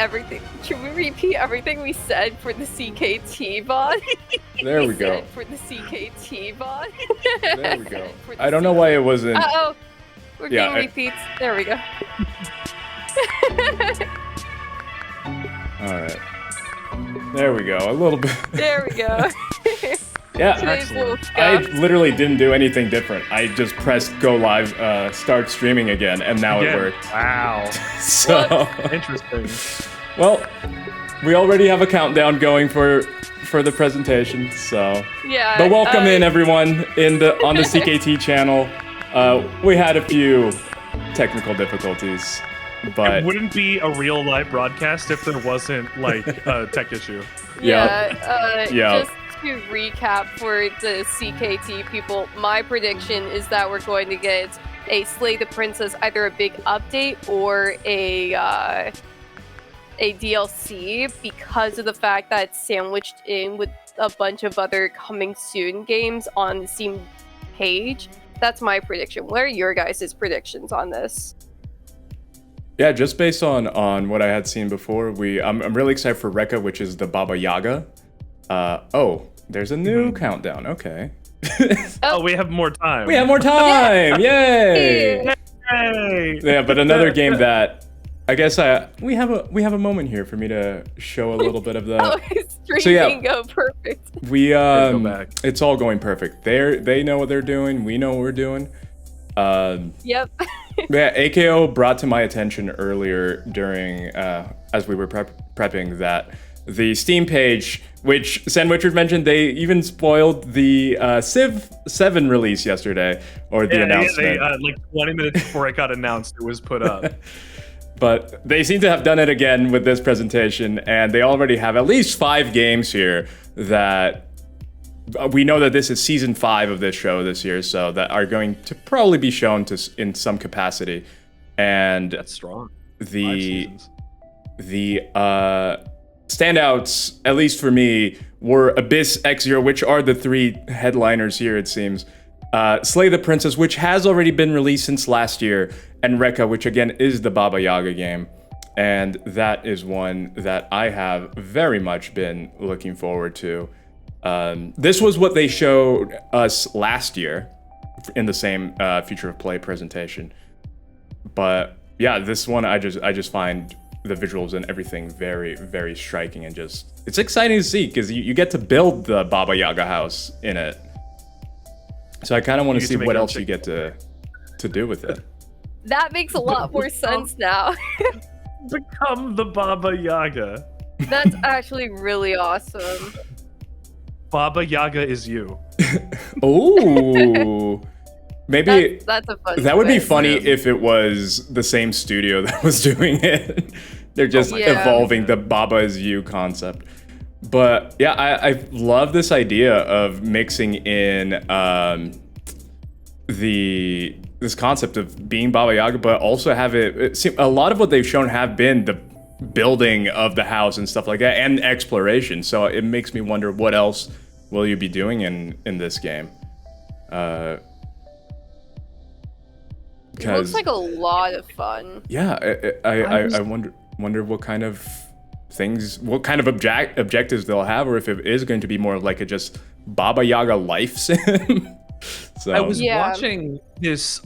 repeat everything we said for the CKT bot? There we go. For the CKT bot. There we go. I don't know why it wasn't. Uh-oh. We're getting repeats. There we go. Alright. There we go. A little bit. There we go. Yeah, I literally didn't do anything different. I just pressed go live, start streaming again, and now it worked. Wow. So interesting. Well, we already have a countdown going for the presentation, so yeah. But welcome in everyone on the CKT channel. We had a few technical difficulties, but it wouldn't be a real live broadcast if there wasn't like a tech issue. Yeah. Just to recap for the CKT people, my prediction is that we're going to get a Slay the Princess, either a big update or a DLC, because of the fact that it's sandwiched in with a bunch of other coming soon games on the Steam page. That's my prediction. What are your guys' predictions on this? Yeah, just based on what I had seen before, I'm really excited for Rekka, which is the Baba Yaga. There's a new countdown. Okay. We have more time. We have more time! Yay! Yay! Yeah, but another game that I guess we have a moment here for me to show a little bit of the. Streaming go perfect. Go back. It's all going perfect. They know what they're doing. We know what we're doing. Yep. Yeah, AKO brought to my attention earlier during as we were prepping that the Steam page, which Sandwichard mentioned, they even spoiled the Civ 7 release yesterday, or the announcement. Yeah, like 20 minutes before it got announced, it was put up. But they seem to have done it again with this presentation, and they already have at least 5 games here that we know that this is season 5 of this show this year, so that are going to probably be shown in some capacity. And that's strong. The standouts, at least for me, were Abyss, X-Zero, which are the 3 headliners here, it seems. Slay the Princess, which has already been released since last year, and Rekka, which again is the Baba Yaga game. And that is one that I have very much been looking forward to. This was what they showed us last year in the same Future of Play presentation. But yeah, this one I just find the visuals and everything very, very striking, and just it's exciting to see because you get to build the Baba Yaga house in it. So I kind of want to see what else you get to do with it. That makes a lot more sense now. Become the Baba Yaga. That's actually really awesome. Baba Yaga is you. Oh, maybe that's a fun. That would be funny if it was the same studio that was doing it. They're just evolving the Baba is you concept. But yeah, I love this idea of mixing in this concept of being Baba Yaga, but also have a lot of what they've shown have been the building of the house and stuff like that, and exploration. So it makes me wonder what else will you be doing in this game. It looks like a lot of fun. Yeah, I wonder what kind of things, what kind of objectives they'll have, or if it is going to be more like a just Baba Yaga life sim. So I was watching this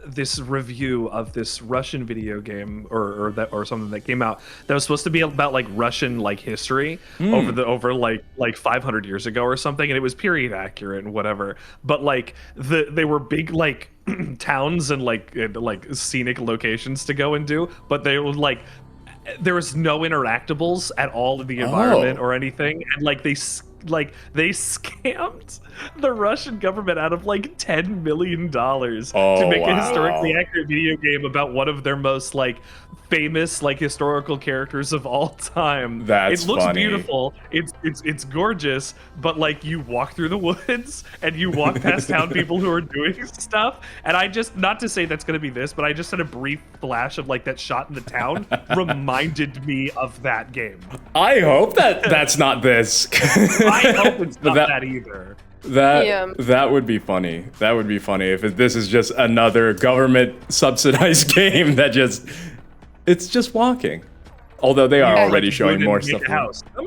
this review of this Russian video game or something that came out that was supposed to be about like Russian like history over like 500 years ago or something, and it was period accurate and whatever, but like they were big like towns and like scenic locations to go and do, but they were like there was no interactables at all in the environment or anything, and like they scammed the Russian government out of like $10 million to make a historically accurate video game about one of their most like famous like historical characters of all time. That's it looks funny. Beautiful. It's gorgeous, but like you walk through the woods and you walk past town people who are doing stuff, and I just, not to say that's gonna be this, but I just had a brief flash of like that shot in the town reminded me of that game. I hope that's not this. I hope it's not that either. That would be funny. That would be funny if this is just another government subsidized game that it's just walking. Although they are Yeah. already Like, showing wood more and make stuff. a house. That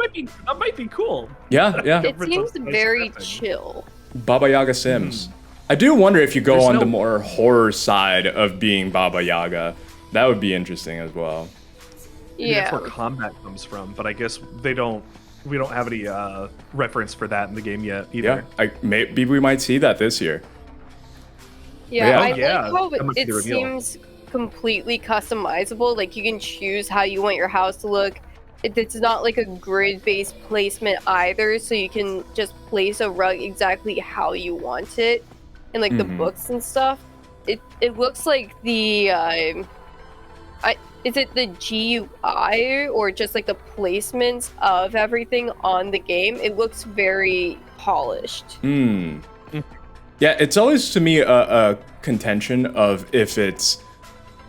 might be cool. Yeah, yeah. It seems Nice very crafting. chill. Baba Yaga Sims. I do wonder if you go There's on no- the more horror side of being Baba Yaga. That would be interesting as well. Maybe that's Yeah. where combat comes from, but I guess we don't have any reference for that in the game yet either. Yeah, maybe we might see that this year. Yeah, Yeah. I Yeah, like how that must be it the reveal. seems completely customizable. Like you can choose how you want your house to look. It's not like a grid-based placement either, so you can just place a rug exactly how you want it, and like the Mhm. books and stuff. It looks like the is it the GUI or just like the placements of everything on the game? It looks very polished. Hmm. Yeah, it's always to me a contention of if it's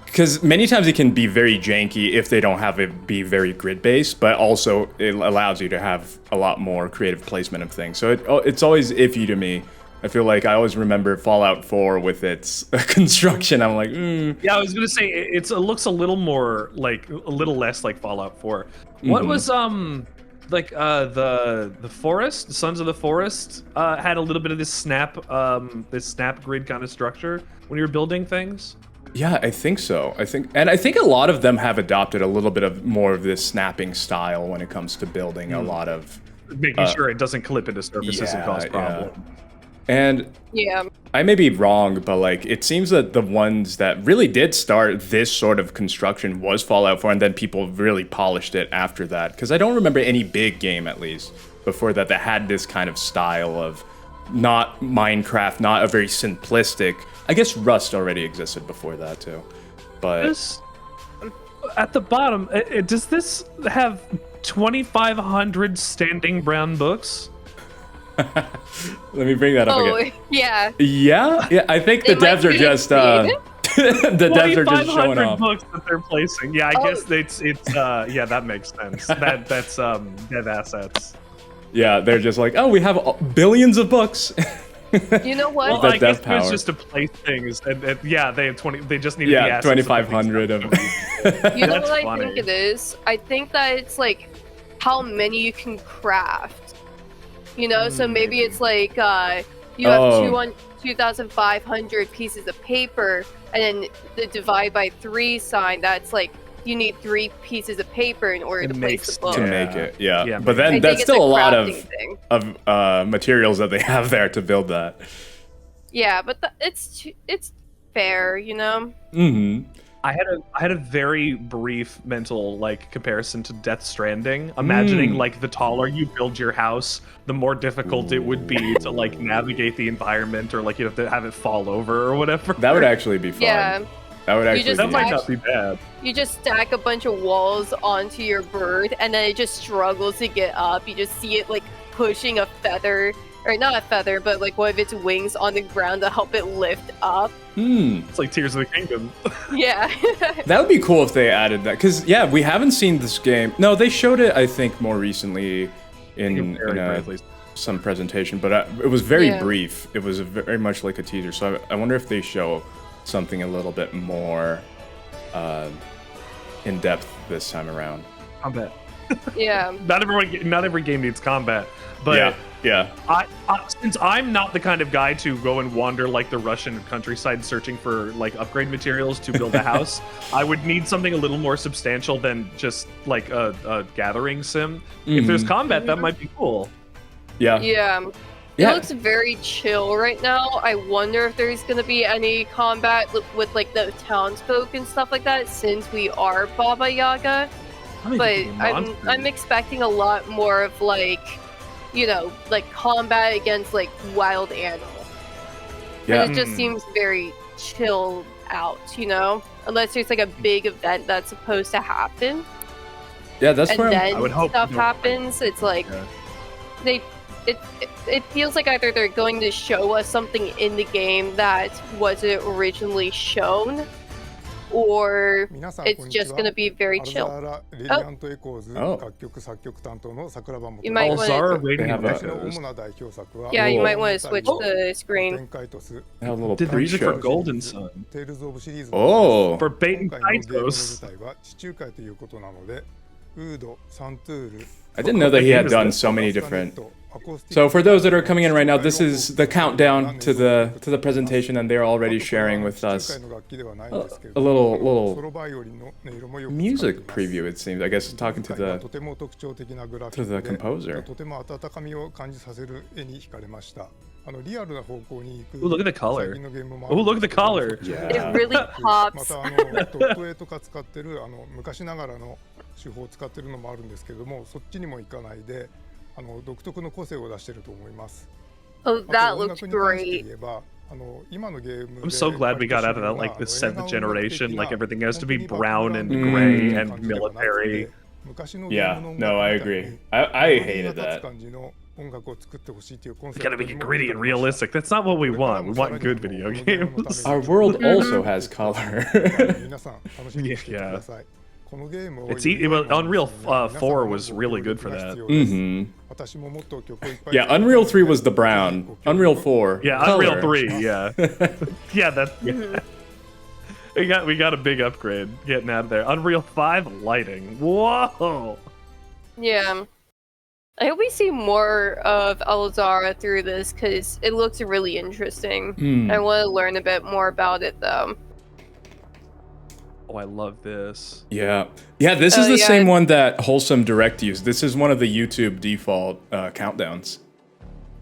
because many times it can be very janky if they don't have it be very grid based, but also it allows you to have a lot more creative placement of things. So it's always iffy to me. I feel like I always remember Fallout 4 with its construction. I'm like, Yeah, I was gonna say it looks a little more like a little less like Fallout 4. What was like the forest, the Sons of the Forest had a little bit of this snap grid kind of structure when you were building things. yeah, I think so. I think a lot of them have adopted a little bit of more of this snapping style when it comes to building a lot of Making sure it doesn't clip into surfaces and cause problems. And Yeah. I may be wrong, but like it seems that the ones that really did start this sort of construction was Fallout 4, and then people really polished it after that. Because I don't remember any big game, at least, before that had this kind of style of not Minecraft, not a very simplistic. I guess Rust already existed before that too, but This, at the bottom, does this have 2,500 standing brown books? let me bring that up Oh, again. yeah. Yeah. I think the They might devs are be just creative. the devs are just showing 2,500 off. books that they're placing. Yeah, I guess it's yeah, that makes sense. That's dev assets. Yeah, they're just like, oh, we have billions of books. You know what? Well, The I guess dev power. it's just to place things, and yeah, they have 20. They just need the Yeah, assets. 2,500 of. You know That's what I funny. think it is? I think that it's like how many you can craft. You know, so maybe it's like you have Oh. 2,500 pieces of paper, and then the divide by 3 sign, that's like you need 3 pieces of paper in order It to makes- place the book. To Yeah. make it, yeah. Yeah, But I then think that's it's still a lot crafting thing. of materials that they have there to build that. Yeah, but it's fair, you know. Mm-hmm. I had a very brief mental like comparison to Death Stranding, imagining like the taller you build your house, the more difficult it would be to like navigate the environment, or like you have to have it fall over or whatever. That would actually be fun. Yeah. That would actually just that be. might not be bad. You just stack a bunch of walls onto your bird, and then it just struggles to get up. You just see it like pushing a feather, or not a feather, but like one of its wings on the ground to help it lift up. It's like Tears of the Kingdom. Yeah. That would be cool if they added that, because yeah, we haven't seen this game. No, they showed it I think more recently in some presentation, but it was very Yeah. brief. It was very much like a teaser. So I wonder if they show something a little bit more in depth this time around. Combat. Yeah. Not every game needs combat, but yeah. I since I'm not the kind of guy to go and wander like the Russian countryside searching for like upgrade materials to build a house, I would need something a little more substantial than just like a gathering sim. If there's combat, that might be cool. Yeah. Yeah. It looks very chill right now. I wonder if there's gonna be any combat with like the townsfolk and stuff like that, since we are Baba Yaga. But I'm expecting a lot more of like, you know, like combat against like wild animals. Yeah. And it just seems very chilled out, you know? Unless there's like a big event that's supposed to happen, Yeah, that's and where then I would hope stuff no. happens. It's like it feels like either they're going to show us something in the game that wasn't originally shown, or it's just going to be very chill. You might want Alzara to, Radiant They have Echoes. yeah, you might want to switch the screen. they have a little Did the music for pre-show. Golden Sun. Oh. For Bait and Kaitos. I didn't know that he had done so many different. So for those that are coming in right now, this is the countdown to the presentation, and they're already sharing with us a little music preview. It seems, I guess, talking to the composer. Ooh, look at the color. Ooh, look at the color. Yeah. It really pops. 手法を使ってるのもあるんですけども、そっちにも行かないで、独特の個性を出してると思います。 Oh, that looks great. I'm so glad we got out of that, like, the 7th generation, like, everything has to be brown and gray and military. Yeah, no, I agree. I hated that. We gotta make it gritty and realistic. That's not what we want. We want good video games. Our world also has color. Yeah. Unreal 4 was really good for that. Yeah, Unreal 3 was the brown. Unreal 4. Yeah, color. Unreal 3. Yeah. Yeah. We got a big upgrade getting out of there. Unreal 5 lighting. Whoa. Yeah. I hope we see more of Elzara through this because it looks really interesting. I want to learn a bit more about it though. Oh, I love this. Yeah. Yeah, this is the same one that Wholesome Direct used. This is one of the YouTube default countdowns.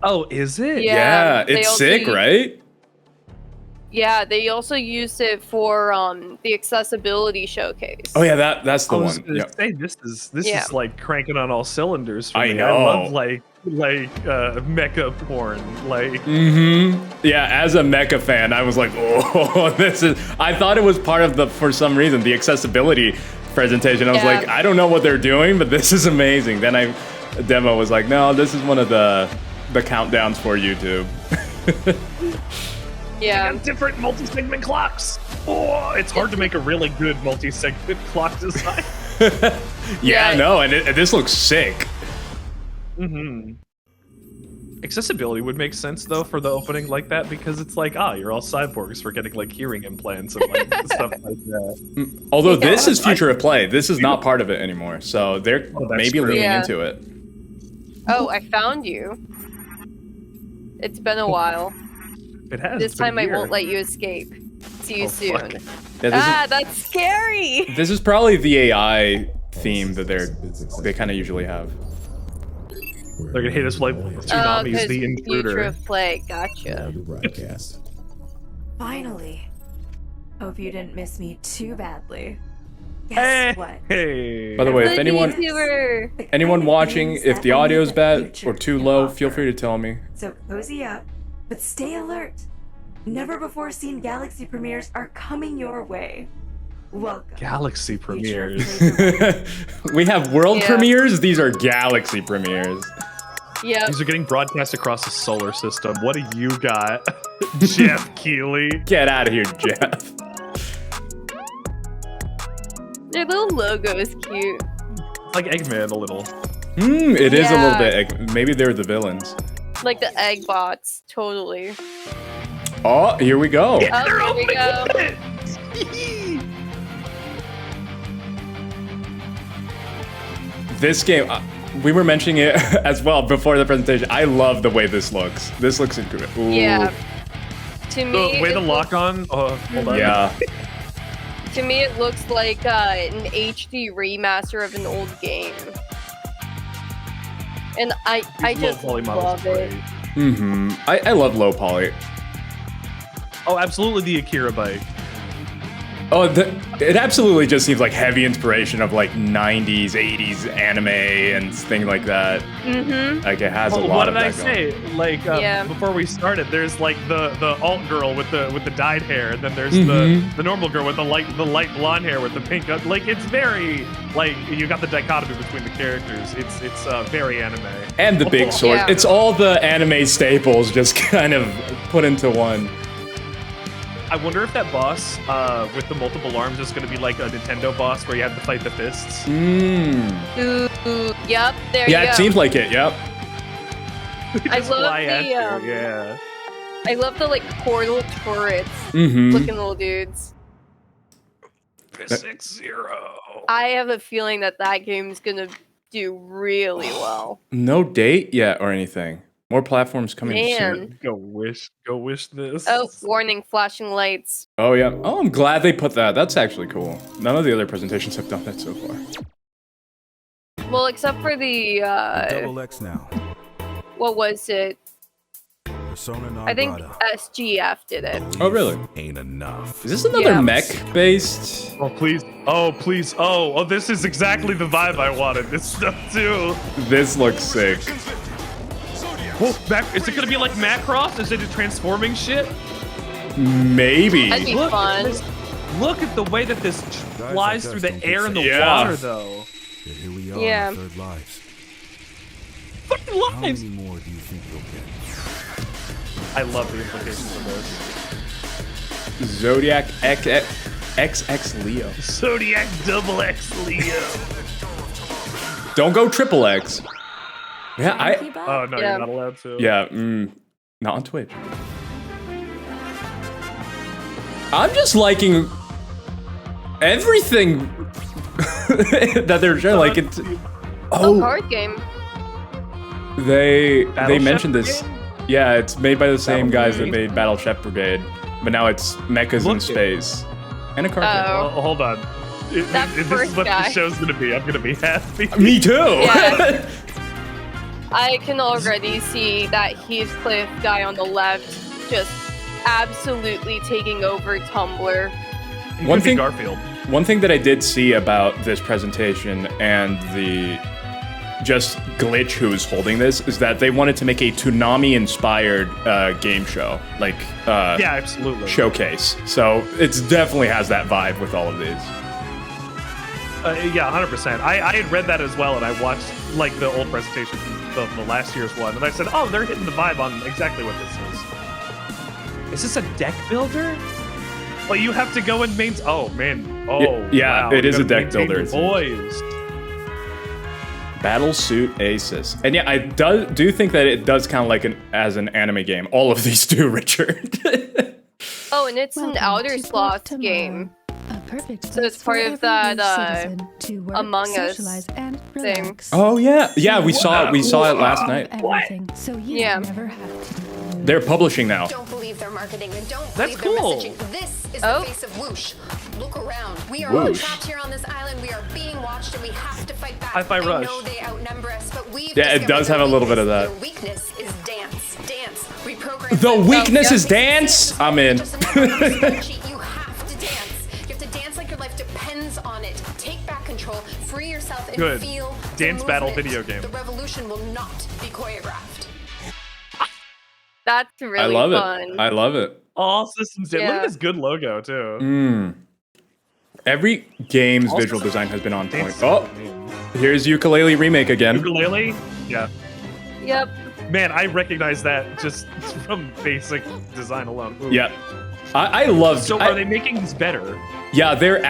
Oh, is it? Yeah, it's sick, right? Yeah, they also used it for the accessibility showcase. Oh yeah, that's the one. Say, this is like cranking on all cylinders for me. I know. I love like mecha porn, like. Yeah, as a mecha fan, I was like, oh, this is. I thought it was part of for some reason, the accessibility presentation. I was like, I don't know what they're doing, but this is amazing. Then demo was like, no, this is one of the countdowns for YouTube. Yeah. Different multi-segment clocks. Oh, it's hard to make a really good multi-segment clock design. Yeah, no, and this looks sick. Accessibility would make sense though for the opening like that because it's like, you're all cyborgs for getting like hearing implants and like stuff like that. Although this is future of play, this is not part of it anymore, so they're maybe leaning into it. Oh, I found you. It's been a while. It has. This time I won't let you escape. See you soon. Yeah, that's scary. This is probably the AI theme that they kind of usually have. They're gonna hit us like tsunamis, the intruder. Future of play, gotcha. Finally. Hope you didn't miss me too badly. Guess what? Hey. By the way, if anyone watching, if the audio's bad or too low, feel free to tell me. So cozy up, but stay alert. Never before seen Galaxy premieres are coming your way. Welcome. Galaxy premieres. We have world premieres. These are Galaxy premieres. Yeah. These are getting broadcast across the solar system. What do you got, Jeff Keighley? Get out of here, Jeff. Their little logo is cute. Like Eggman a little. It is a little bit. Maybe they're the villains. Like the egg bots, totally. Oh, here we go. Yeah, here we go. This game, we were mentioning it as well before the presentation. I love the way this looks. This looks incredible. Yeah. To me, the way the lock on. Oh, hold on. Yeah. To me, it looks like an HD remaster of an old game. And I just love it. I love low poly. Oh, absolutely the Akira bike. Oh, it absolutely just seems like heavy inspiration of like 90s, 80s anime and things like that. Like it has a lot of that. What did I say? Like before we started, there's like the alt girl with the dyed hair, and then there's the normal girl with the light blonde hair with the pink. Like it's very like you got the dichotomy between the characters. It's very anime. And the big sword. Yeah. It's all the anime staples just kind of put into one. I wonder if that boss with the multiple arms is going to be like a Nintendo boss where you have to fight the fists. Ooh, yep, there you go. Yeah, it seems like it, yep. I love the, I love the like portal turrets looking little dudes. 6-0. I have a feeling that game's gonna do really well. No date yet or anything. More platforms coming soon. Go wish this. Oh, warning, flashing lights. Oh yeah. Oh, I'm glad they put that. That's actually cool. None of the other presentations have done that so far. Well, except for the Double X now. what was it? Persona non I think grata. SGF did it. Oh really? Ain't enough. Is this another Yeah. mech based? Oh please. Oh please. Oh, this is exactly the vibe I wanted. This stuff too. This looks sick. Whoa, is it gonna be like Macross? Is it a transforming shit? Maybe. That'd be fun. Look at the way that this flies through the air and the Yeah. water, though. Yet here we are Yeah. in Third Lives. Fucking How lives. many more do you think you'll get? I love the implications of this. Zodiac XX Leo. Zodiac Double X Leo. Don't go triple X. Yeah, Oh no, Yeah. you're not allowed to. yeah, not on Twitch. I'm just liking everything that they're showing. Like it's Oh, card game. they Battle mentioned Chef this. Brigade? Yeah, it's made by the same Battle guys that Brigade. made Battle Chef Brigade, but now it's mechas in Look space and a card Oh. Well, hold on. If That this is first what guy. the show's gonna be, I'm gonna be happy. game. Me too. Yeah. I can already see that Heathcliff guy on the left just absolutely taking over Tumblr. It One could be thing- Garfield. One thing that I did see about this presentation and the just glitch who's holding this is that they wanted to make a Toonami-inspired game show, like Yeah, absolutely. showcase. So it definitely has that vibe with all of these. Yeah, 100%. I had read that as well, and I watched like the old presentation from the last year's one, and I said, oh, they're hitting the vibe on exactly what this is. Is this a deck builder? Well, you have to go and maintain. Oh man. Oh Yeah, wow. it You is a gotta deck maintain builder, your it seems. boys. Battle Suit Aces, and yeah, I do think that it does count like as an anime game. All of these do, Richard. Oh, and it's an Outer Sloths game. So it's part of that Among Us thing. Oh yeah, yeah, we saw it last night. So you Yeah. never have to. They're publishing now. Don't believe their marketing and don't That's believe cool. their messaging. This is Oh. the face of Whoosh. Look around. We are all Whoosh. trapped here on this island. We are being watched and we have to fight back. Hi-Fi I Rush. know they outnumber us, but we've Yeah, it discovered does have their a little bit of weakness. that. Their weakness is dance. Dance. Reprogram The them. weakness yeah. is dance. I'm in. Just a number on a spreadsheet. You have to dance. You have to dance like your life depends on it. Take back control. Free yourself and Good. feel the Dance battle movement. video game. The revolution will not be choreographed. That's really I love fun. it. I love it. All systems in. Look Yeah. at this good logo too. Every game's Also- visual design has been on point. Dance- Oh, here's Ukulele Remake again. Ukulele. Yeah. Yep. Man, I recognize that just from basic design alone. Ooh. Yeah. I love. So are they making this better? Yeah, they're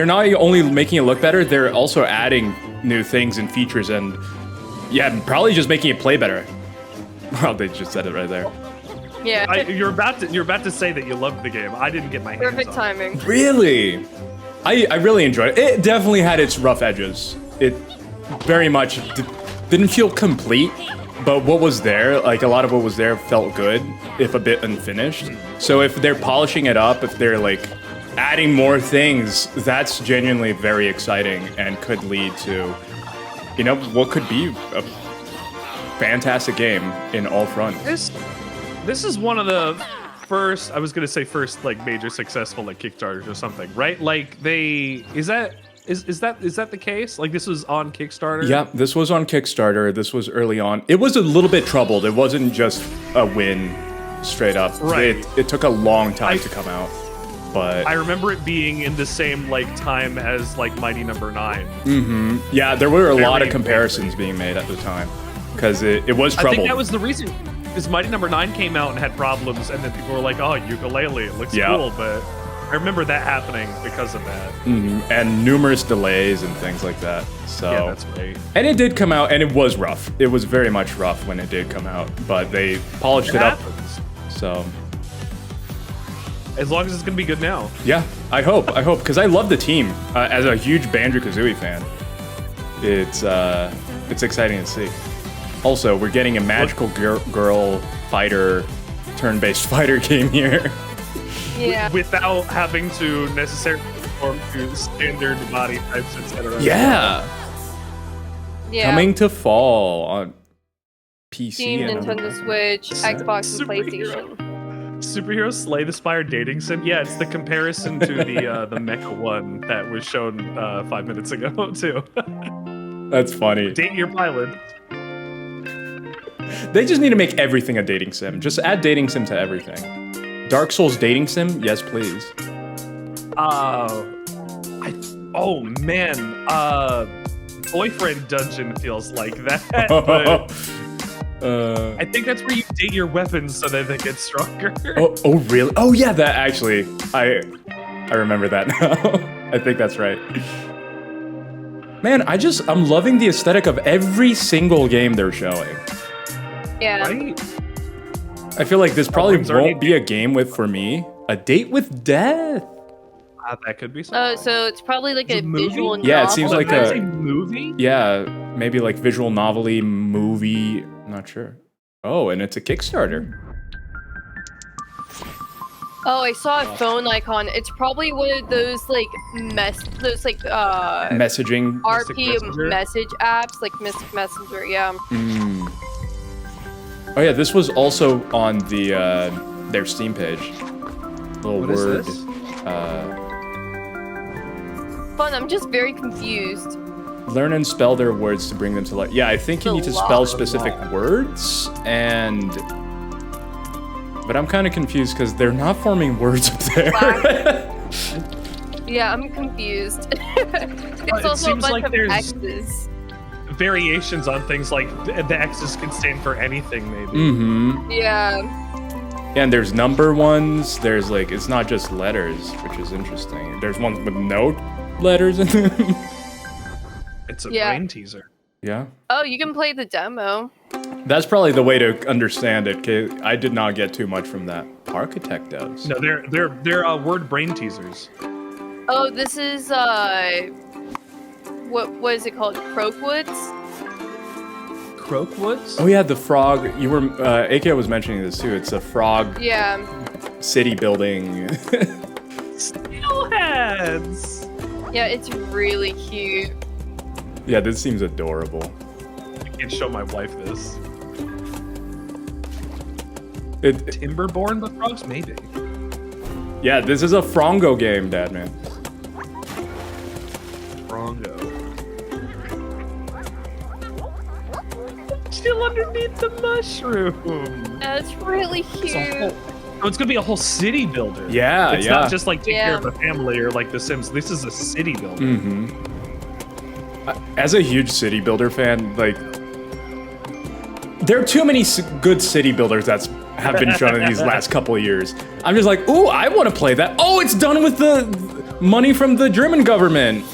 not only making it look better, they're also adding new things and features and yeah, probably just making it play better. Well, they just said it right there. Yeah. You're about to say that you loved the game. I didn't get my hands Perfect on it. timing. Really? I really enjoyed it. It definitely had its rough edges. It very much didn't feel complete, but what was there, like a lot of what was there felt good, if a bit unfinished. So if they're polishing it up, if they're like adding more things, that's genuinely very exciting and could lead to, you know, what could be a fantastic game in all fronts. This is one of the first, I was gonna say first like major successful like Kickstarters or something, right? Like is that the case? Like this was on Kickstarter? Yeah, this was on Kickstarter. This was early on. It was a little bit troubled. It wasn't just a win straight up. Right. It took a long time to come out. But I remember it being in the same like time as like Mighty Number 9. yeah, there were a lot of Very comparisons being made at the time because it was I troubled. think that was the reason. Because Mighty Number 9 came out and had problems, and then people were like, "Oh, ukulele, it looks Yeah. cool." But I remember that happening because of that. And numerous delays and things like that. So Yeah, that's right. And it did come out, and it was rough. It was very much rough when it did come out, but they polished it up. happens. So As long as it's gonna be good now. Yeah, I hope, because I love the team. As a huge Banjo-Kazooie fan, it's exciting to see. Also, we're getting a magical girl fighter, turn-based fighter game here. Yeah. Without having to necessarily conform to standard body types, etc. Yeah. Yeah. Coming to fall on PC Steam, and Nintendo Switch, Xbox, and Superhero. PlayStation. Superhero Slay the Spire dating sim? Yeah, it's the comparison to the Mecha one that was shown 5 minutes ago, too. That's funny. Date your pilot. They just need to make everything a dating sim. Just add dating sim to everything. Dark Souls dating sim? Yes, please. Oh man, boyfriend dungeon feels like that. But I think that's where you date your weapons so that they get stronger. Oh really? Oh yeah, that actually, I remember that now. I think that's right. Man, I'm loving the aesthetic of every single game they're showing. Yeah. Right? I feel like this probably won't be a game for me. A Date with Death. That could be something. So it's probably like a movie? visual novel. Yeah, it seems like That's a movie. Yeah, maybe like visual novel-y movie. Not sure. Oh, and it's a Kickstarter. Oh, I saw a phone icon. It's probably one of those like Messaging. RP Messenger? message apps, like Mystic Messenger. Yeah. Oh yeah, this was also on the their Steam page. Little What is word. this? Fun. I'm just very confused. Learn and spell their words to bring them to life. Yeah, I think you need to spell specific words, but I'm kind of confused because they're not forming words up there. Yeah, I'm confused. It's also a seems bunch like of there's- X's. Variations on things like the X's can stand for anything, maybe. Mm-hmm. Yeah. And there's number ones. There's like, it's not just letters, which is interesting. There's ones with no letters in them. It's a Yeah. brain teaser. Yeah. Oh, you can play the demo. That's probably the way to understand it. 'Kay? I did not get too much from that. Architect does. No, they're word brain teasers. Oh, this is what is it called? Crowkwoods? Crowkwoods? Oh yeah, the frog. You were AKO was mentioning this too. It's a frog Yeah. city building. Steelheads! Yeah, it's really cute. Yeah, this seems adorable. I can't show my wife this. It Timberborn the frogs? Maybe. yeah, this is a Frongo game, Dadman. Frongo. Still underneath the mushroom. That's really cute. Oh, it's gonna be a whole city builder. Yeah, it's yeah. not just like take care Yeah. of a family or like The Sims. This is a city builder. Mm-hmm. As a huge city builder fan, like, there are too many good city builders that have been shown in these last couple of years. I'm just like, ooh, I want to play that. Oh, it's done with the money from the German government.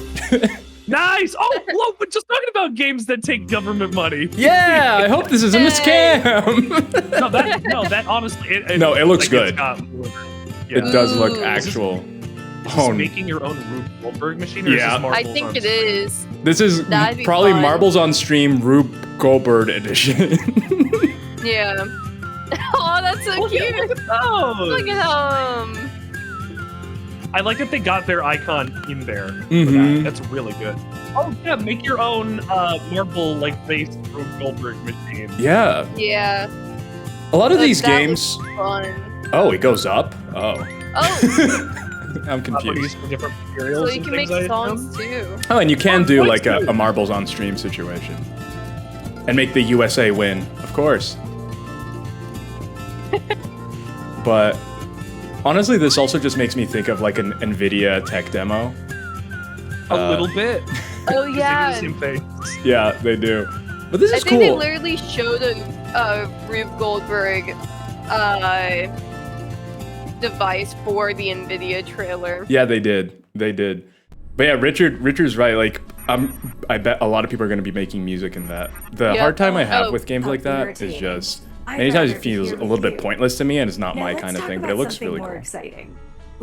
Nice! Oh, whoa, we're just talking about games that take government money. Yeah, I hope this isn't a scam. No, that honestly... No, it looks good. It's got, It does look Ooh. actual. Is Oh, this making your own Rube Goldberg machine? Or Yeah. is this Marbles I think on it Stream? is. this is That'd be probably fun. Marbles on Stream Rube Goldberg edition. Yeah. Oh, that's so Look at cute. those! Look at him. I like that they got their icon in there. For Mhm. that. That's really good. Oh yeah, make your own marble like based Rube Goldberg machine. Yeah, Yeah. a lot of these That games. looks fun. Oh, it goes up. Oh, Oh, I'm Properties confused. for different materials. so you and can make things, I songs assume. too. Oh, and you can do Oh, like too. a Marbles on Stream situation, and make the USA win, of course. But honestly, this also just makes me think of like an NVIDIA tech demo. A little bit. Oh They do yeah. the same thing. Yeah, they do. But this I is think they cool. literally showed a Rube Goldberg device for the NVIDIA trailer. Yeah, they did. They did. But yeah, Richard's right. Like, I bet a lot of people are going to be making music in that. The Yeah. hard time I have Oh. with games like that is Irritating. just I'd many times rather it feels hear a little bit you. pointless to me, and it's not Now my let's kind of talk thing. But about it looks something really more cool. exciting.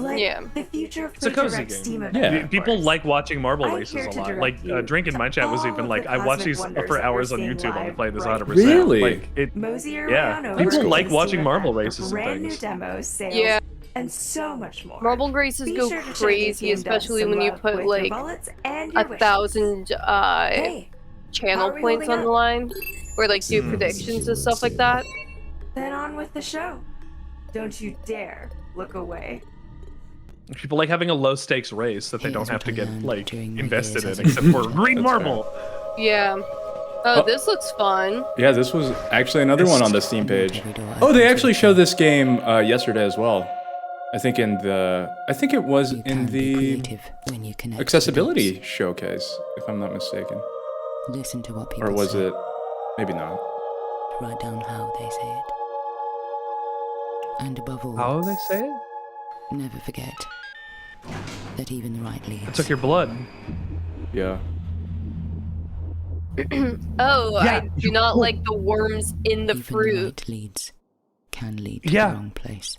Like Yeah. the future of It's a cozy direct game. Steam Yeah. events, of People course. like watching marble I'm races here a to lot. direct Like you Drink in my to chat was all even of like, the I watch cosmic these wonders for that hours we're on seeing YouTube. I'm gonna live play this right 100%. Really? Like it. Mosey Yeah, around people over like to watching Steam marble event, races and brand new things. demos, sales, Yeah. and so much more. Marble races Be go sure to show this crazy, game Dubs especially some when you love put with your like bullets and your wishes. 1,000 Hey, channel how are we points holding on the up? line, or like do predictions and stuff like that. Then on with the show. Don't you dare look away. People like having a low stakes race that they don't Here's have what to I get learned like during my invested years in, as a except for teacher. green That's marble. Yeah. Oh. This looks fun. Yeah, this was actually another one on the Steam page. Every door Oh, they opens actually with showed a this game yesterday as well. I think it was You in can be the creative when you connect the accessibility dots. showcase, if I'm not mistaken. Listen to what people Or was say. it? Maybe not. Write down how they say it. And above all, How do they say it? never forget that even the right leads. I took your blood. Yeah. Oh, Yeah, I do not like the worms in the even fruit. the right leads can lead to Yeah. the wrong place.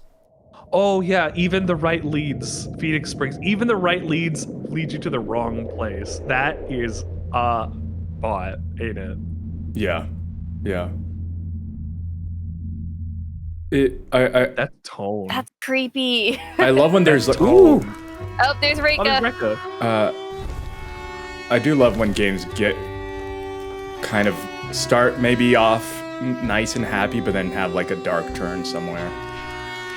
Oh yeah, even the right leads, Phoenix Springs. Even the right leads lead you to the wrong place. That is bot, ain't it? Yeah. Yeah. I That tone. That's creepy. I love when there's like, tone. ooh. Oh, there's Oh, there's Reka. Rekka. I do love when games get kind of start maybe off nice and happy, but then have like a dark turn somewhere.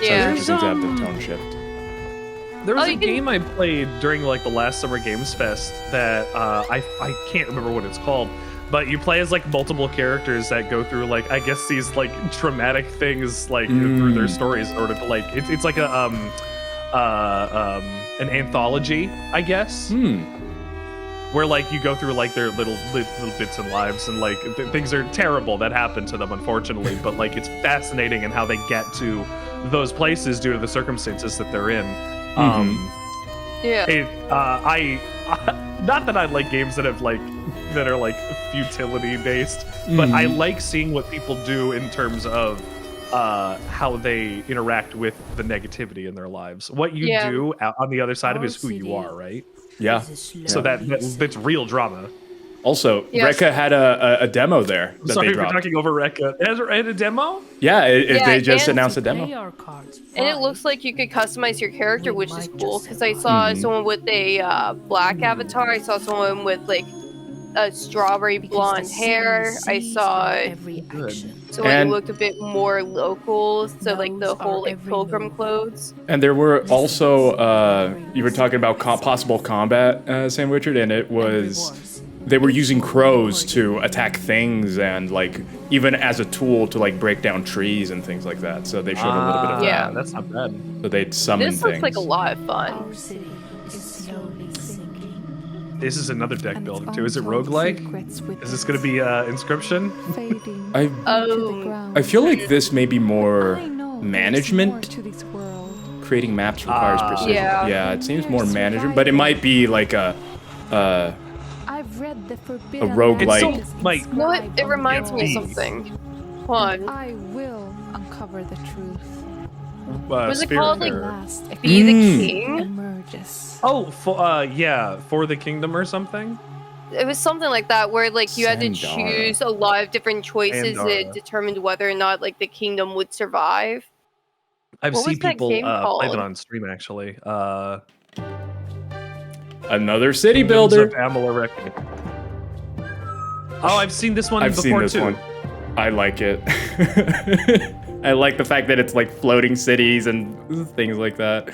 So Yeah. it just needs to have the tone shift. There was Oh, a you can- game I played during like the last Summer Games Fest that I can't remember what it's called, but you play as like multiple characters that go through like I guess these like traumatic things like through their stories in order to like it's like a an anthology, I guess. Where like you go through like their little bits in lives and like things are terrible that happen to them unfortunately, but like it's fascinating in how they get to those places due to the circumstances that they're in. Yeah. I not that I like games that have like that are like futility based, but I like seeing what people do in terms of how they interact with the negativity in their lives. What you Yeah. do out on the other side of it is who you are, right? Yeah. So that's real drama. Also, Yes. Rekka had a demo there that Sorry they for dropped. talking over Rekka. It had a demo? Yeah, Yeah, they just and- announced a demo. And it looks like you could customize your character, which is cool. Because I saw someone with a black avatar. I saw someone with like a strawberry blonde hair. I saw someone And- who looked a bit more local. So like the whole like pilgrim clothes. And there were also you were talking about possible combat, Sam Richard, and it was they were using crows to attack things and like even as a tool to like break down trees and things like that. So they showed a little bit of Yeah. that. That's not bad. So they'd summon This things. looks like a lot of fun. This is another deck builder too. Is it roguelike? Is this gonna be Inscription? I feel like this may be more management. Creating maps requires precision. Yeah. Yeah, it seems more management, but it might be like a I've read the a forbidden roguelike. It's so, like, You know what? It reminds me of Beef. something. Hold on. I will uncover the truth. Was it Spirit called, like, Bearer. Last Be the Mm. king? emerges. Oh, yeah, for the kingdom or something. It was something like that, where like you had to Sandara. choose a lot of different choices that Sandara. determined whether or not like the kingdom would survive. I've What seen was that people game play called? that on stream actually. Another city Kingdoms builder. of Amalek. Oh, I've seen this one I've before seen this too. one. I like it. I like the fact that it's like floating cities and things like that.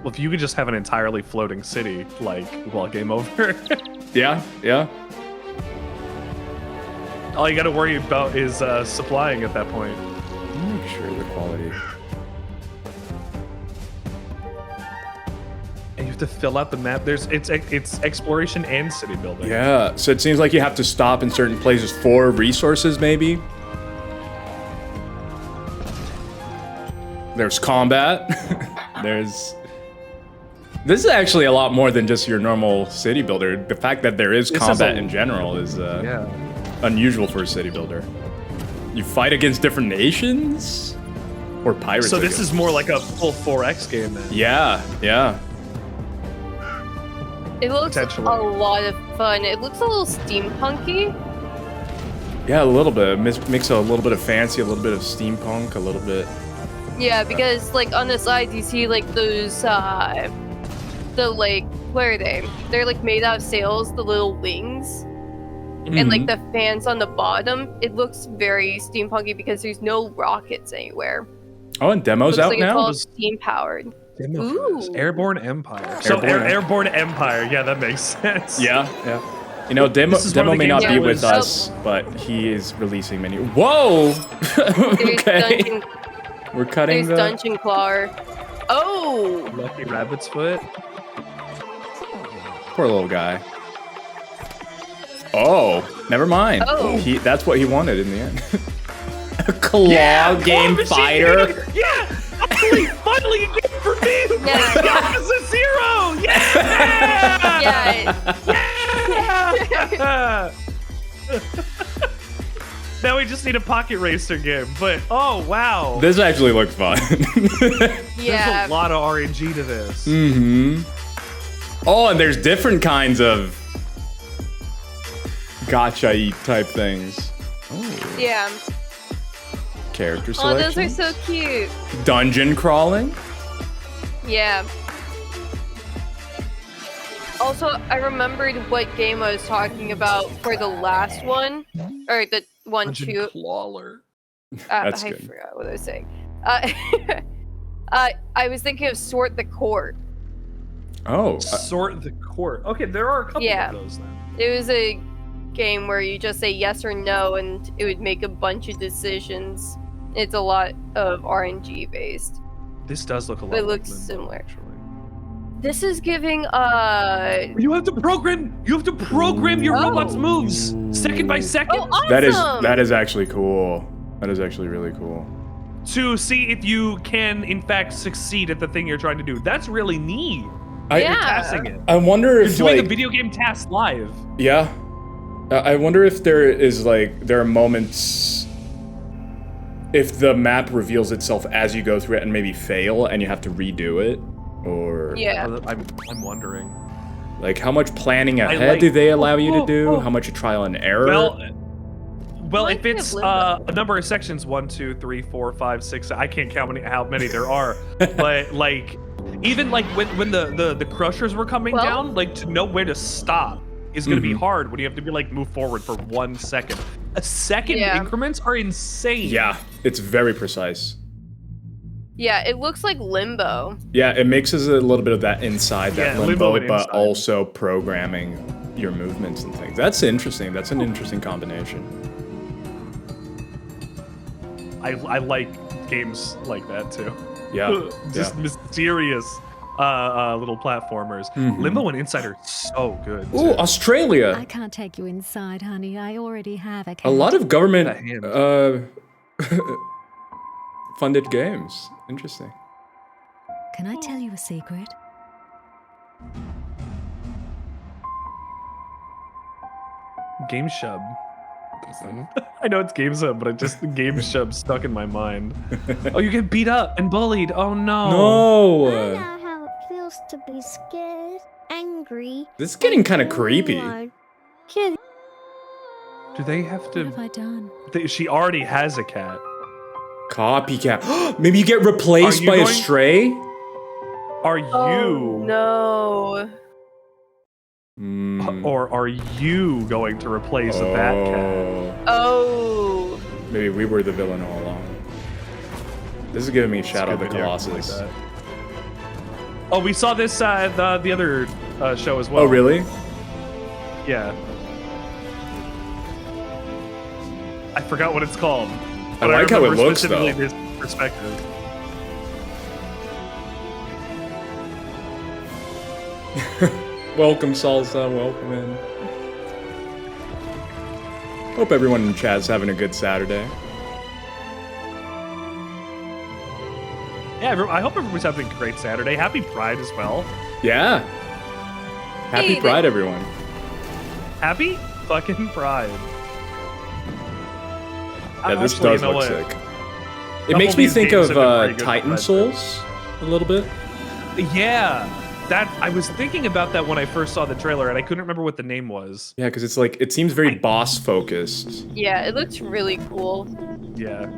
Well, if you could just have an entirely floating city, like, well, game over. Yeah, yeah. All you got to worry about is supplying at that point. Make sure the quality. And you have to fill out the map. It's exploration and city building. Yeah, so it seems like you have to stop in certain places for resources, maybe. There's combat. This is actually a lot more than just your normal city builder. The fact that there is This is combat a- in general is Yeah. unusual for a city builder. You fight against different nations? Or pirates. So this is more like a full 4X game then. Yeah, yeah. It looks a lot of fun. It looks a little steampunky. Yeah, a little bit. Mix a little bit of fancy, a little bit of steampunk, a little bit. Yeah, because like on the side you see like those the like what are they? They're like made out of sails, the little wings. And like the fans on the bottom, it looks very steampunky because there's no rockets anywhere. Oh, and demo's out now? It's all steam powered. Ooh. Airborne Empire. So Airborne Empire, yeah, that makes sense. Yeah, yeah. You know, demo may not be with us, but he is releasing many. Whoa! Okay. We're cutting There's Dungeon Claw. Oh! Lucky Rabbit's Foot. Poor little guy. Oh, never mind. Oh. That's what he wanted in the end. A claw game fighter. Yeah! Finally a game for me! Yeah. Yakuza 0! Yeah! Yeah! Now we just need a pocket racer game, but oh wow. This actually looks fun. Yeah. There's a lot of RNG to this. Oh, and there's different kinds of gotcha-y type things. Oh. Yeah. Character selection. Oh, those are so cute. Dungeon crawling. Yeah. Also, I remembered what game I was talking about for the last one, or the one Dungeon two. Crawler. That's I good. forgot what I was saying. I was thinking of Sort the Court. Oh. Sort the Court. Okay, there are a couple of those then. It was a game where you just say yes or no, and it would make a bunch of decisions. It's a lot of RNG based. This does look a lot. But it like looks Limbo, similar. Actually. This is giving You have to program your robot's moves second by second. Oh, awesome! That is actually cool. That is actually really cool. To see if you can in fact succeed at the thing you're trying to do. That's really neat. Yeah. You're tassing it. I wonder if You're doing like a video game task live. Yeah. I wonder if there are moments if the map reveals itself as you go through it and maybe fail and you have to redo it, or yeah. I'm wondering. Like how much planning ahead do they allow you to do? How much trial and error? Well, if it's a number of sections, 1, 2, 3, 4, 5, 6, I can't count how many there are, but like even like when the crushers were coming down, like to know where to stop is going to be hard when you have to be like move forward for 1 second. A second increments are insane. Yeah, it's very precise. Yeah, it looks like Limbo. Yeah, it mixes a little bit of that inside that limbo, but inside. also programming your movements and things. That's interesting. That's an interesting combination. I like games like that too. Yeah. Just mysterious little platformers. Limbo and Inside are so good. Ooh, Australia. I can't take you inside, honey. I already have a cat. A lot of government funded games. Interesting. Can I tell you a secret? Game Shub. I know it's Game Shub, but it just Game Shub stuck in my mind. Oh, you get beat up and bullied. Oh no. No. I know how it feels to be scared, angry. This is getting kind of creepy. Kid. Do they have to? What have I done? She already has a cat. Copycat. Maybe you get replaced by a stray? Are you? Oh, no. Or are you going to replace that cat? Oh. Maybe we were the villain all along. This is giving me Shadow of the Colossus. Like oh, we saw this the other show as well. Oh, really? Yeah. I forgot what it's called. I like how it looks, though. This perspective. Welcome, Salsa. Welcome in. Hope everyone in chat's having a good Saturday. Yeah, I hope everyone's having a great Saturday. Happy Pride as well. Yeah. Happy Pride, everyone. Happy fucking Pride. Yeah, this does look sick. It makes me think of Titan Souls a little bit. Yeah, that I was thinking about that when I first saw the trailer, and I couldn't remember what the name was. Yeah, because it's like it seems very boss focused. Yeah, it looks really cool. Yeah.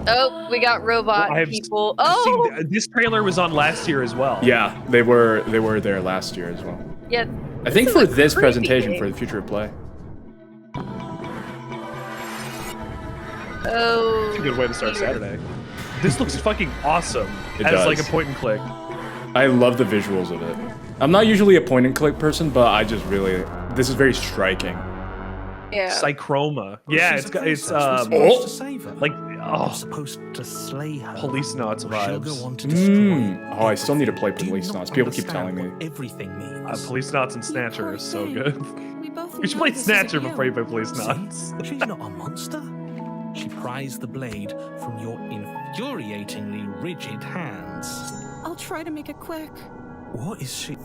Oh, we got robot people. Oh, see, this trailer was on last year as well. Yeah, they were there last year as well. Yeah. I think for this presentation for the future of play. Oh. It's a good way to start Saturday. This looks fucking awesome. It as does. like a point and click. I love the visuals of it. I'm not usually a point and click person, but I just really this is very striking. Yeah. Psychroma. Yeah, it's like supposed to slay her. Police Knots vibes. Oh, I still need to play Police Knots. People keep telling me. Everything means. Police Knots and Snatcher is so good. You should play Snatcher before you play Police Knots. She's not a monster. She pries the blade from your infuriatingly rigid hands. I'll try to make it quick. What is she?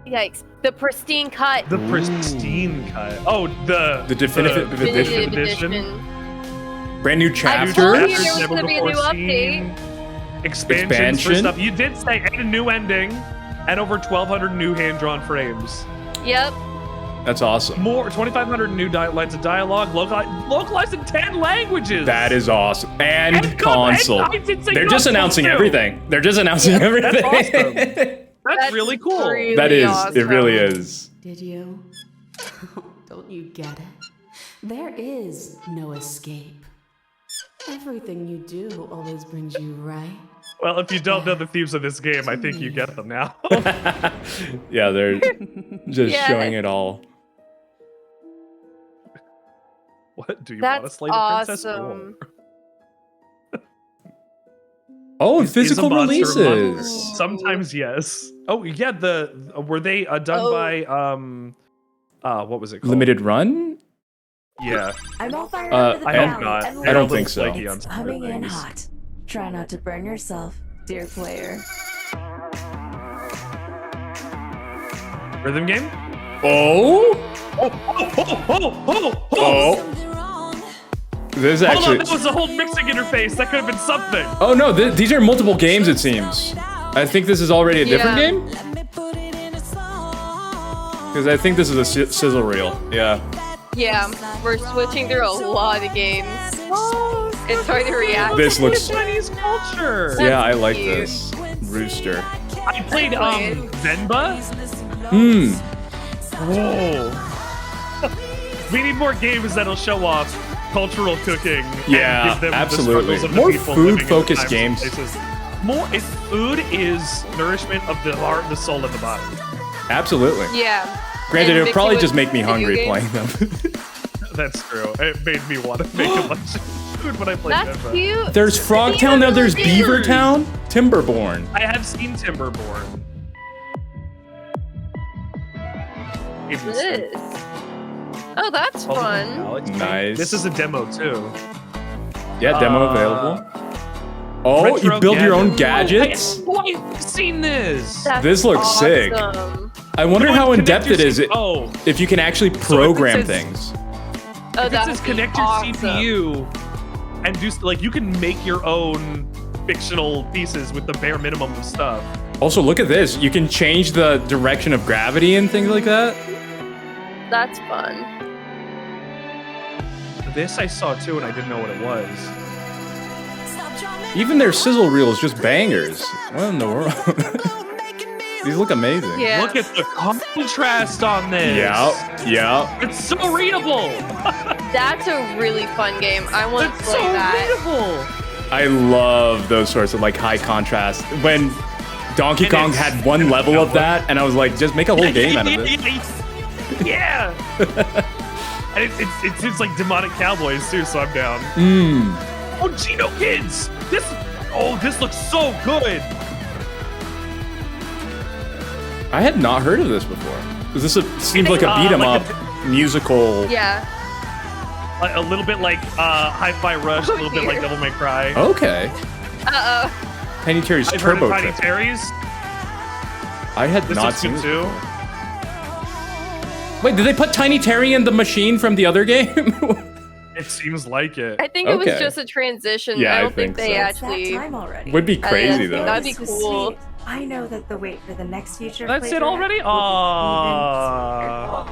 Yikes. The pristine cut. The pristine cut. Oh, the definitive edition. Brand new chapter. I told you there was going to be a new update. Expansions for stuff. You did say, and a new ending, and over 1,200 new hand-drawn frames. Yep. That's awesome. More 2,500 new lines of dialogue, localized in 10 languages. That is awesome. And console. They're just announcing too. everything. They're just announcing everything. That's awesome. That's really cool. Really that is. awesome. It really is. Did you? Don't you get it? There is no escape. Everything you do always brings you right. Well, if you don't know the themes of this game, I think you get them now. Yeah, they're just showing it all. What? Do you want to slay the princess? Awesome. Oh, physical releases. Sometimes yes. Oh yeah, were they done by what was it called? Limited Run? Yeah. I'm all fired up for the I don't think so. Coming in hot. Try not to burn yourself, dear player. Rhythm game? Oh? Oh. This is actually. That was a whole mixing interface. That could have been something. Oh no, these are multiple games. It seems. I think this is already a different game. Because I think this is a sizzle reel. Yeah. Yeah, we're switching through a lot of games. It's hard to react. This looks. Chinese culture. Yeah, I like this. Rooster. I played Venba. Whoa. We need more games that'll show off cultural cooking. Yeah, and give them absolutely. The More food focused games. More food is nourishment of the heart, the soul, and the body. Absolutely. Yeah. Granted, it'll probably just make me hungry playing them. That's true. It made me want to make a bunch of food when I played That's Venba. cute. There's Frogtown, now there's Beavertown, Timberborn. I have seen Timberborn. This. Oh, that's fun. Nice. This is a demo too. Yeah, demo available. Oh, you build your own gadgets? Oh, I've seen this. This looks sick. I wonder how in depth it is. If you can actually program things. Oh, if it says connect your CPU and do like you can make your own fictional pieces with the bare minimum of stuff. Also, look at this. You can change the direction of gravity and things like that. That's fun. This I saw too, and I didn't know what it was. Even their sizzle reels just bangers. What in the world? These look amazing. Yeah. Look at the contrast on this. Yeah. It's so readable. That's a really fun game. I want to play that. Readable. I love those sorts of like high contrast. When Donkey Kong had one level of that, and I was like, just make a whole game out of it. Yeah. And it's like demonic cowboys too, so I'm down. Oh, Geno Kids! This looks so good. I had not heard of this before. This seems like a beat 'em up musical. Yeah. A little bit like Hi-Fi Rush, a little bit like Devil May Cry. Okay. Uh-oh. Tiny Terry's I've heard Turbo of Tiny Trip. Terry's. I had This not looks seen good this too. before. Wait, did they put Tiny Terry in the machine from the other game? It seems like it. I think it was just a transition. Yeah, I I don't think think they so. actually. It's that time already. Would be crazy though. That'd be This was cool. sweet. I know that the wait for the next future. That's it already? Oh,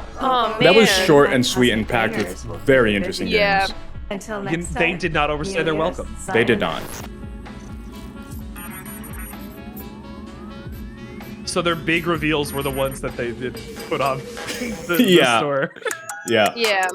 That was man. short and sweet and packed with very interesting Yeah. games. Until next time. They did not overstay their welcome. They did not. So their big reveals were the ones that they did put on the Yeah. store. Yeah. Yeah.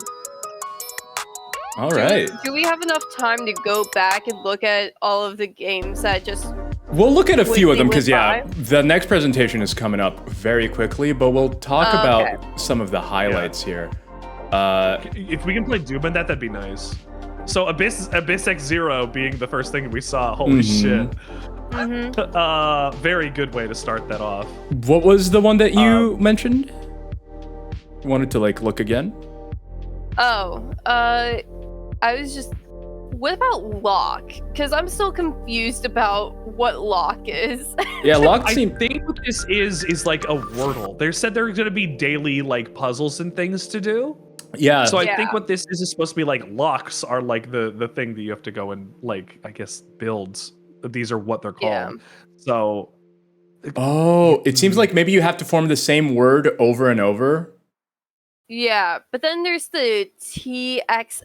All right. Do we have enough time to go back and look at all of the games that just? We'll look at a few of them because, went yeah, by? the next presentation is coming up very quickly, but we'll talk Okay. about some of the highlights here. If we can play Doom in that, that'd be nice. So Abyss X Zero being the first thing we saw. Holy shit. Very good way to start that off. What was the one that you mentioned? You wanted to like look again? Oh, I was just. What about Lock? Because I'm still confused about what Lock is. Yeah, Lock I seemed. think what this is like a Wordle. They said there's gonna be daily like puzzles and things to do. Yeah. So I Yeah. think what this is supposed to be like locks are like the thing that you have to go and like I guess builds. These are what they're called. Yeah. So Oh, it seems like maybe you have to form the same word over and over. Yeah, but then there's the TXXL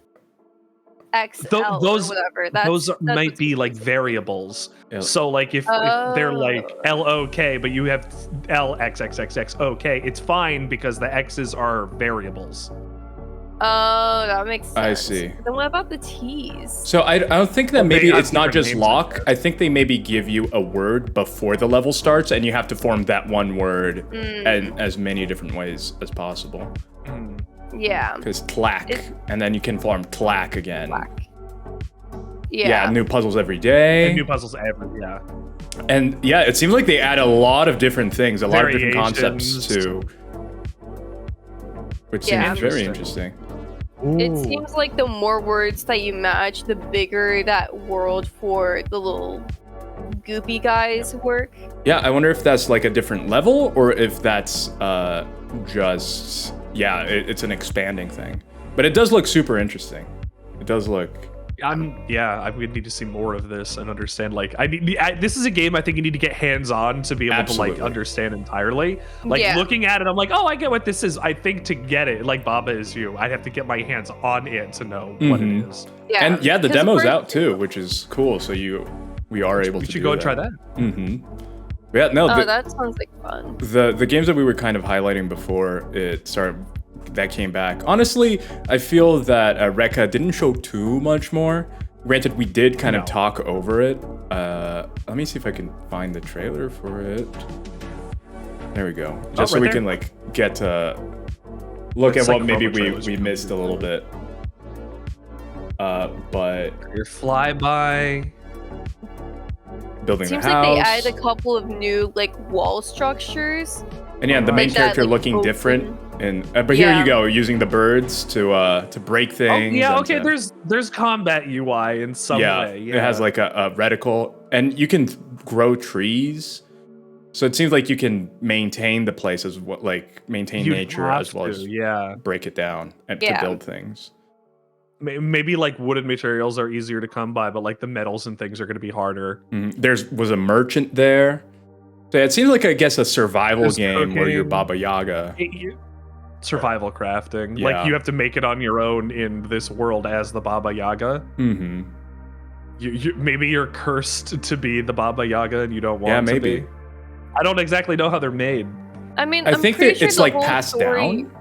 those or whatever. those that's might what's be like confusing. variables. Yeah. So like if they're like Oh. LOK, but you have LXXXXOK, it's fine because the X's are variables. Oh, that makes sense. I see. Then what about the T's? So I don't think that Well, they maybe have it's not different just names lock. out there. I think they maybe give you a word before the level starts, and you have to form that one word in as many different ways as possible. Yeah. Because tlack, and then you can form tlack again. Yeah. New puzzles every day. And new puzzles every And yeah, it seems like they add a lot of different things, a lot of different concepts Variations. too. Which Yeah. seems very interesting. It seems like the more words that you match, the bigger that world for the little goopy guys work. Yeah, I wonder if that's like a different level or if that's just it's an expanding thing. But it does look super interesting. It does look. I would need to see more of this and understand. Like, this is a game I think you need to get hands on to be able to like understand entirely. Like looking at it, I'm like, oh, I get what this is. I think to get it, like Baba Is You, I'd have to get my hands on it to know what it is. Yeah, and yeah, the demo's out too, which is cool. So we are able to. We should go and try that. Yeah, no. That sounds like fun. The games that we were kind of highlighting before it started. That came back. Honestly, I feel that Rekka didn't show too much more. Granted, we did kind of talk over it. Let me see if I can find the trailer for it. There we go. Just so we can like get to look at what maybe we missed a little bit. But your flyby. Building Seems the house. like they added a couple of new like wall structures. And yeah, the main Like character that, like, looking open. different. And but here you go, using the birds to break things. Yeah, and okay. to- There's combat UI in some way. Yeah, it has like a reticle, and you can grow trees. So it seems like you can maintain the place as well, like maintain You'd nature have as well as to, break it down and to build things. Maybe like wooden materials are easier to come by, but like the metals and things are going to be harder. There was a merchant there. So it seems like, I guess, a survival game where you're Baba Yaga. Survival crafting. Yeah. Like you have to make it on your own in this world as the Baba Yaga. Mm-hmm. Maybe you're cursed to be the Baba Yaga and you don't want to maybe. be. I don't exactly know how they're made. I mean, I I'm think pretty that sure it's the like whole passed story- down.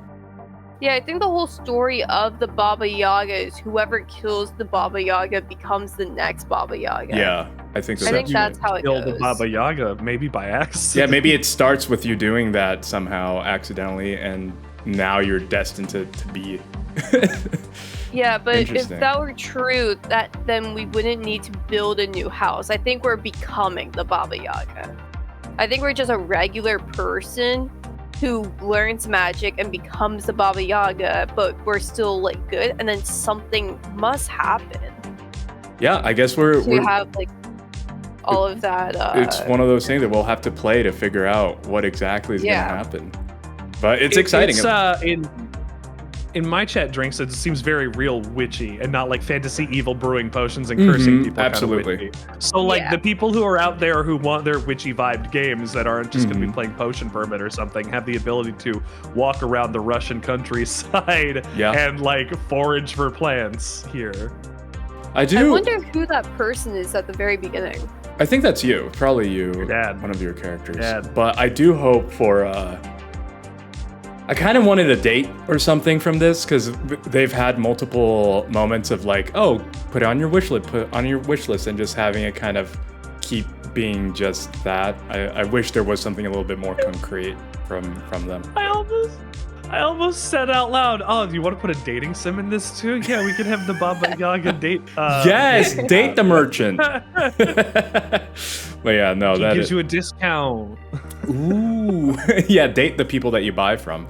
Yeah, I think the whole story of the Baba Yaga is whoever kills the Baba Yaga becomes the next Baba Yaga. Yeah, I think so. I think that's how it Kill goes. the Baba Yaga, maybe by accident. Yeah, maybe it starts with you doing that somehow accidentally, and now you're destined to be. Yeah, but if Interesting. that were true, then we wouldn't need to build a new house. I think we're becoming the Baba Yaga. I think we're just a regular person who learns magic and becomes the Baba Yaga, but we're still like good, and then something must happen. Yeah, I guess we're have like all of that. It's one of those things that we'll have to play to figure out what exactly is going to happen. But it's exciting. in my chat, Drink says it seems very real witchy and not like fantasy evil brewing potions and cursing people. Absolutely. Kind of witchy. So like the people who are out there who want their witchy vibed games that aren't just going to be playing Potion Permit or something have the ability to walk around the Russian countryside and like forage for plants here. I wonder who that person is at the very beginning. I think that's you. Probably you. Your dad. One of your characters. But I do hope for I kind of wanted a date or something from this because they've had multiple moments of like, oh, put it on your wish list, and just having it kind of keep being just that. I wish there was something a little bit more concrete from them. I almost said out loud, oh, do you want to put a dating sim in this too? Yeah, we can have the Baba Yaga date. Yes, date the merchant. But yeah, no, that gives you a discount. Ooh, yeah, date the people that you buy from.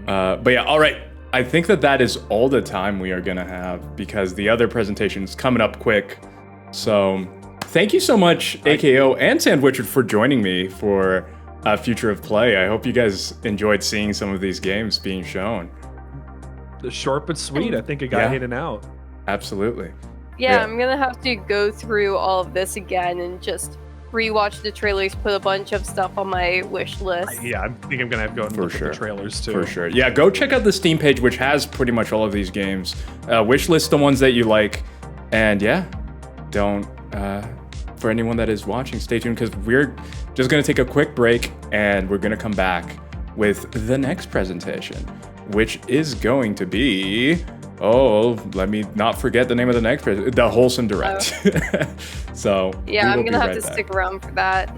But yeah, all right. I think that is all the time we are gonna have because the other presentation is coming up quick. So thank you so much, AKO and Sandwichard, for joining me for Future of Play. I hope you guys enjoyed seeing some of these games being shown. The short but sweet. I think it got in and out. Absolutely. Yeah, I'm gonna have to go through all of this again and just rewatch the trailers, put a bunch of stuff on my wish list. Yeah, I think I'm gonna have to go and look at the trailers too. For sure. Yeah, go check out the Steam page, which has pretty much all of these games. Wish list the ones that you like, and yeah, don't. For anyone that is watching, stay tuned because we're just gonna take a quick break and we're gonna come back with the next presentation, which is going to be. Oh, let me not forget the name of the next presentation. The Wholesome Direct. So yeah, I'm gonna have to stick around for that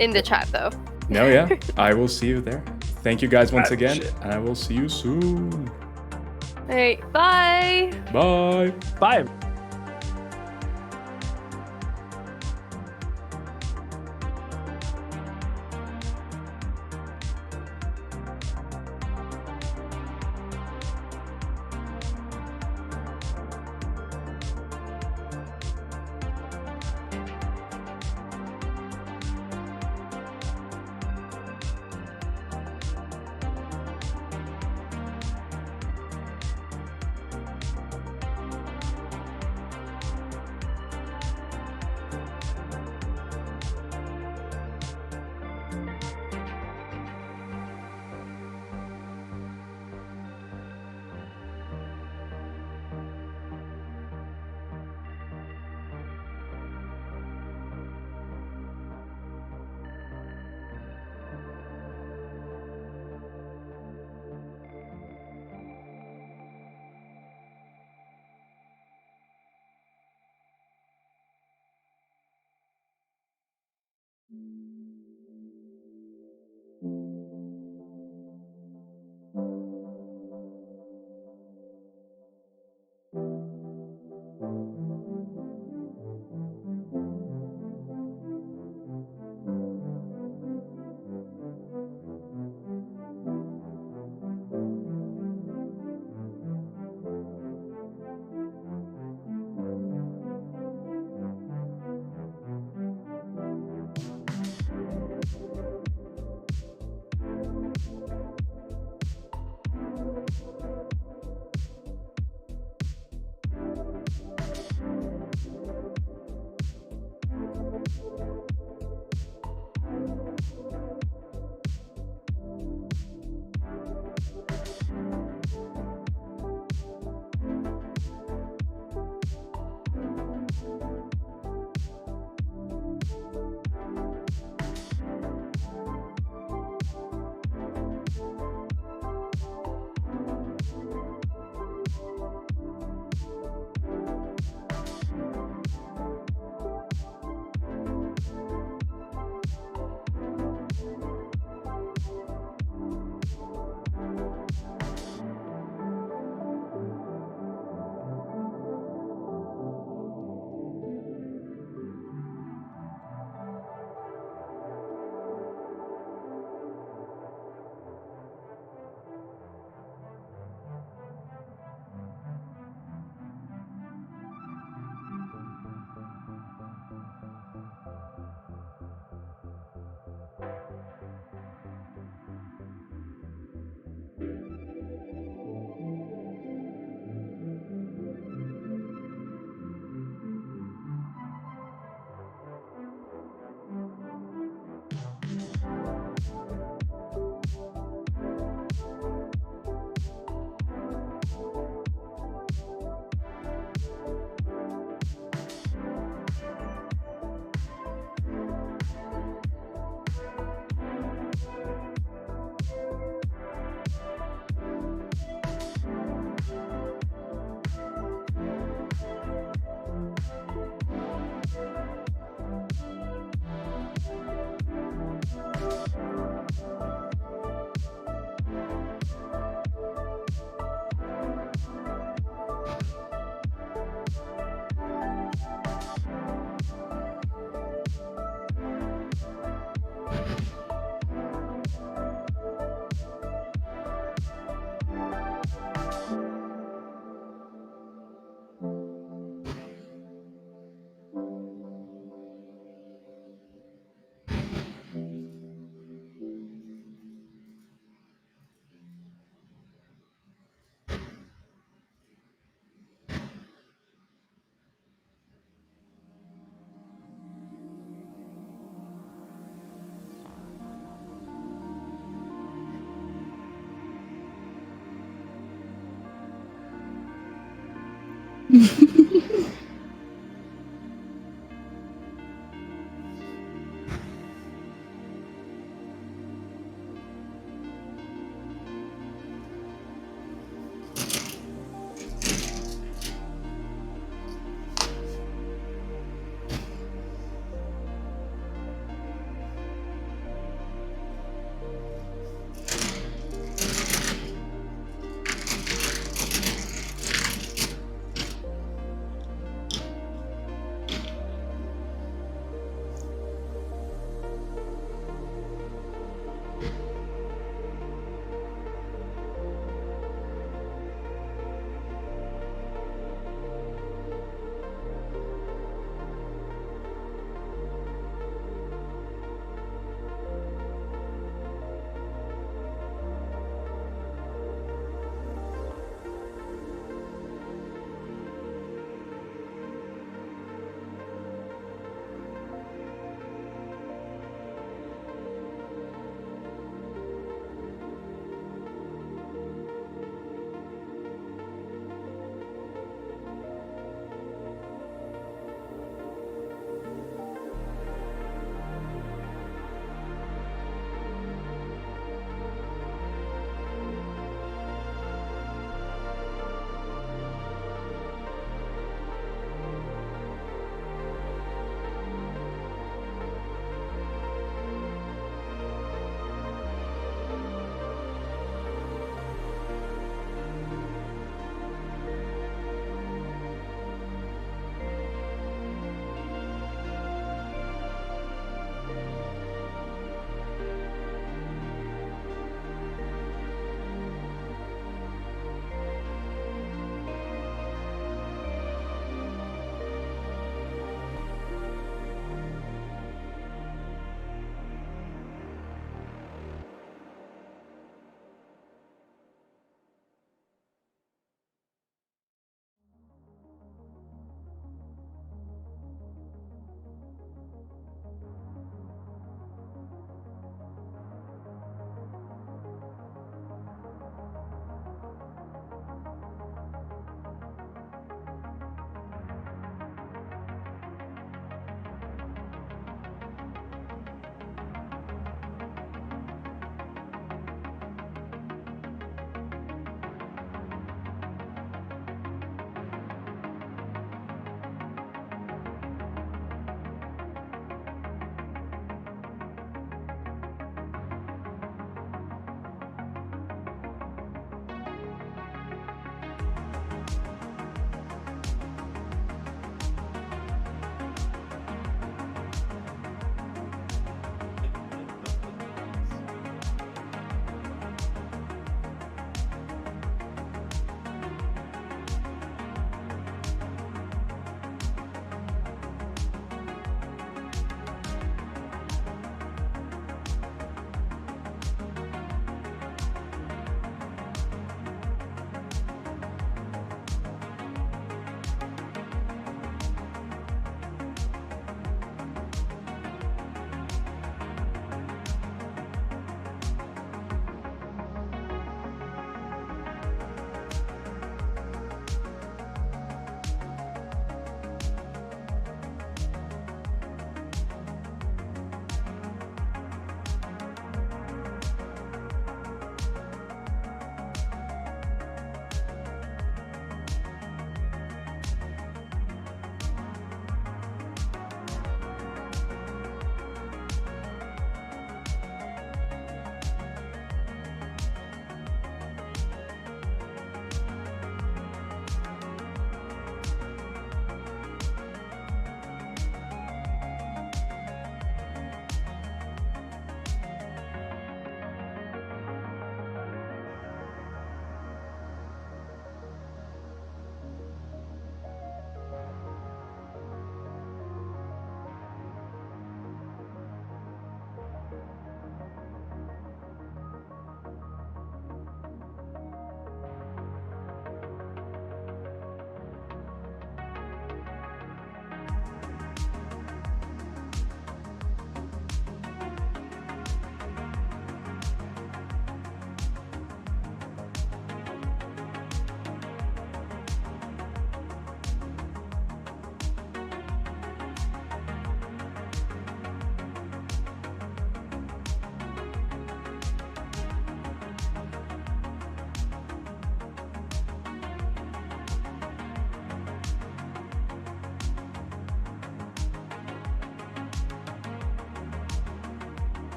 in the chat though. No, yeah, I will see you there. Thank you guys once again, and I will see you soon. All right, bye. Bye. Bye.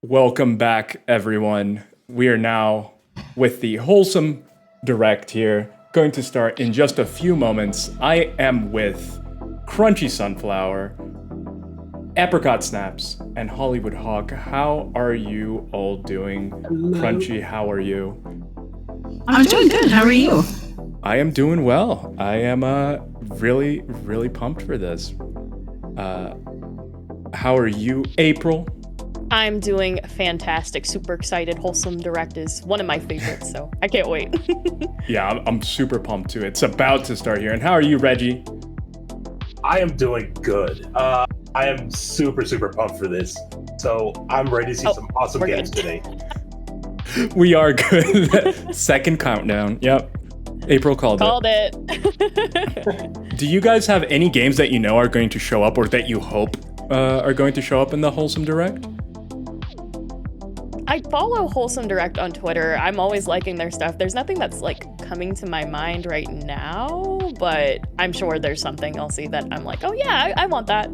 Welcome back, everyone. We are now with the Wholesome Direct here. Going to start in just a few moments. I am with Crunchy Sunflower, Apricot Snaps, and Hollywood Hawk. How are you all doing? Hello. Crunchy, how are you? I'm doing good. How are you? I am doing well. I am really, really pumped for this. How are you, April? I'm doing fantastic. Super excited. Wholesome Direct is one of my favorites, so I can't wait. Yeah, I'm super pumped too. It's about to start here. And how are you, Reggie? I am doing good. I am super, super pumped for this. So I'm ready to see some awesome games today. We are good. Second countdown. Yep. April called it. Do you guys have any games that you know are going to show up or that you hope are going to show up in the Wholesome Direct? I follow Wholesome Direct on Twitter. I'm always liking their stuff. There's nothing that's like coming to my mind right now, but I'm sure there's something I'll see that I'm like, oh yeah, I want that.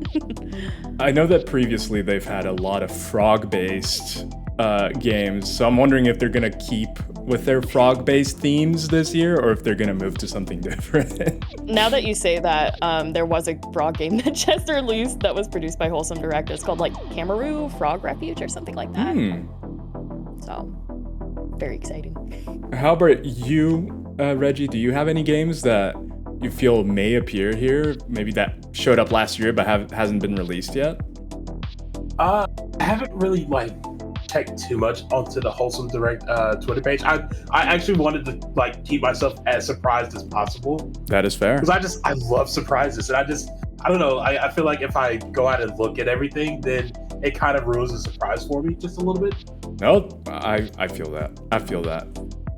I know that previously they've had a lot of frog-based games, so I'm wondering if they're gonna keep with their frog-based themes this year, or if they're gonna move to something different. Now that you say that, there was a frog game that just released that was produced by Wholesome Direct. It's called like Camaroo Frog Refuge or something like that. So, very exciting. How about you, Reggie? Do you have any games that you feel may appear here? Maybe that showed up last year but hasn't been released yet? I haven't really checked too much onto the Wholesome Direct Twitter page. I actually wanted to keep myself as surprised as possible. That is fair. Because I love surprises, and I don't know. I feel like if I go out and look at everything, then it kind of ruins the surprise for me just a little bit. No, I feel that. I feel that.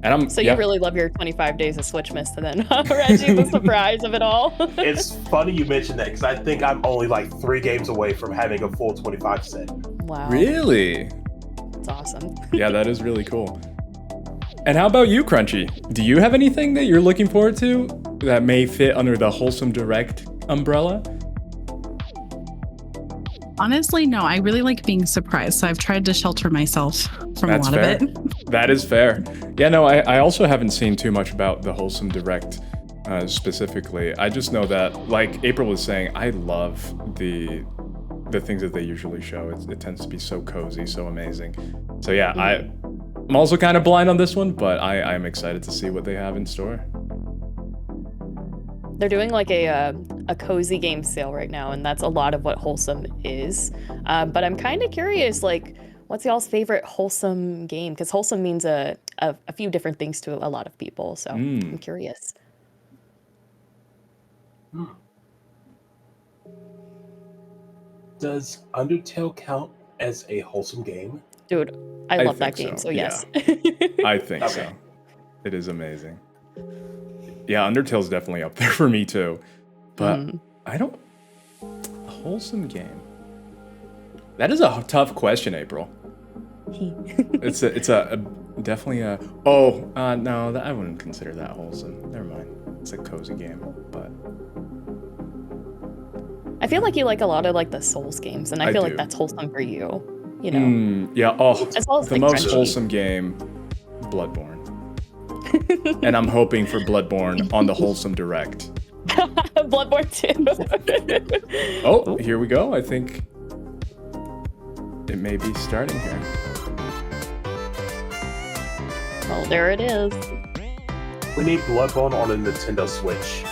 And you really love your 25 days of Switch Miss then, Reggie, the surprise of it all. It's funny you mentioned that because I think I'm only 3 games away from having a full 25 set. Wow. Really? That's awesome. Yeah, that is really cool. And how about you, Crunchy? Do you have anything that you're looking forward to that may fit under the Wholesome Direct umbrella? Honestly, no. I really like being surprised, so I've tried to shelter myself from a lot of it. That is fair. Yeah, no, I also haven't seen too much about the Wholesome Direct specifically. I just know that, like April was saying, I love the things that they usually show. It tends to be so cozy, so amazing. So yeah, I'm also kind of blind on this one, but I'm excited to see what they have in store. They're doing a cozy game sale right now, and that's a lot of what Wholesome is. But I'm kind of curious, what's y'all's favorite Wholesome game? Because Wholesome means a few different things to a lot of people, so I'm curious. Does Undertale count as a Wholesome game? Dude, I love that game, so yes. I think so. It is amazing. Yeah, Undertale's definitely up there for me too. But a Wholesome game. That is a tough question, April. It's definitely a no, I wouldn't consider that wholesome. Never mind. It's a cozy game, but I feel like you like a lot of the Souls games, and I feel like that's wholesome for you. You know. Yeah. As well as the most wholesome game, Bloodborne. And I'm hoping for Bloodborne on the Wholesome Direct. Bloodborne 2. Oh, here we go. I think it may be starting here. Well, there it is. We need Bloodborne on a Nintendo Switch.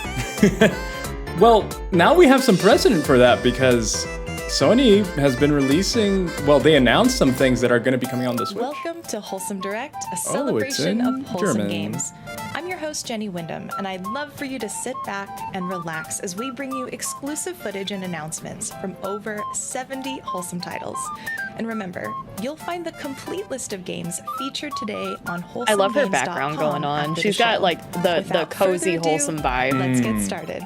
Well, now we have some precedent for that because Sony has been releasing, they announced some things that are going to be coming on the Switch. Welcome to Wholesome Direct, a celebration of wholesome German games. I'm your host, Jenny Wyndham, and I'd love for you to sit back and relax as we bring you exclusive footage and announcements from over 70 wholesome titles. And remember, you'll find the complete list of games featured today on wholesome. I love her background going on. She's got the cozy wholesome vibe. Let's get started.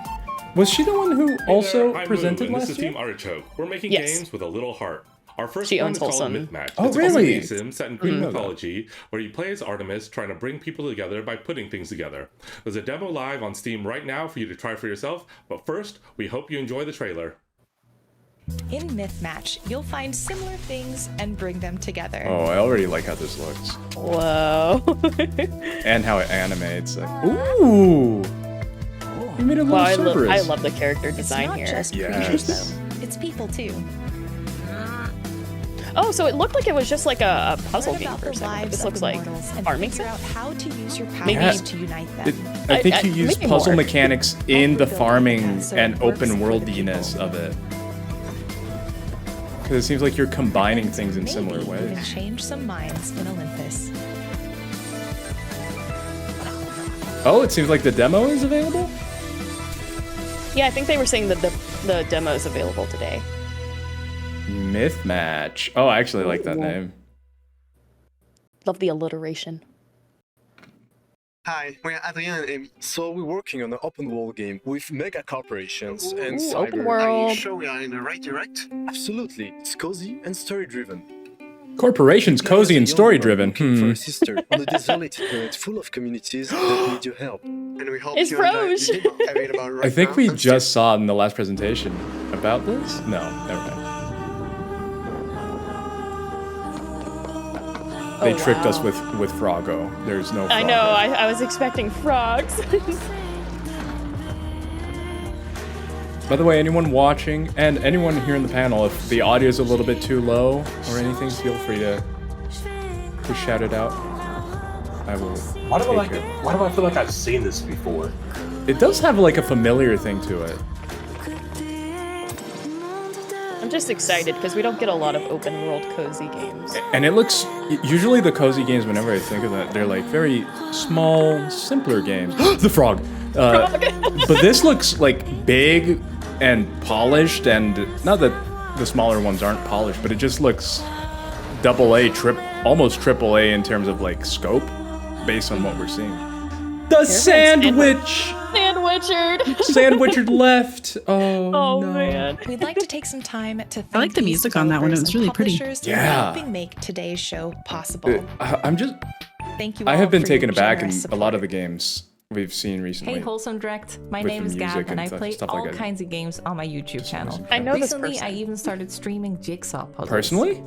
Was she the one who also I'm presented Moo, and last this is year? Team Artichoke. We're making Yes. games with a little heart. Our first She one owns is called Wholesome. Mythmatch. Oh, It's really? a wholesome sim set in Greek mythology, where you play as Artemis, trying to bring people together by putting things together. There's a demo live on Steam right now for you to try for yourself, but first, we hope you enjoy the trailer. In Myth Match, you'll find similar things and bring them together. Oh, I already like how this looks. Whoa. And how it animates. Ooh! You made a little Cerberus. I love the character design here. It's not just creatures, though. It's people, too. Oh, so it looked like it was just like a puzzle Learn game about for a the second. lives This of looks like immortals and farming figure out sim? how to use your powers Maybe- to unite them. I think you use maybe puzzle more. mechanics in the farming so and it works open for the worldiness of it. Because it seems like you're combining things in similar Maybe you can ways. change some minds in Olympus. Oh, it seems like the demo is available? Yeah, I think they were saying that the demo is available today. Myth Match. Oh, I actually like that Ooh. name. Love the alliteration. Hi, we're Adrien and Amy. So we're working on an open world game with mega corporations and Ooh, cyber. open Are world. you sure we are in the right direction? Absolutely. It's cozy and story driven. Corporation's cozy and story driven. For a sister on a desolate planet full of communities that need your help. And we hope It's you enjoy Roche. the demo carried about right I think now. we And just saw in the last presentation about this? No, never mind. They tricked us with Froggo. There's no Froggo. I know, I was expecting frogs. By the way, anyone watching and anyone here in the panel, if the audio is a little bit too low or anything, feel free to shout it out. I will. Why do take it. why do I feel like I've seen this before? It does have like a familiar thing to it. I'm just excited because we don't get a lot of open world cozy games. And it looks, usually the cozy games, whenever I think of that, they're like very small, simpler games. The frog! But this looks like big and polished, and not that the smaller ones aren't polished, but it just looks AA, almost AAA in terms of like scope, based on what we're seeing. The sandwich! Sandwichard! Sandwichard left! Oh, no. Man. We'd like to take some time to thank I like the these music on that one. It was developers really and pretty. publishers for Yeah. helping make today's show possible. I'm just, Thank you I all have been for your taken aback in generous a lot of the games we've seen recently. Hey Wholesome Direct, my with name the is Gab music and I and play stuff all like that. kinds of games on my YouTube channel. I know this Recently, person. I even started streaming jigsaw puzzles. Personally?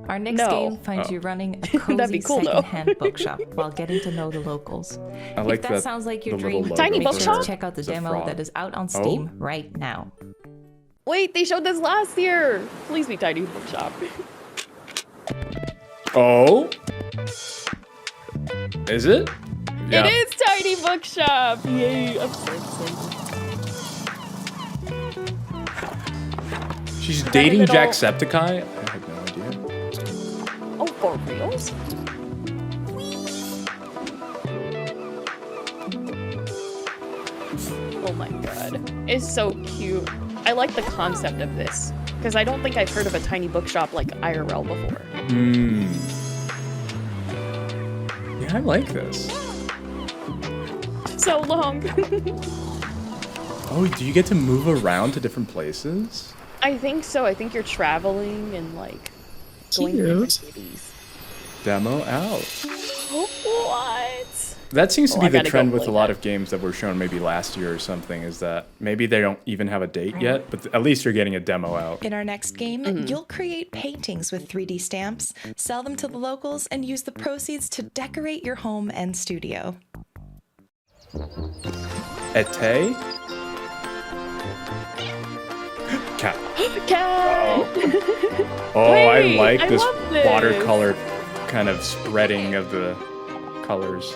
Our next No. game finds Oh. you running a That'd cozy be cool, though. secondhand bookshop while getting to know the locals. I like if that, that sounds like your the little dream, logo Tiny make sure bookshop? to check out the is a demo frog. that is out on Oh. Steam right now. Wait, they showed this last year. Please be Tiny Bookshop. Oh? Is it? It is Tiny Bookshop! Yay, I'm so excited. She's That dating little- Jacksepticeye? I have no idea. Oh, for reals? Oh my god. It's so cute. I like the concept of this. Because I don't think I've heard of a tiny bookshop like IRL before. Hmm. Yeah, I like this. So long. Oh, do you get to move around to different places? I think so. I think you're traveling and like going to different cities. Demo out. What? That seems to Oh, be I the gotta trend go with play a lot of games that were shown maybe last year or something, is that maybe they don't even have a date yet, but at least you're getting a demo out. In our next game, Mm-hmm. you'll create paintings with 3D stamps, sell them to the locals, and use the proceeds to decorate your home and studio. Ete? Cat. Cat! Oh, Wait, I like I this love this. watercolor kind of spreading of the colors.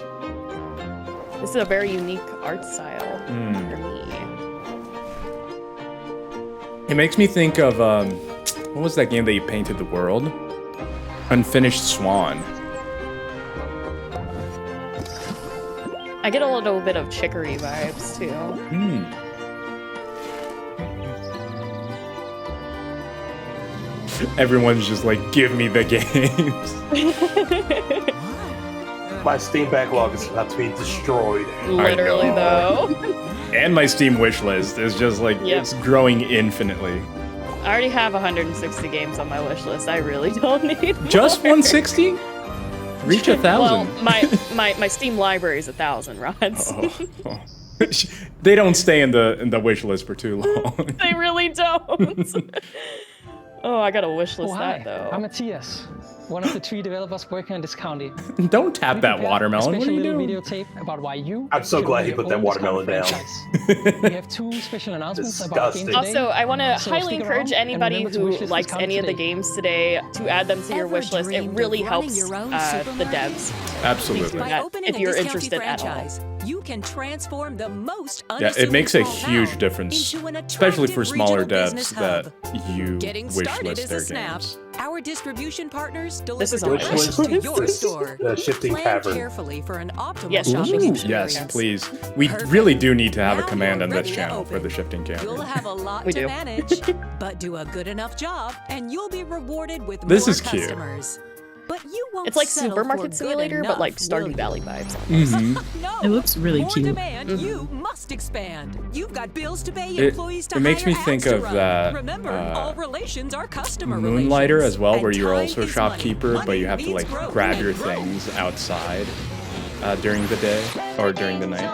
This is a very unique art style Mm. for me. It makes me think of, what was that game that you painted the world? Unfinished Swan. I get a little bit of Chicory vibes too. Hmm. Everyone's just like, give me the games. My Steam backlog is about to be destroyed. Literally, though. And my Steam wish list is just like, Yep. it's growing infinitely. I already have 160 games on my wish list. I really don't need more. Just 160? Reach 1,000. Well, my Steam library is 1,000, Rods. Oh. They don't stay in the wish list for too long. They really don't. Oh, I gotta wish list that though. I'm Matthias, one of the 3 developers working on this county. Don't tap that watermelon. What are you doing? Videotape about why you. I'm so glad he put that watermelon down. We have 2 special announcements about games today. Also, I want to So highly stick encourage around and anybody remember to who wishlist this likes county any of the today. games today to add them to your wish list. It really helps your own the supermarket? devs. Absolutely. By opening If a you're discounty interested at all. franchise, you can transform the most Yeah, it unassuming makes a small huge town difference, into an especially for attractive smaller regional devs business that hub. you Getting wish started list is their a snap. games. Our distribution partners This is deliver on my directly wish to your list. store. The shifting Plan cavern. carefully for an optimal Yes, shopping Ooh, experience. Yes, please. We really do need to have a command on this channel for the shifting You'll cavern. have a lot We to do. manage, but do a good enough job, and you'll be rewarded with This more is cute. customers. But you won't It's like settle Supermarket for Simulator, good but like enough, Stardew will you? Valley vibes. No, It looks really more cute. demand, you must expand. You've got bills to pay, It- employees to it makes hire, me think ads to of run. that, Remember, all relations are customer Moonlighter relations. as well, where And you're time also a is shopkeeper, money. but you have to Money like means growth, grab and your growth. things outside during the day or during the night.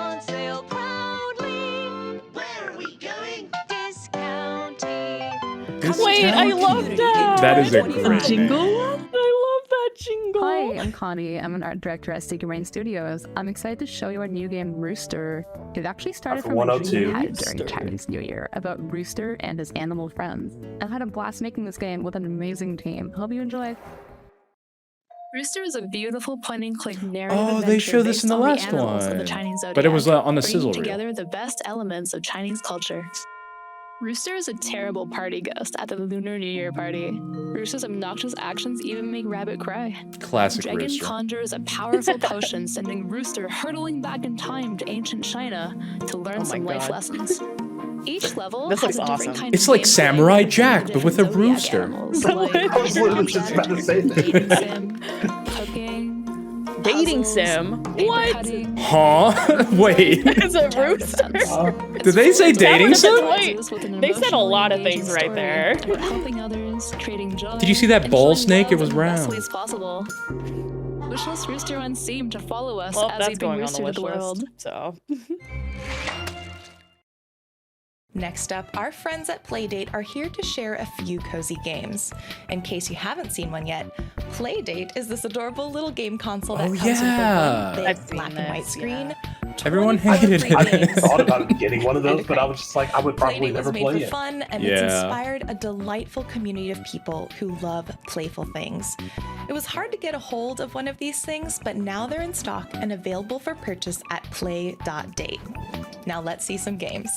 Wait, I love that. That is a The great jingle name. one? I love that jingle. Hi, I'm Connie. I'm an art director at Sticky Rain Studios. I'm excited to show you our new game, Rooster. It actually started from a dream I had during Chinese New Year about Rooster and his animal friends. I've had a blast making this game with an amazing team. Hope you enjoy. Rooster is a beautiful point-and-click narrative Oh, adventure they showed this based in the on last animals of the one. Chinese zodiac, But it was on the bringing sizzle reel. together the best elements of Chinese culture. Rooster is a terrible party ghost at the Lunar New Year party. Rooster's obnoxious actions even make Rabbit cry. Classic Dragon Rooster. conjures a powerful potion, sending Rooster hurtling back in time to ancient China to learn some life lessons. Each level This has looks a different awesome. kind It's of like gameplay Samurai with Jack, but with a different zodiac rooster. animals, like I was literally just about to say dating that. sim, cooking, Dating puzzles, sim? paper What? cutting, Huh? Wait. It's a rooster. Did they say dating sim? Wait, they said a lot of things right there. about helping others, creating joy. Did you see that and ball showing snake? love It was in the best round. ways possible. Wishlist Rooster on Steam to follow us Well, as that's we bring going on the Rooster wish to the list. world. So. Next up, our friends at Playdate are here to share a few cozy games. In case you haven't seen one yet, Playdate is this adorable little game console that Oh, comes yeah. with a I've big seen black and white this, screen. Everyone 24 hated free it. games. thought about getting one of those, but I was just like, I would probably Playdate never was made play for it. fun, and it's Yeah. inspired a delightful community of people who love playful things. It was hard to get a hold of one of these things, but now they're in stock and available for purchase at play.date. Now let's see some games.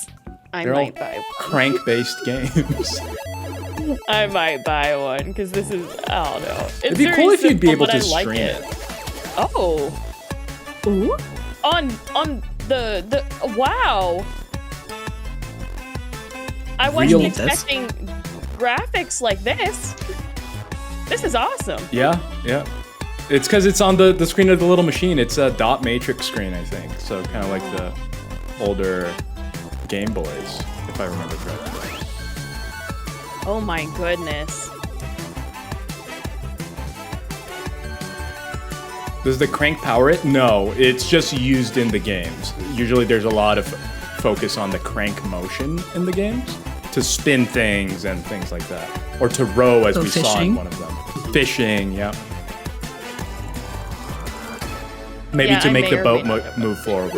I They're all might buy one. crank-based games. I might buy one because this is, I don't know. It's It'd be very cool if you'd be simple, able but to I like stream it. it. Oh. Ooh. On the wow. I wasn't Real- expecting graphics like this. This is awesome. Yeah, yeah. It's because it's on the screen of the little machine. It's a dot matrix screen, I think. So kind of like the older Game Boys, if I remember correctly. Oh my goodness. Does the crank power it? No, it's just used in the games. Usually there's a lot of focus on the crank motion in the games to spin things and things like that. Or to row, as So we saw in fishing? one of them. Fishing, yeah. Maybe Yeah, to I make may the or boat may not move forward.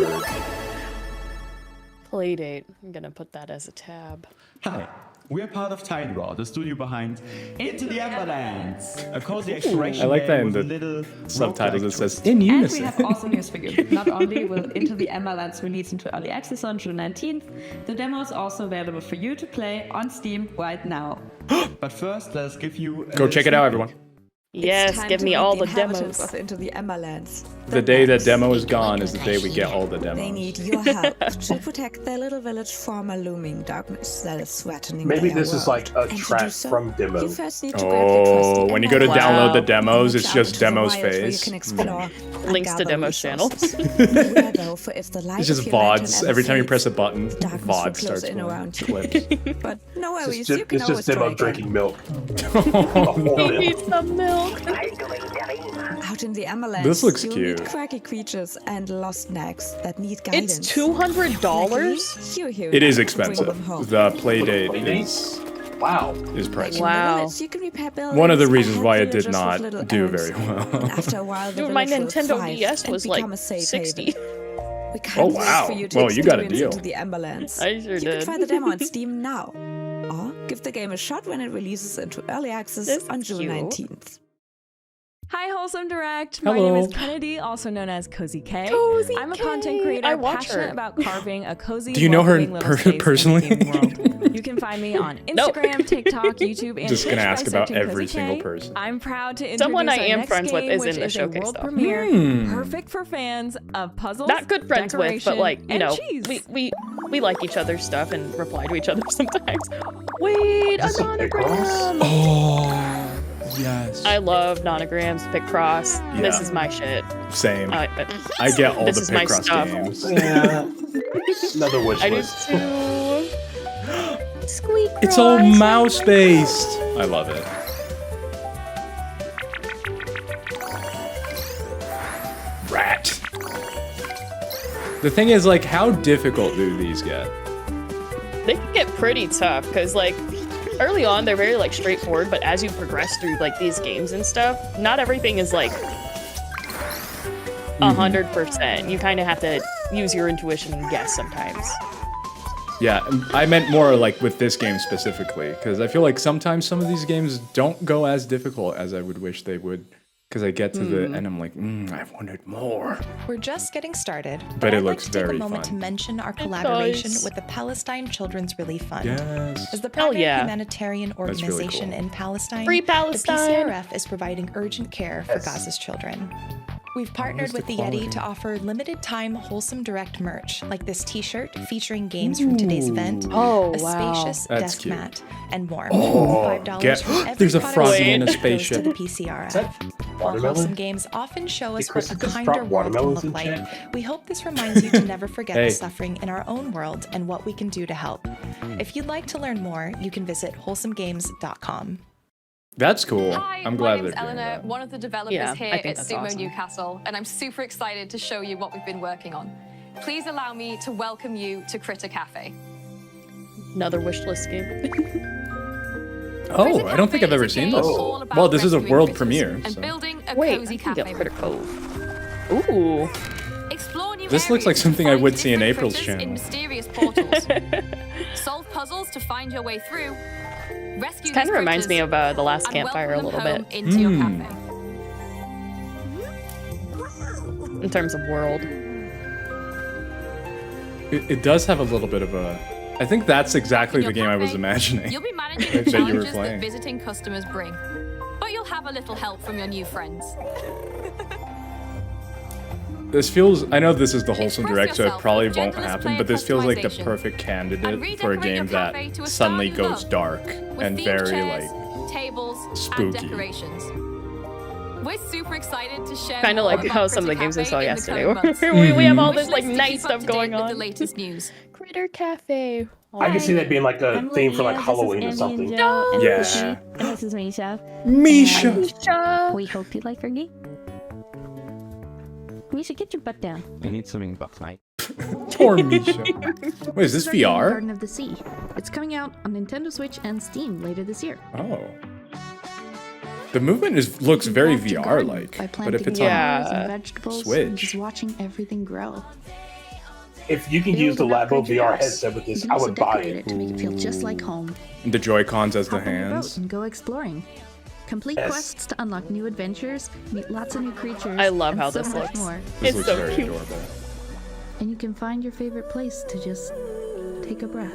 Playdate. I'm gonna put that as a tab. Hi, we are part of Tidewall, the studio behind Into the Emberlands, a cozy exploration I like that game in with a the little subtitles. It roguelike says twist. in And we unison. have awesome news for you. Not only will Into the Emberlands release into early access on June 19th, the demo is also available for you to play on Steam right now. But first, let us give you Go check it out, everyone. Yes, give me all the demos. Of Into the Emberlands. The day that demo is gone is the day we get all the They demos. need your help to protect their little village from a looming darkness that is threatening Maybe their this is world. like a And to track do so, from demo. You first need to grab your trusty Oh, when you go to Emberland. download the demos, it's Out just into the Demo's wild where you face. can explore and Links to gather Demo's channel. Beware, though, for if the light It's just of your lantern VODs. ever Every time you fades, press a button, darkness will VOD close starts in going. around you. Clips. But no worries, It's you just, can it's always just try demo again. drinking milk. He needs some milk. Out in the Emberlands, This looks you'll cute. meet quirky creatures and lost nags that need guidance. It's $200? You're here It is now to bring expensive. them home. The Playdate is Wow. is pricey. Wow. You can repair buildings, One of the reasons and why help it did villagers with not little do herbs. very well. After a while, the Dude, my village will Nintendo thrive DS and was like become a safe 60. haven. We can't Oh, wait wow. for you to Well, you got a experience deal. into the Emberlands. I sure You did. can try the demo on Steam now, or give the game a shot when it releases into early access on June 19th. Hi, Wholesome Direct. Hello. My name is Kennedy, also known as Cozy K. Cozy I'm a K. content creator I watch passionate her. about carving a cozy, Do you know her welcoming little space in the personally? gaming world. You can find me on Instagram, TikTok, YouTube, and Just Twitch gonna by ask about searching every Cozy single K. person. I'm proud to introduce Someone I our am next friends with game, is which in the is a showcase world stuff. premiere, perfect for fans of puzzles, Not good friends with, but like, you and know, cheese. we like each other's stuff and reply to each other sometimes. Wait, a nonogram! Oh, yes. I love nonograms, Picross. This Yeah. is my shit. Same. I get all this the is my Picross stuff. games. Yeah. Another wish I do list. too. Squeak. It's all mouse-based. I love it. Rat. The thing is, like, how difficult do these get? They can get pretty tough because, like, early on they're very like straightforward, but as you progress through like these games and stuff, not everything is like 100%. You kind of have to use your intuition and guess sometimes. Yeah, I meant more like with this game specifically, because I feel like sometimes some of these games don't go as difficult as I would wish they would, because I get to the end, I'm like, I wanted more. We're just getting started, But it I'd looks like to take very a moment fun. to mention our collaboration does. with the Palestine Children's Relief Fund. Yes. As the Hell primary yeah. humanitarian That's really organization cool. in Palestine, Free Palestine! the PCRF is providing urgent care for Gaza's children. We've partnered with the Yeti to offer limited-time Wholesome Direct merch, like this T-shirt featuring games from today's event, Oh, a wow. spacious That's desk cute. mat, and more. Oh, $5 from every there's a product froggy in a sold goes spaceship. to the PCRF. While watermelon? Wholesome Games often show us Did what a Krista just kinder drop world can watermelons look in like, chat? we hope this reminds you to never forget Hey. the suffering in our own world and what we can do to help. If you'd like to learn more, you can visit wholesomegames.com. That's cool. Hi, I'm glad my name's they're doing Eleanor, that. one of the developers Yeah, here I think at that's Sumo awesome. Newcastle, and I'm super excited to show you what we've been working on. Please allow me to welcome you to Critter Cafe. Another wish list game. Oh, I don't think I've ever seen this. all about Well, this is a rescuing world critters premiere. and So. building a Wait, cozy I can get cafe. Critter Cove. Ooh. Explore new This looks like areas and something I find would see in different April's critters channel. in mysterious portals. Solve puzzles to find your way through. Rescue Kind these of reminds me critters of the last and campfire a welcome little them bit home into your cafe. in terms of world. It does have a little bit of a. I think that's exactly In the your game I was cafe, imagining. You'll be managing that the you were challenges that playing. visiting customers bring. But you'll have a little help from your new friends. This feels. I know this is the Wholesome Express Direct, so it yourself probably with won't gentlest happen, player but this feels like the customization. perfect And candidate for a redecorate game your that cafe to a suddenly style you goes love, dark with and themed very, chairs, like, tables, and spooky. decorations. We're super excited to share Kind of more like about how some of the Critter games I Cafe saw in the yesterday. coming months. We have all Wish this like list to nice keep up stuff to date going with on. the latest news. Critter Cafe. I can see that being like a I'm theme for like Lydia, Halloween or this is Andy something. and Joe, and Yeah. Cookie, and this is Misha. Misha. And we hope you like our game. Misha, get your butt down. I need something buff night. Poor Misha. Wait, is this our game, VR? Garden of the Sea. It's coming out on Nintendo Switch and Steam later this year. Oh. The movement looks very Walk your VR garden like, by but planting if it's flowers on and vegetables Switch. and just watching everything grow. If you can use the Build and Labo upgrade your VR house. headset with You this, can I also would buy decorate it. to make it feel just like home. the Joy-Cons as the Hop on your boat hands. and go exploring. Complete Yes. quests to unlock new adventures, meet lots of new creatures. I love and how so this much looks. more. This It's looks so very cute. adorable. And you can find your favorite place to just take a breath.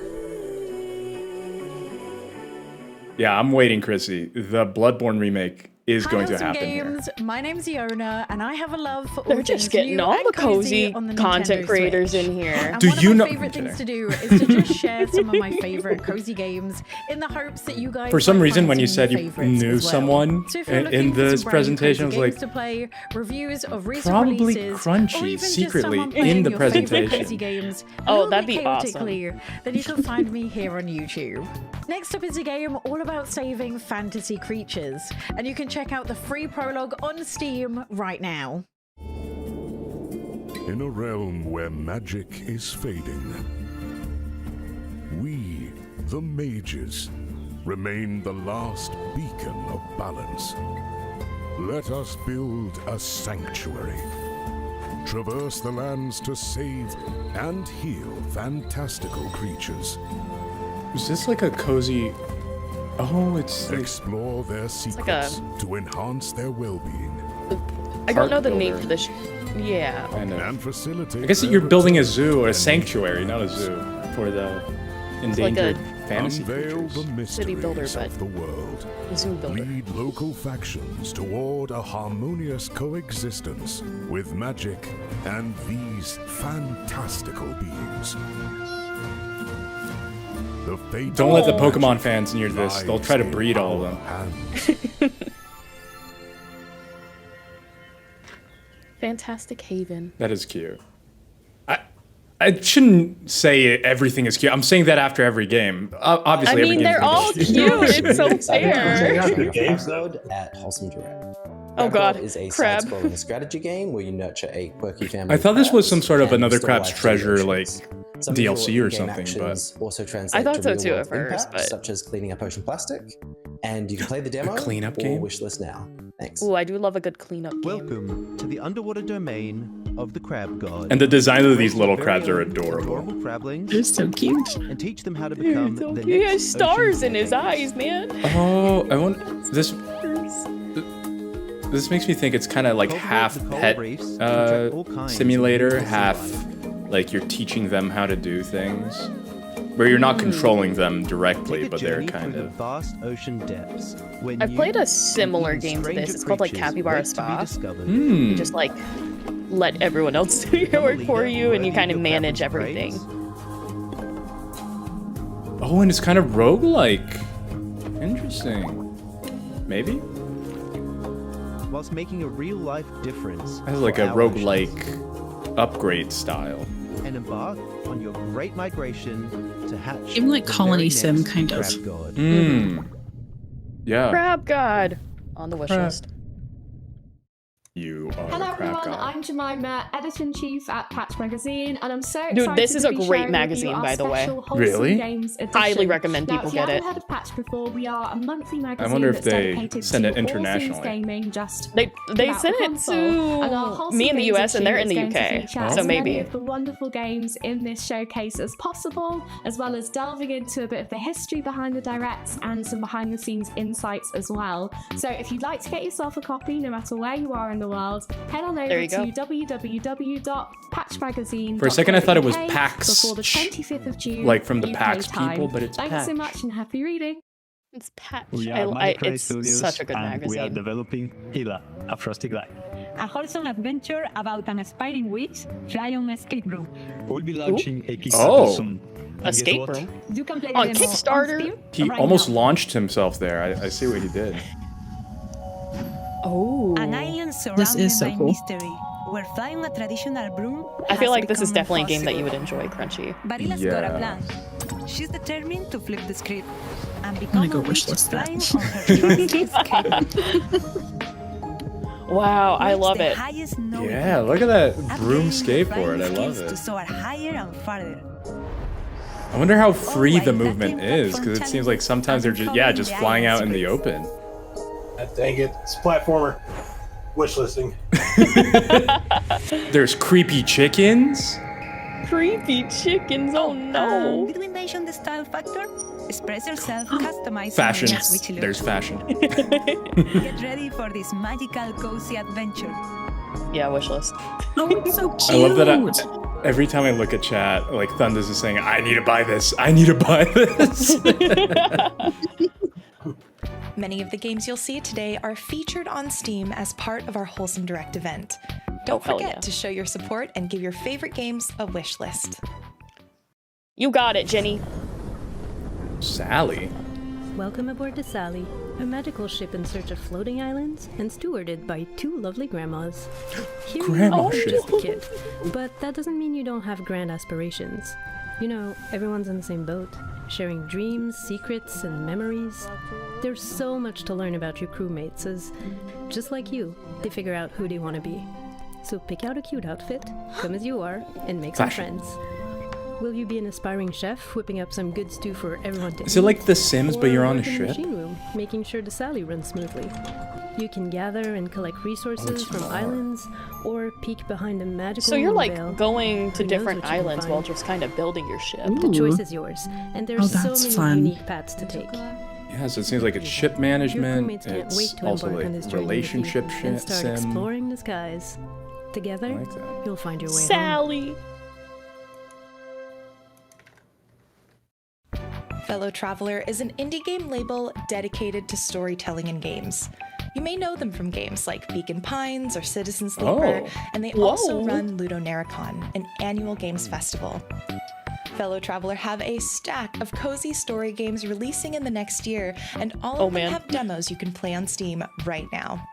Yeah, I'm waiting, Chrissy. The Bloodborne remake is Hi, going to Wholesome happen here. Games. My name's Iona, and I have a love for all They're just things getting new all and the cozy on the content Nintendo creators Switch. in here. And Do one you of know- my favorite I'm things to do is to just share some of my favorite cozy games in the hopes that you guys For some might reason, find when you some said new you favorites knew as well. someone So if you're in looking for this some brand new presentation, I cozy was games like, to play, reviews of recent probably releases, or Crunchy even just secretly someone in playing the your favorite presentation. cozy games a Oh, little that'd bit be awesome. chaotically, then you can find me here on YouTube. Next up is a game all about saving fantasy creatures, and you can check out the free prologue on Steam right now. In a realm where magic is fading, we, the mages, remain the last beacon of balance. Let us build a sanctuary. Traverse the lands to save and heal fantastical creatures. Is this like a cozy... Oh, it's... Explore their secrets to enhance their well-being. I don't know the name for this. Yeah. And facilitate. I guess that you're building a zoo or a sanctuary, not a zoo, for the endangered fantasy creatures. The mysteries of the world. Zoo builder. Lead local factions toward a harmonious coexistence with magic and these fantastical beings. Don't let the Pokemon fans near this. They'll try to breed all of them. Fantastic Haven. That is cute. I shouldn't say everything is cute. I'm saying that after every game. Obviously, I mean, they're all cute. It's so fair. At Wholesome Direct. Oh god, is a Crab. side-scrolling strategy game where you nurture a quirky family. I thought this was some sort of and another restore Crab's life to Treasure, the like, oceans. Some DLC or in-game something, actions but... also translate I thought so to too real-world at first, impacts, but... such as cleaning up ocean plastic. And you can play the demo cleanup or game? wishlist now. Thanks. Ooh, I do love a good cleanup game. Welcome to the underwater domain of the crab god. And the design of these little crabs are adorable. Crablings. They're so cute. And teach them how to become So the cute. He next has stars ocean in his eyes, man. Oh, I want... This makes me think it's kind of like half pet simulator, half like you're teaching them how to do things. Where you're not controlling them directly, but they're kind of... vast ocean depths. I've played a similar game to this. It's called like Capybara Spa. You just like let everyone else do your work for you, and you kind of manage everything. Oh, and it's kind of roguelike. Interesting. Maybe? Whilst making a real-life difference. It has like a roguelike upgrade style. And embark on your great migration to hatch. Even like the Colony very Sim, next kind of. crab god. Yeah. Crab God on the wish list. You are Hello a crab everyone, god. I'm Jemima, editor-in-chief at Patch Magazine, and I'm so excited Dude, this is to a be great sharing with magazine, you our by the way. special Wholesome Really? Games edition. Highly recommend Now, people if you get haven't it. heard of Patch before, we are a monthly magazine wonder if that's they dedicated send to it all things internationally. gaming, just They about sent the it console. And our to Wholesome me in the Games US, and they're in the edition is going to UK. feature as So many maybe. of the wonderful games in this showcase as possible, as well as delving into a bit of the history behind the directs and some behind-the-scenes insights as well. So if you'd like to get yourself a copy, no matter where you are in the world, head on over There you to go. www.patchmagazine.co.uk For a second, I thought it was PAX, before the 25th of June, like from the UK PAX time. people, but it's Thanks PAX. so much and happy reading. It's Patch. We are It's Studios, such a good and we are magazine. developing Hila, a frosty glide. A wholesome adventure about an aspiring witch fly on escape room. We'll be launching a Kickstarter Oh. soon. And guess Escape what? room. You can play On the demo Kickstarter? Steam He right almost now. launched himself there. I see what he did. Oh. An island This surrounded is so by cool. mystery, where flying a traditional broom I feel has like this is become definitely a game that you would impossible. enjoy, Crunchy. Barila's got a Yeah. plan. She's determined to flip the script and I'm become gonna go a witch wishlist that. flying on her trusty escape. Wow, I Reach love the it. highest note Yeah, look at that Upgrading broom your skateboard. I flying love skills to it. soar higher and farther. I wonder how free Oh, the like movement that is, because it seems like sometimes they're just, yeah, just flying out in the open. Dang it. It's a platformer. Wishlisting. There's creepy chickens. Creepy chickens, oh no. Did we mention the style factor? Express yourself, customize Fashion. your witchy look. There's fashion. Get ready for this magical, cozy adventure. Yeah, wishlist. Oh, it's so cute. I love that every time I look at chat, like Thunders is saying, I need to buy this. I need to buy this. Many of the games you'll see today are featured on Steam as part of our Wholesome Direct event. Don't hell forget yeah. to show your support and give your favorite games a wish list. You got it, Jenny. Sally. Welcome aboard to Sally, a magical ship in search of floating islands and stewarded by two lovely grandmas. Here you Grandma are ship. just a kid, but that doesn't mean you don't have grand aspirations. You know, everyone's in the same boat, sharing dreams, secrets, and memories. There's so much to learn about your crewmates as, just like you, they figure out who they want to be. So pick out a cute outfit, come as you are, and make some Fashion. friends. Will you be an aspiring chef, whipping up some good stew for everyone to eat? Is it like The Sims, but you're on a work in the ship? machine room, making sure the Sally runs smoothly. You can gather and collect resources from islands, or peek behind a magical So you're veil. like going to Who knows different what you can islands find. while just kind of building your ship. The choice is yours, and there's so that's many fun. unique paths to take. Yeah, so it seems like it's ship management. Crewmates can't wait It's to also embark on like this journey with you relationship and start sim. exploring the skies. Together, like that. you'll find your way home. Sally. Fellow Traveler is an indie game label dedicated to storytelling in games. You may know them from games like Beacon Pines or Citizen Sleeper, Oh. and they Whoa. also run Ludonarracon, an annual games festival. Fellow Traveler have a stack of cozy story games releasing in the next year, and all of them have demos you can play on Steam right now.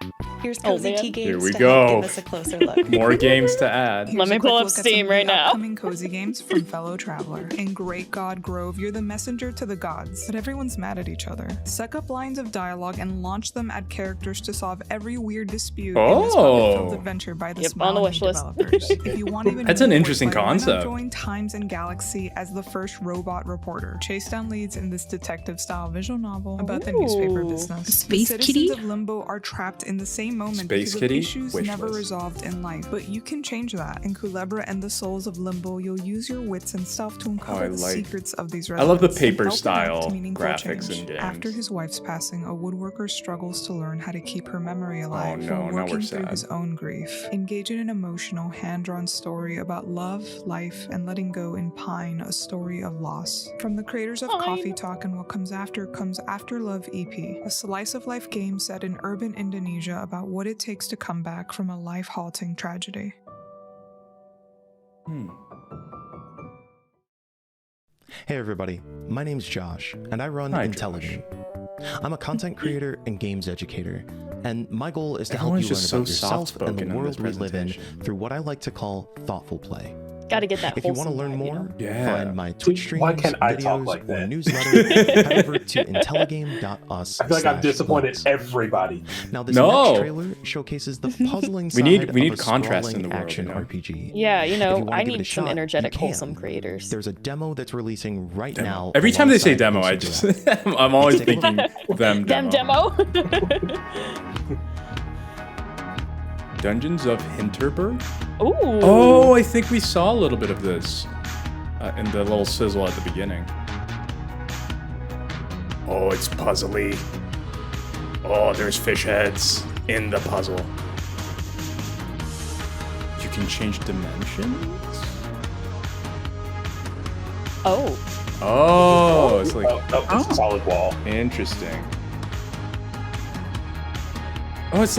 Here's Cozy Tea Games Here we to go. help give us a closer look. More games to add. Let me pull up Steam right now. Upcoming cozy games from Fellow Traveler. In Great God Grove, you're the messenger to the gods, but everyone's mad at each other. Suck up lines of dialogue and launch them at characters to solve every weird dispute in this fun-filled adventure by the Yep, on the Smiling wish list. developers. If you want even That's an more interesting play, why not concept. join Times and Galaxy as the first robot reporter. Chase down leads in this detective-style visual novel about the newspaper business. Space the Kitty? citizens of Limbo are trapped in the same moment Space because Kitty? of issues Wish never list. resolved in life. But you can change that. In Culebra and the Souls of Limbo, you'll use your wits and stuff to uncover I the like- secrets of these I love the residents and paper help enact style meaningful graphics change. in games. After his wife's passing, a woodworker struggles to learn how to keep her memory alive no, while now we're working through sad. his own grief. Engage in an emotional, hand-drawn story about love, life, and letting go in Pine, a story of loss. From the creators of Coffee Talk and What Comes After Love EP, a slice of life game set in urban Indonesia about what it takes to come back from a life-halting tragedy. Hey everybody, my name's Josh, and I run Hi, Intelligent. I'm a content creator and games educator, and my goal is to help Everyone's you learn just about so yourself and soft-spoken the in world this we live in presentation. through what I like to call thoughtful play. Gotta get that If you want to wholesome learn vibe, more, Yeah. find my Twitch streams, Why can't I talk videos, like or that? newsletter, head over to intelligame.us. I feel like I've disappointed everybody. Now this No. next trailer showcases the puzzling We side need of a contrast in the sprawling world, action you know? RPG. Yeah, you If know, wanna I give it a need some shot, energetic, you can. wholesome creators. There's a demo that's releasing right now. Every time they say alongside demo, I Wholesome just Direct. I'm always Let's take a thinking them Them demo. demo. Dungeons of Hinterberg? Ooh. Oh, I think we saw a little bit of this in the little sizzle at the beginning. Oh, it's puzzly. Oh, there's fish heads in the puzzle. You can change dimensions? Oh. Oh, it's like it's a solid wall. Interesting. Oh, it's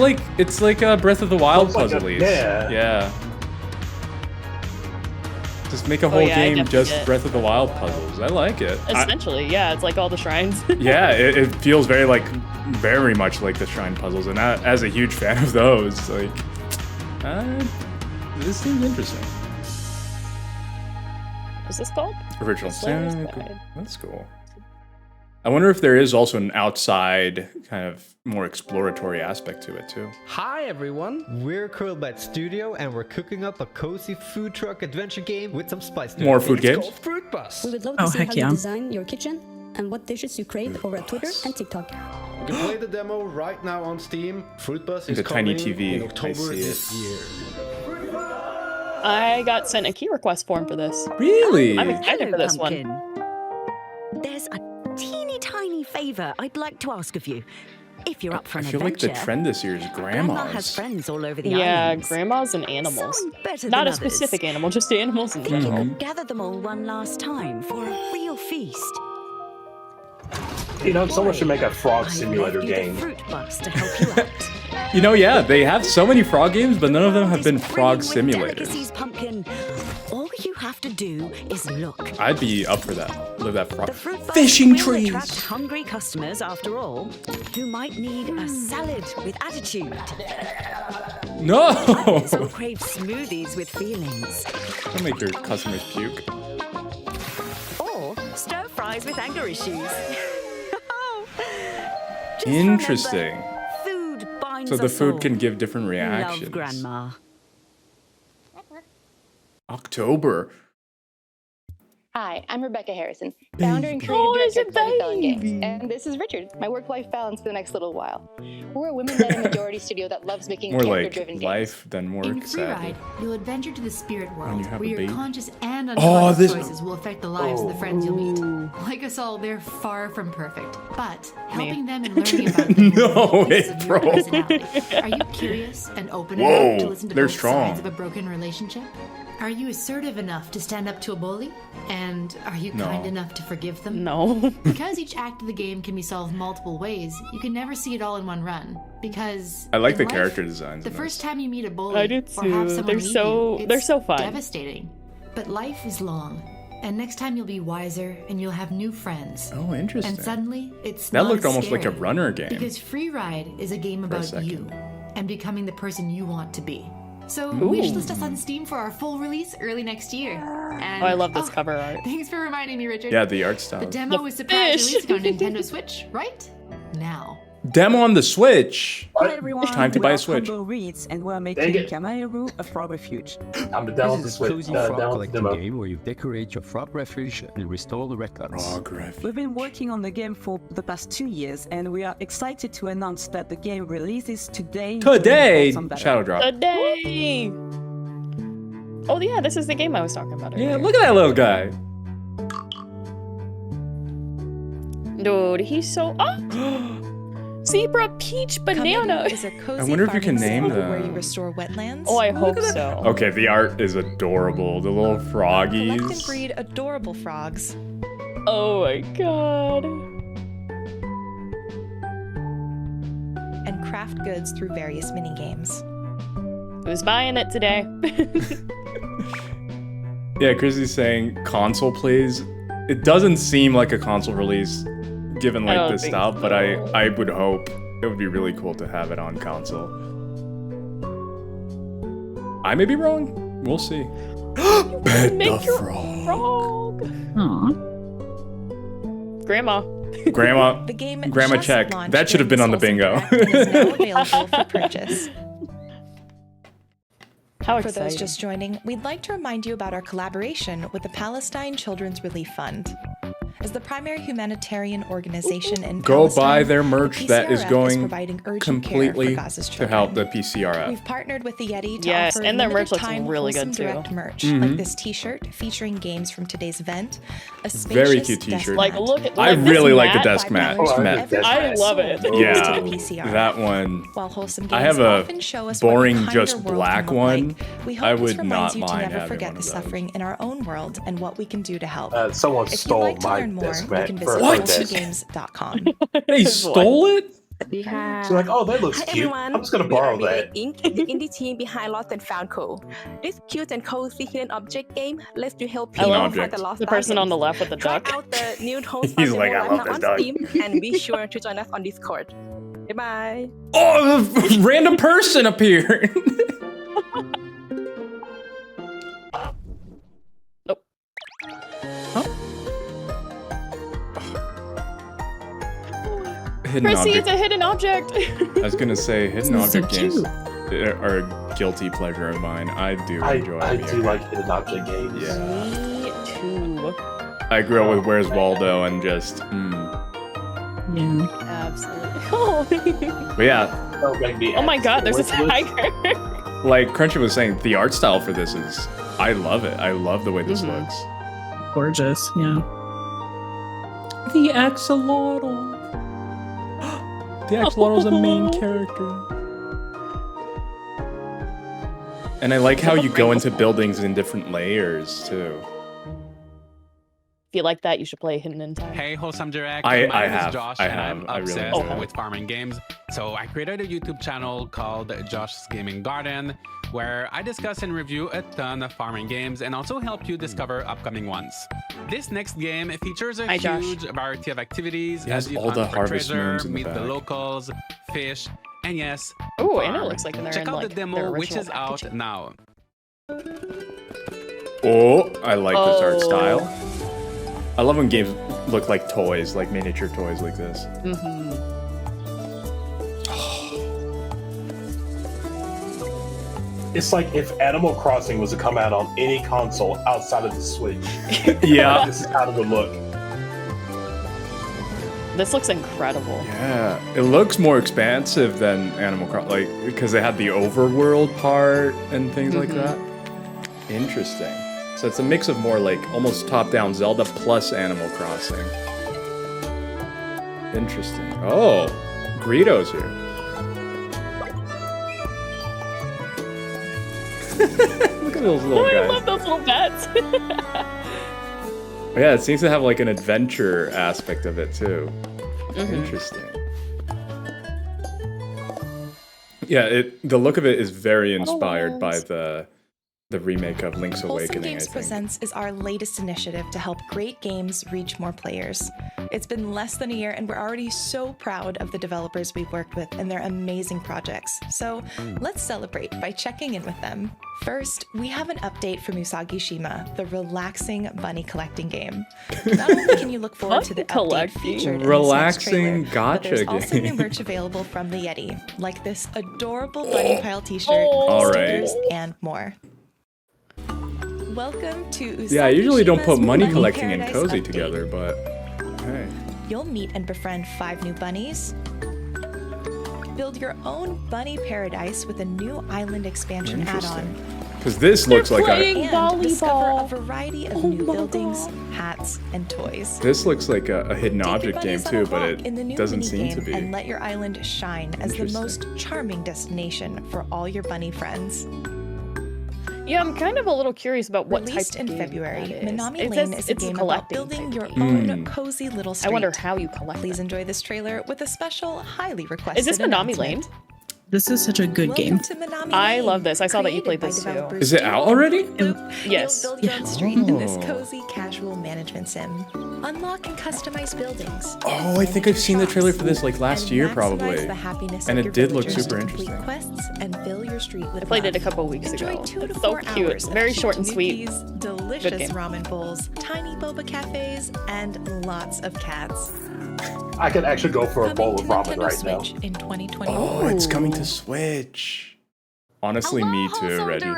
like a Breath of the Wild It's like a- puzzle. yeah. Just make a whole yeah, I game definitely just get it. Breath of the Wild puzzles. I like it. Essentially, yeah, it's like all the shrines. Yeah, it feels very much like the shrine puzzles, and as a huge fan of those, this seems interesting. What's this called? Original Slayer's sound. Guide. That's cool. I wonder if there is also an outside kind of more exploratory aspect to it too. Hi everyone, we're Curlbat Studio and we're cooking up a cozy food truck adventure game with some spice to More it. food It's games? called Fruit Bus. We would love to see how you design your kitchen and what dishes you create over at Twitter and TikTok. You can play the demo right now on Steam. Fruit Bus is The tiny coming TV, in I October see this year. I got sent a key request form for this. Really? I'm excited for this one. There's a teeny tiny favor I'd like to ask of you. If you're up for I an feel like adventure. the trend this year is Grandma has grandmas. friends all over the Yeah, islands. grandmas and animals. Some better Not than a others. specific animal, just animals in Think you general. could gather them all one last time for a real feast. You know, someone should make a frog I simulator left you game. the fruit bus to help you out. You know, yeah, they have so many frog games, but none of them have been frog With simulators. delicacies, pumpkin. All you have to do is look. I'd be up for that. Live that frog. The fruit bus Fishing will trees. attract hungry customers after all, who might need a salad with attitude. No! Others will crave smoothies with feelings. Don't make your customers puke. Or stir fries with anger issues. Just Interesting. remember, food binds So the us food all. can give different Love, reactions. Grandma. October. Hi, I'm Rebecca Harrison, founder and creative director of Bloody Felon Games. And this is Richard, my work-life balance for the next little while. We're a women-led majority studio that loves making More like character-driven games. life than work, In sadly. Freeride, you'll adventure to the spirit When world, you have where a your baby. conscious and Oh, unconscious this- choices will affect the lives of the friends you'll meet. Like us all, they're far from perfect, but helping them and learning about them No is a piece way, of your bro. personality. Are you curious and open Whoa, enough to listen to they're both strong. sides of a broken relationship? Are you assertive enough to stand up to a bully? And are you No. kind enough to forgive them? No. Because each act of the game can be solved multiple ways, you can never see it all in one run. Because I like in the life, character designs. the in first this. time you meet a bully I do or have too. someone They're leave so- you, they're it's so fun. devastating. But life is long, and next time you'll be wiser and you'll have new friends. Oh, interesting. And suddenly, it's That not looked as almost like a scary, runner game. Because Freeride is a game For a about second. you and becoming the person you want to be. So Ooh. wishlist us on Steam for our full release early next year. And, Oh, I love this cover art. Thanks for reminding me, Richard. Yeah, the art style. The demo is surprise releasing on Nintendo Switch right now. Demo on the Switch. Hi everyone, Time to buy a Switch. Humble Reads, and we're Dang making it. Kamairu a frog refuge. I'm down This is this a with cozy down frog with the collecting demo. game where you decorate your frog refuge and restore the records. Frog refuge. We've been working on the game for the past 2 years, and we are excited to announce that the game releases today. Today, Some better. Shadow Drop. Today. Oh yeah, this is the game I was talking about. Yeah, earlier. look at that little guy. Dude, he's so. Oh! Zebra, peach, banana. Comedy is a cozy I wonder if you can farming name sim where you them. restore wetlands. Oh, I hope so. Okay, the art is adorable. The little Collect and froggies. breed adorable frogs. Oh my god. And craft goods through various mini games. Who's buying it today? Yeah, Chrissy's saying console plays. It doesn't seem like a console release given I like don't this think stuff, but so. I would hope it would be really cool to have it on console. I may be wrong. We'll see. Bet Make the your frog. frog. Grandma. Grandma. The game Grandma just check. launched That should have been on the during bingo. Solstice Direct and is now available for purchase. How For those exciting. just joining, we'd like to remind you about our collaboration with the Palestine Children's Relief Fund. As the primary humanitarian organization in Go Palestine, buy their merch the that is PCRF going providing urgent completely care for Gaza's to children. help the PCRF. We've partnered with the Yeti to Yes, offer and their merch looks limited-time really good, Wholesome too. Direct merch, Mhm. like this T-shirt featuring games from today's event, a Very spacious cute desk t-shirt. Like, mat, look at I like, really this like the mat. desk mat. $5 for Mat. every I pair love sold it. to Yeah, the PCRF. that one. While Wholesome I Games have a often show us what boring a kinder just world black can look one. like, we hope I this would reminds not you to mind never having forget one the of those. suffering in our own world and what we can do to help. Someone If you'd stole like to my learn more, desk you mat can for visit a What? desk. wholesomegames.com. They stole it? She's like, oh, that looks Hi cute. everyone, I'm just gonna we are borrow Relay that. Inc., the indie team behind Lost and Found Co. This cute and cozy hidden object game lets you help Hidden people object. find the lost The person on the items. left with the Try duck. out the new Host He's demo like, I right love now this on dog. Steam, and be sure to join us on Discord. Bye-bye. Oh, the random person appeared. Nope. Hidden Chrissy, object. it's a hidden object. I was gonna say hidden This is so object games cute. are a guilty pleasure of mine. I do enjoy I them. do like hidden object games. Yeah. Me too. I grew up with Where's Waldo and just. Yeah. Absolutely. Oh. But yeah, Don't make me Oh my ask god, there's a for it. tiger. like Crunchy was saying, the art style for this is. I love it. I love the way this Mhm. looks. Gorgeous. Yeah. The axolotl. The axolotl's a main character. And I like how you go into buildings in different layers too. If you like that, you should play Hidden in Time. Hey, Wholesome Direct. I My name have. is Josh, I and have. I'm I really obsessed enjoy it. with farming games. So I created a YouTube channel called Josh's Gaming Garden, where I discuss and review a ton of farming games and also help you discover upcoming ones. This next game features a Hi, Josh. huge variety of activities It has as you all the hunt for harvest treasure, moons in the meet the back. locals, fish, and yes, Oh, and it farm. looks like they're Check in out like the their demo, which original is out packaging. now. Oh, I like this art Oh. style. I love when games look like toys, like miniature toys like this. Mm-hmm. It's like if Animal Crossing was to come out on any console outside of the Switch. Yeah. Like, this is how it would look. This looks incredible. Yeah, it looks more expansive than Animal Crossing, like because they had the overworld part and things like that. Interesting. So it's a mix of more like almost top-down Zelda plus Animal Crossing. Interesting. Oh, Greedo's here. Look at those little guys. I love those little pets. Yeah, it seems to have like an adventure aspect of it too. Interesting. Yeah, the look of it is very inspired by the remake of Link's Wholesome Awakening, Games I think. Presents is our latest initiative to help great games reach more players. It's been less than a year and we're already so proud of the developers we've worked with and their amazing projects. So let's celebrate by checking in with them. First, we have an update from Usagi Shima, the relaxing bunny collecting game. Not only can you look forward to the update featured in Relaxing this next trailer, but there's gacha also new game. merch available from the Yeti, like this adorable bunny pile t-shirt, stickers, and more. Welcome to Usagi Yeah, I usually don't put Shima's money Bunny collecting and Paradise cozy update. together, but hey. You'll meet and befriend 5 new bunnies. Build your own bunny paradise with a new island expansion add-on. Because this looks like And discover a variety of new buildings, hats, and toys. this looks like a hidden Take your object game bunnies on too, a but walk in the it new doesn't seem to minigame be. And let your island shine as the Interesting. most charming destination for all your bunny friends. Yeah, I'm kind of a little curious about what Released type in of game February, that is. Minami It Lane says is a it's game about collecting building type your game. own cozy little street. I wonder how you collect Please enjoy this trailer with a special, highly requested Is this Minami Lane? announcement. This is such a good game. I love this. I saw that you played this too. Is it out already? Yes. You'll build your own street in this cozy, casual management sim. Unlock and customize buildings. Oh, I think I've seen the trailer for this like last year Maximize probably. the happiness And of it your did look villagers super to complete interesting. quests and fill your street with I played it a love. couple weeks Enjoy ago. 2 to It's 4 so cute. hours of Very short and sweet. tanuki, delicious game. ramen bowls, tiny boba cafes, and lots of cats. I could actually go for a bowl of Coming to ramen Nintendo right now. Switch in 2021. Oh, it's coming to Switch. Honestly, me too, Reggie.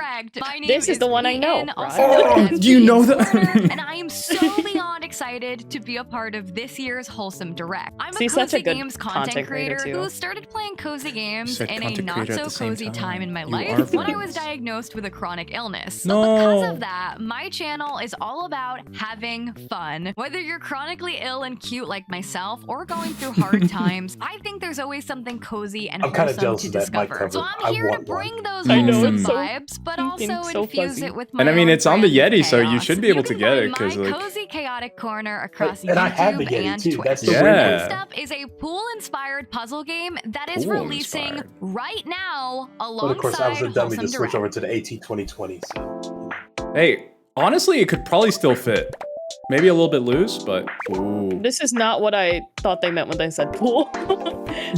This is the one I know. Oh, do you know that? And I am so beyond excited to be a part of this year's Wholesome Direct. I'm See, a such a cozy good games content content creator, creator too. who started playing cozy games Said in a content not creator at so the same cozy time in my You life are when I very was diagnosed with a chronic illness. No. So because of that, my channel is all about having fun. Whether you're chronically ill and cute like myself or going through hard times, I think there's always something cozy and I'm kinda wholesome jealous to of that mic discover. cover. So I I'm here to want one. bring those I know, wholesome it's so vibes, but also so infuse fuzzy. it with my And I mean, own it's on the brand of Yeti, so you chaos. should be able to can get find it because my like cozy chaotic corner across And I have the YouTube Yeti and too. Twitch. That's the Yeah. weird Next up is a pool-inspired puzzle game that is Pool releasing inspired. right now But of course, I was alongside a dummy Wholesome to switch Direct. over to the AT 2020. So. hey, honestly, it could probably still fit. Maybe a little bit loose, but ooh. This is not what I thought they meant when they said pool.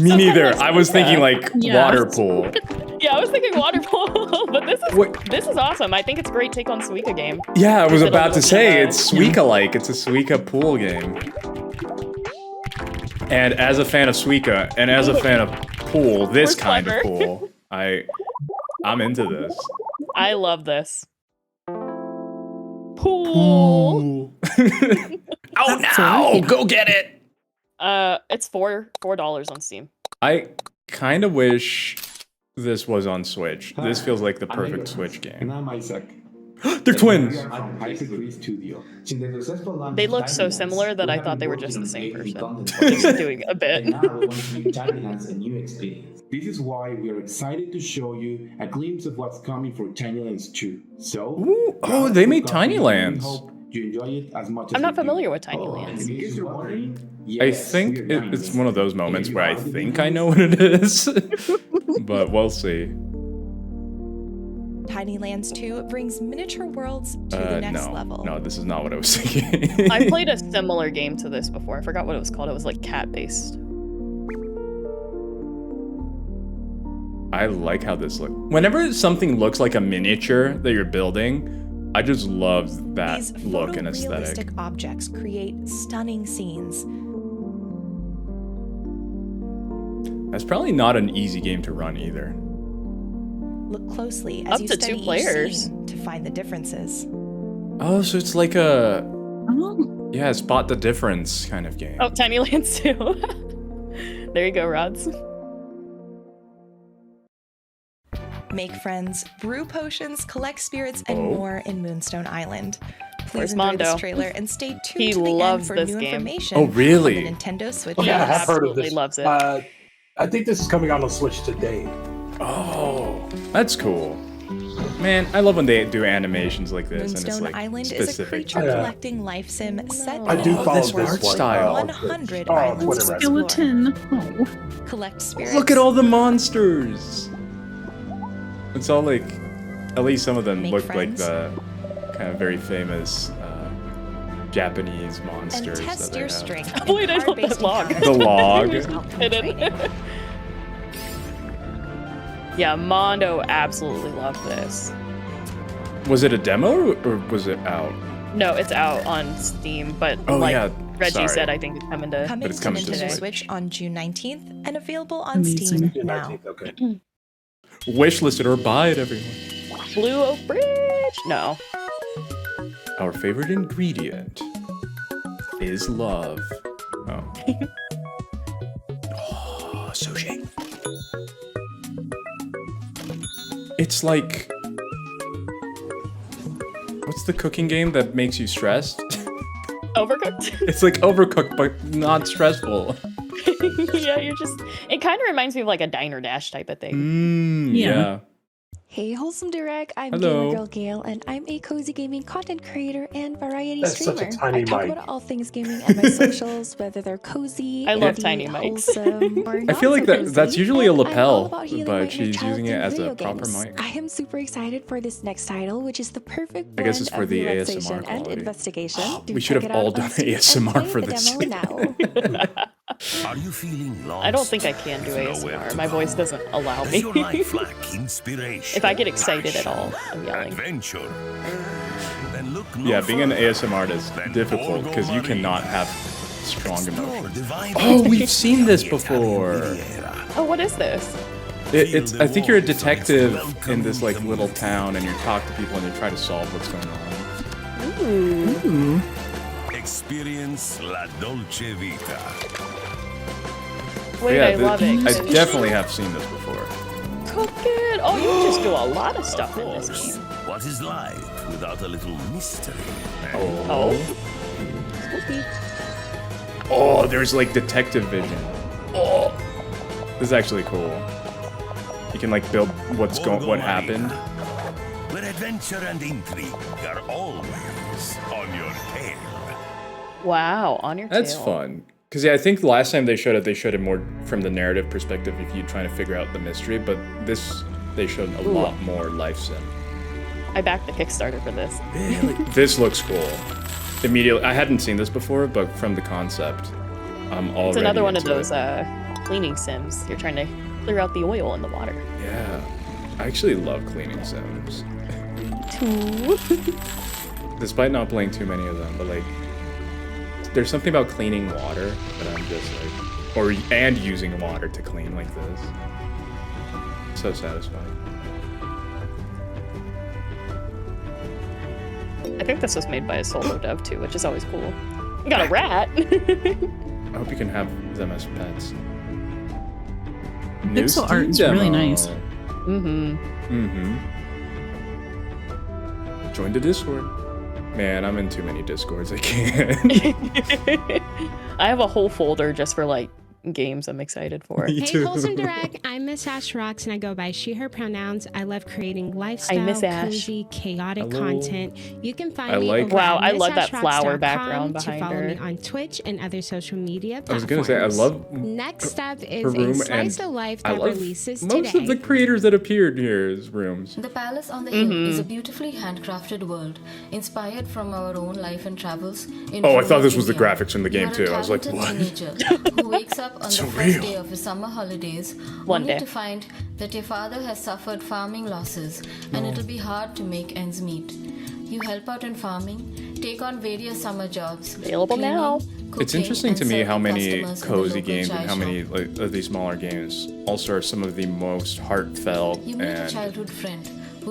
Me neither. I was thinking like Yeah. water pool. Yeah, I was thinking water pool, but this is awesome. I think it's a great take on Suika game. Yeah, I was Give it a about to little say bit of it's Suika-like. It's a Suika pool game. And as a fan of Suika and as a fan of pool, this We're kind of clever. pool, I'm into this. I love this. Pool. Oh no! Go get it. It's $4 on Steam. I kind of wish this was on Switch. This feels like the perfect Switch game. And I'm Isaac. They're twins. We are from Hypertree Studio. Since the successful launch They of look so Tiny similar Hands, that we I have thought been they were working just the on same creating person. content for Just doing a bit. And now we want to give Tiny Hands a new experience. This is why we are excited to show you a glimpse of what's coming for Tiny Lands 2. So, oh, they made Tiny Lands. We hope you enjoy it as much as I'm not we do. familiar with Tiny Lands. In case you're wondering, I yes, think we are it's Tiny one of those moments where I think I know what it is, but we'll see. Tiny Lands 2 brings miniature worlds to the next level. No, this is not what I was thinking. I played a similar game to this before. I forgot what it was called. It was like cat-based. I like how this looks. Whenever something looks like a miniature that you're building, I just love that These look and aesthetic. photorealistic objects create stunning scenes. That's probably not an easy game to run either. Look closely as Up you to study 2 players. each scene to find the differences. Oh, so it's like a spot the difference kind of game. Oh, Tiny Lands too. There you go, Rods. Make friends, brew potions, collect spirits, and more in Moonstone Island. Please Where's enjoy Mondo? this trailer and stay tuned He to the end loves for this new game. information Oh, really? on the Nintendo Switch. Oh, yeah, I have heard of absolutely this. Loves it. I think this is coming out on Switch today. Oh, that's cool. Man, I love when they do animations like this and it's Moonstone like Island is a specific. creature collecting life sim set I do in follow the this world one. style. 100 Oh, islands Twitter, to right. explore. Skeleton. Oh. Collect spirits. Look at all the monsters. It's all like, at least some of them Make look friends. like the kind of very famous Japanese And monsters test that they your have. strength. Oh, wait, in I love card-based that log. The log. Hit it. Yeah, Mondo absolutely loved this. Was it a demo or was it out? No, it's out on Steam, but Oh, like yeah, Reggie sorry. said, I think it's coming to. Coming it's to coming to Nintendo Switch. Switch on June 19th and available on Amazing. Steam now. Okay. Wishlisted or buy it, everyone. Blue Oak Bridge. No. Our favorite ingredient is love. Oh. Oh, sushi. It's like, what's the cooking game that makes you stressed? Overcooked. It's like Overcooked, but not stressful. Yeah, you're just. It kind of reminds me of like a Diner Dash type of thing. Yeah. Hey, Wholesome Direct, I'm Hello. Gamer Girl Gail, and I'm a cozy gaming content creator and variety That's such streamer. a tiny I talk mic. about all things gaming on my socials, whether they're cozy, I love indie, tiny mics. wholesome, or I not feel like so that's cozy, usually a and I'm all lapel, about healing but my inner she's child using it through as a video proper games. mic. I am super excited for this next title, which is the perfect I blend guess it's for of the relaxation ASMR and quality. investigation. Do We should check have it out all on done Steam and ASMR play for the this. demo now. Are you feeling lost? I don't think I can do ASMR. My voice doesn't allow Does me. your life lack inspiration? If I get excited at all, I'm yelling. Adventure. Then look no Yeah, being an further ASMR artist is difficult because you cannot have strong emotion. divine Oh, we've seen this before. Oh, what is this? It's. I think you're a detective in this like little town, and you talk to people and you try to solve what's going on. Ooh. Experience la dolce vita. Wait, yeah, I love it. I definitely have seen this before. Cook it. Oh, you just do a lot of stuff in this game. What is life without a little mystery? Oh. Oh, there's like detective vision. Oh, this is actually cool. You can like build what happened. Where adventure and intrigue are always on your tail. Wow, on your That's tail. fun. Because yeah, I think the last time they showed it more from the narrative perspective if you're trying to figure out the mystery, but this, they showed a lot more life sim. I backed the Kickstarter for this. This looks cool. Immediately, I hadn't seen this before, but from the concept, I'm already It's another one of into those it. cleaning sims. You're trying to clear out the oil in the water. Yeah, I actually love cleaning sims. Despite not playing too many of them, but like, there's something about cleaning water that I'm just like, and using water to clean like this. So satisfying. I think this was made by a solo dev too, which is always cool. You got a rat. I hope you can have them as pets. New Pixel Steam art is really demo. nice. Join the Discord. Man, I'm in too many Discords. I can't. I have a whole folder just for like games I'm excited for. Me Hey, too. Wholesome Direct. I'm Miss Ash Rocks, and I go by she, her pronouns. I love creating lifestyle, Miss Ash. cozy, chaotic Hello. content. You can find I me like- over Wow, at I love that flower missashrocks.com background to behind follow her. me on Twitch and other social media I was platforms. gonna say I love Next up her is a room, slice and of life I that love releases most today. of the creators that appeared here's rooms. The Palace on the Hill is a beautifully handcrafted world, inspired from our own life and travels. In Oh, I thought this was the India. graphics from the You game are a too. I was like, talented what? teenager who wakes up on So the first real. day of his summer holidays, One only day. to find that your father has suffered farming losses, and it'll be hard to make ends meet. You help out in farming, take on various summer jobs, Available cleaning, now. It's interesting to me how many cozy games and how many of these smaller games also are some of the most heartfelt and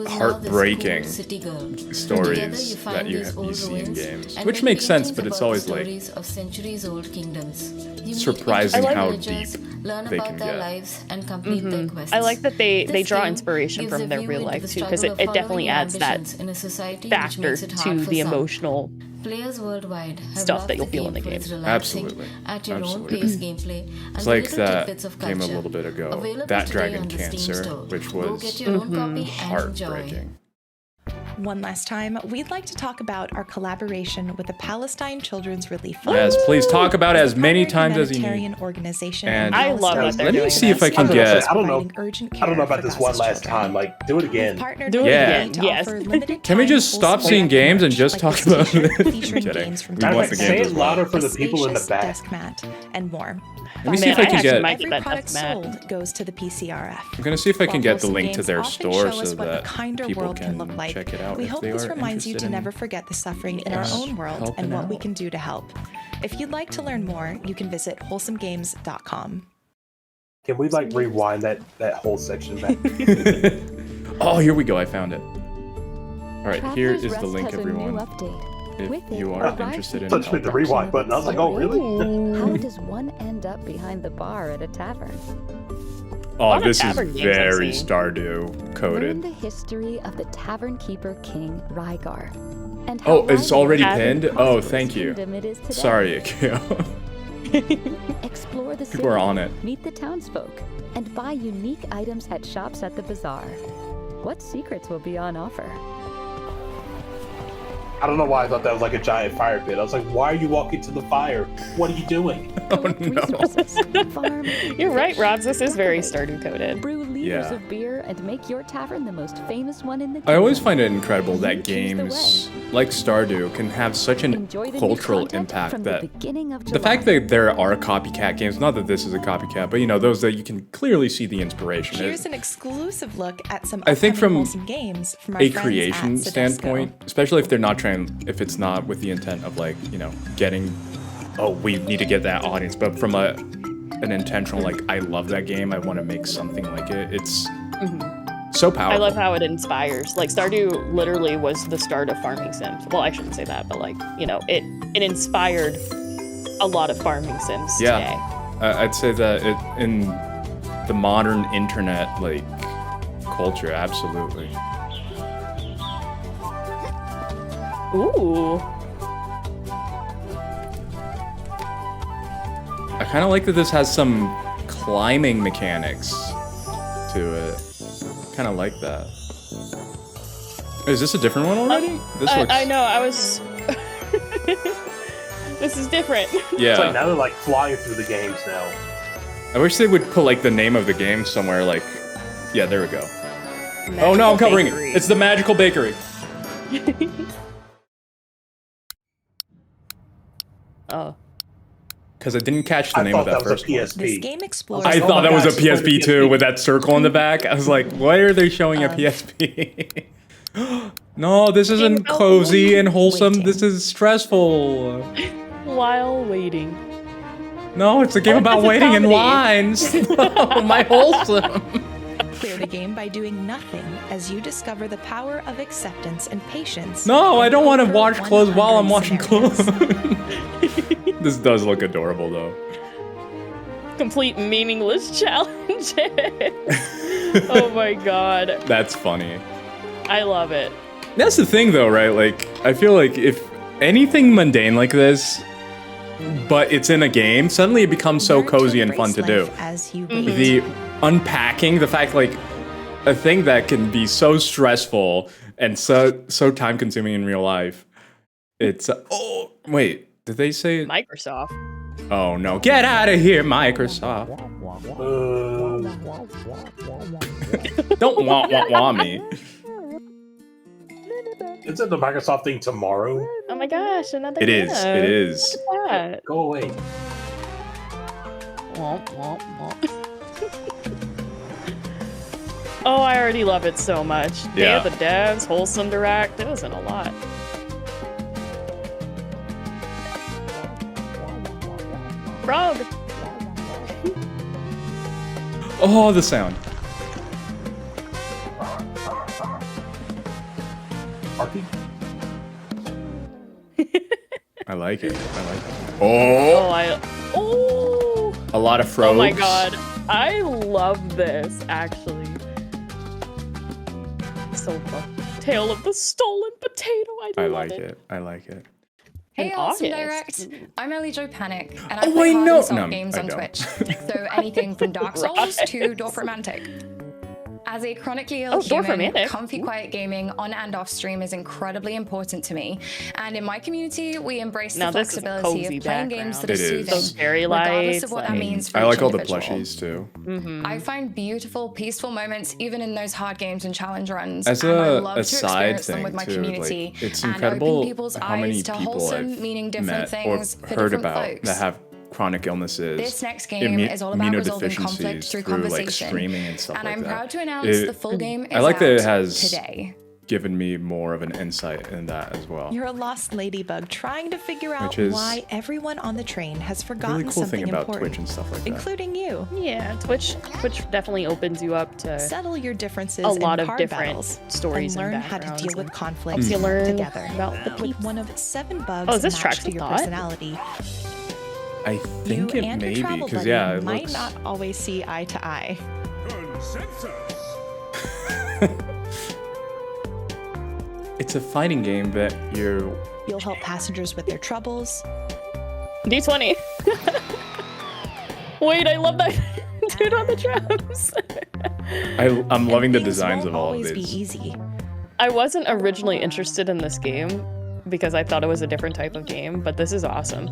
heartbreaking stories that you see in games. Which makes sense, but it's always like surprising how deep they can get. I like that they draw inspiration from their real life too, because it definitely adds that factor to the emotional stuff that you'll feel in the game. Absolutely. It's like that game a little bit ago, That Dragon Cancer, which was heartbreaking. One last time, we'd like to talk about our collaboration with the Palestine Children's Relief Fund. Yes, please talk about it as many times as you need. Organization And I love that they're let me doing see if I this. can get. I don't know about this one last time. Like, do it again. Do it again. Yes. Can we just stop seeing games and just talk about it? I'm kidding. We want the Say games it as well. louder for the people in the back. Desk mat and more. Let me see if I can get. Every product sold goes to the PCRF. I'm gonna see if I can get the While link to their Wholesome store Games often so show us what that a kinder people world can look like. check it out We if hope they this are reminds you to interested in never forget the suffering in our own world helping and what we out. can do to help. If you'd like to learn more, you can visit wholesomegames.com. Can we like rewind that whole section back? Oh, here we go. I found it. All right, here is the link, everyone. If you are interested in Touch me the rewind button. I was like, oh really? How does one end up behind the bar at a tavern? Oh, this is very Stardew Learn coded. the history of the tavern keeper king Rygar. And how Oh, it's already Rygar pinned? became the Oh, prosperous thank you. kingdom it is today. Sorry, Akio. Explore the city, People are on it. meet the townsfolk, and buy unique items at shops at the bazaar. What secrets will be on offer? I don't know why I thought that was like a giant fire pit. I was like, why are you walking to the fire? What are you doing? You're right, Robs. This is very Stardew coded. Brew liters Yeah. of beer and make your tavern the most famous one in the I always kingdom. find it incredible that games like Stardew can have such an Enjoy the new cultural content impact from the that beginning of the fact that there are copycat games, not that this is a copycat, but you know, those that you can clearly see the inspiration. Here's an exclusive look at some I think upcoming from wholesome games from our a friends creation at Sedesco. standpoint, especially if they're not trying, if it's not with the intent of like, you know, getting, oh, we need to get that audience, but from an intentional, like, I love that game, I want to make something like it. It's so powerful. I love how it inspires. Like Stardew literally was the start of farming sims. Well, I shouldn't say that, but like, you know, it inspired a lot of farming sims today. I'd say that in the modern internet, like, culture, absolutely. Ooh. I kind of like that this has some climbing mechanics to it. Kind of like that. Is this a different one already? This looks. I know. I was. This is different. Yeah. It's like now they're like flying through the games now. I wish they would put like the name of the game somewhere. Like, yeah, there we go. Magical oh no, I'm covering Bakery. it. It's the Magical Bakery. Oh. Because I didn't catch the name of that first one. This game explores. I thought that was a PSP too, with that circle in the back. I was like, why are they showing a PSP? No, this isn't cozy and wholesome. This is stressful. While waiting. No, it's a game about waiting in lines. Oh, my wholesome. Clear the game by doing nothing as you discover the power of acceptance and patience. No, I don't want to over watch clothes while I'm 100 watching clothes. This does look adorable, though. Complete meaningless challenges. Oh my god. That's funny. I love it. That's the thing, though, right? Like, I feel like if anything mundane like this, but it's in a game, suddenly it becomes so cozy and fun to do. As you The unpacking, the fact, like, a thing that can be so stressful and so time-consuming in real life. It's oh wait. Did they say Microsoft? Oh no! Get out of here, Microsoft! Don't wah me. Isn't the Microsoft thing tomorrow? Oh my gosh, another It is. Nano. It is. Look at that. Go away. Womp, womp, womp. Oh, I already love it so much. Day Yeah. of the Devs, Wholesome Direct. It was in a lot. frog. Oh, the sound. I like it. Oh, a lot of frogs. Oh my god, I love this actually. So fun. Tale of the Stolen Potato. I like it. I like it. Hey, In Awesome August. Direct. I'm Ellie Jo Panic, and I Oh, play I hard know- and soft no, games I on don't. Twitch. So anything from Dark Souls Right. to Dorf Romantic. As a chronically ill Oh, Dorf human, Romantic. comfy quiet gaming on and off stream is incredibly important to me. And in my community, we embrace Now the this is a flexibility cozy of playing games that background. are It is. soothing, So fairy regardless lights, of what that like- means for I like each all the individual. plushies too. I find beautiful, peaceful moments even in those hard games and challenge runs. As and I a love to side experience them thing with my too, community like it's and incredible open people's how many eyes to people wholesome, I've meaning different met or things for heard different about folks. that have chronic illnesses. This next game is all about resolving conflict immunodeficiencies through like conversation. streaming and stuff And like I'm that. proud to announce the full game is I like that it out has today. given me more of an insight in that as well. You're a lost ladybug trying to figure out Which is why everyone on the train has forgotten Really cool something thing about important, Twitch and stuff like that. including you. Yeah, Twitch definitely opens you up to Settle your differences a lot in of card different battles stories and learn and how to backgrounds deal with and conflict helps you learn together about the with peeps. one of 7 bugs Oh, is this matched Tracks to with your Thought? personality. I think You it and may your be travel because buddy yeah, it might looks. not always see eye to eye. It's a fighting game that you're. You'll help passengers with their troubles. D20. Wait, I love that dude on the drums. I'm loving the Things designs won't of all of always be these. easy. I wasn't originally interested in this game because I thought it was a different type of game, but this is awesome.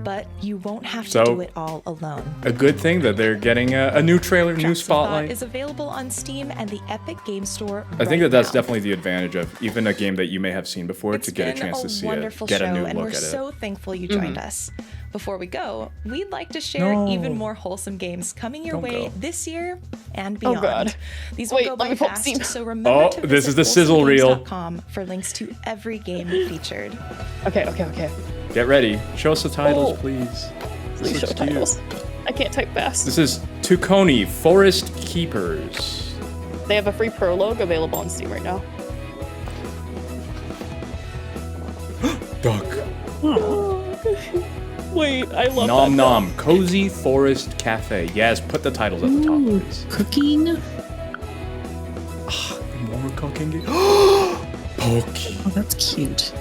But you won't have to So- do it all alone. A good thing that they're getting a new trailer, new Tracks with Thought spotlight. is available on Steam and the Epic Game Store. I think right that that's now. definitely the advantage of even a game that you may have seen before to get a It's chance been to see it, wonderful get show, a new and look we're at so it. thankful you joined us. Before we go, we'd like to share even No. more wholesome games coming your Don't way go. this year and Oh, beyond. God. These Wait, will go let by me pull fast, Steam. so remember Oh, to this visit is the sizzle reel. wholesomegames.com for links to every game featured. Okay. Get ready. Show us the titles, Oh. please. Please This show looks cute. titles. I can't type fast. This is Tukoni Forest Keepers. They have a free prologue available on Steam right now. Duck. Wait, I love Nom that. Nom Cozy Forest Cafe. Yes, put the titles at the top, please. Cooking. More cooking game. Pokey. Oh, that's cute.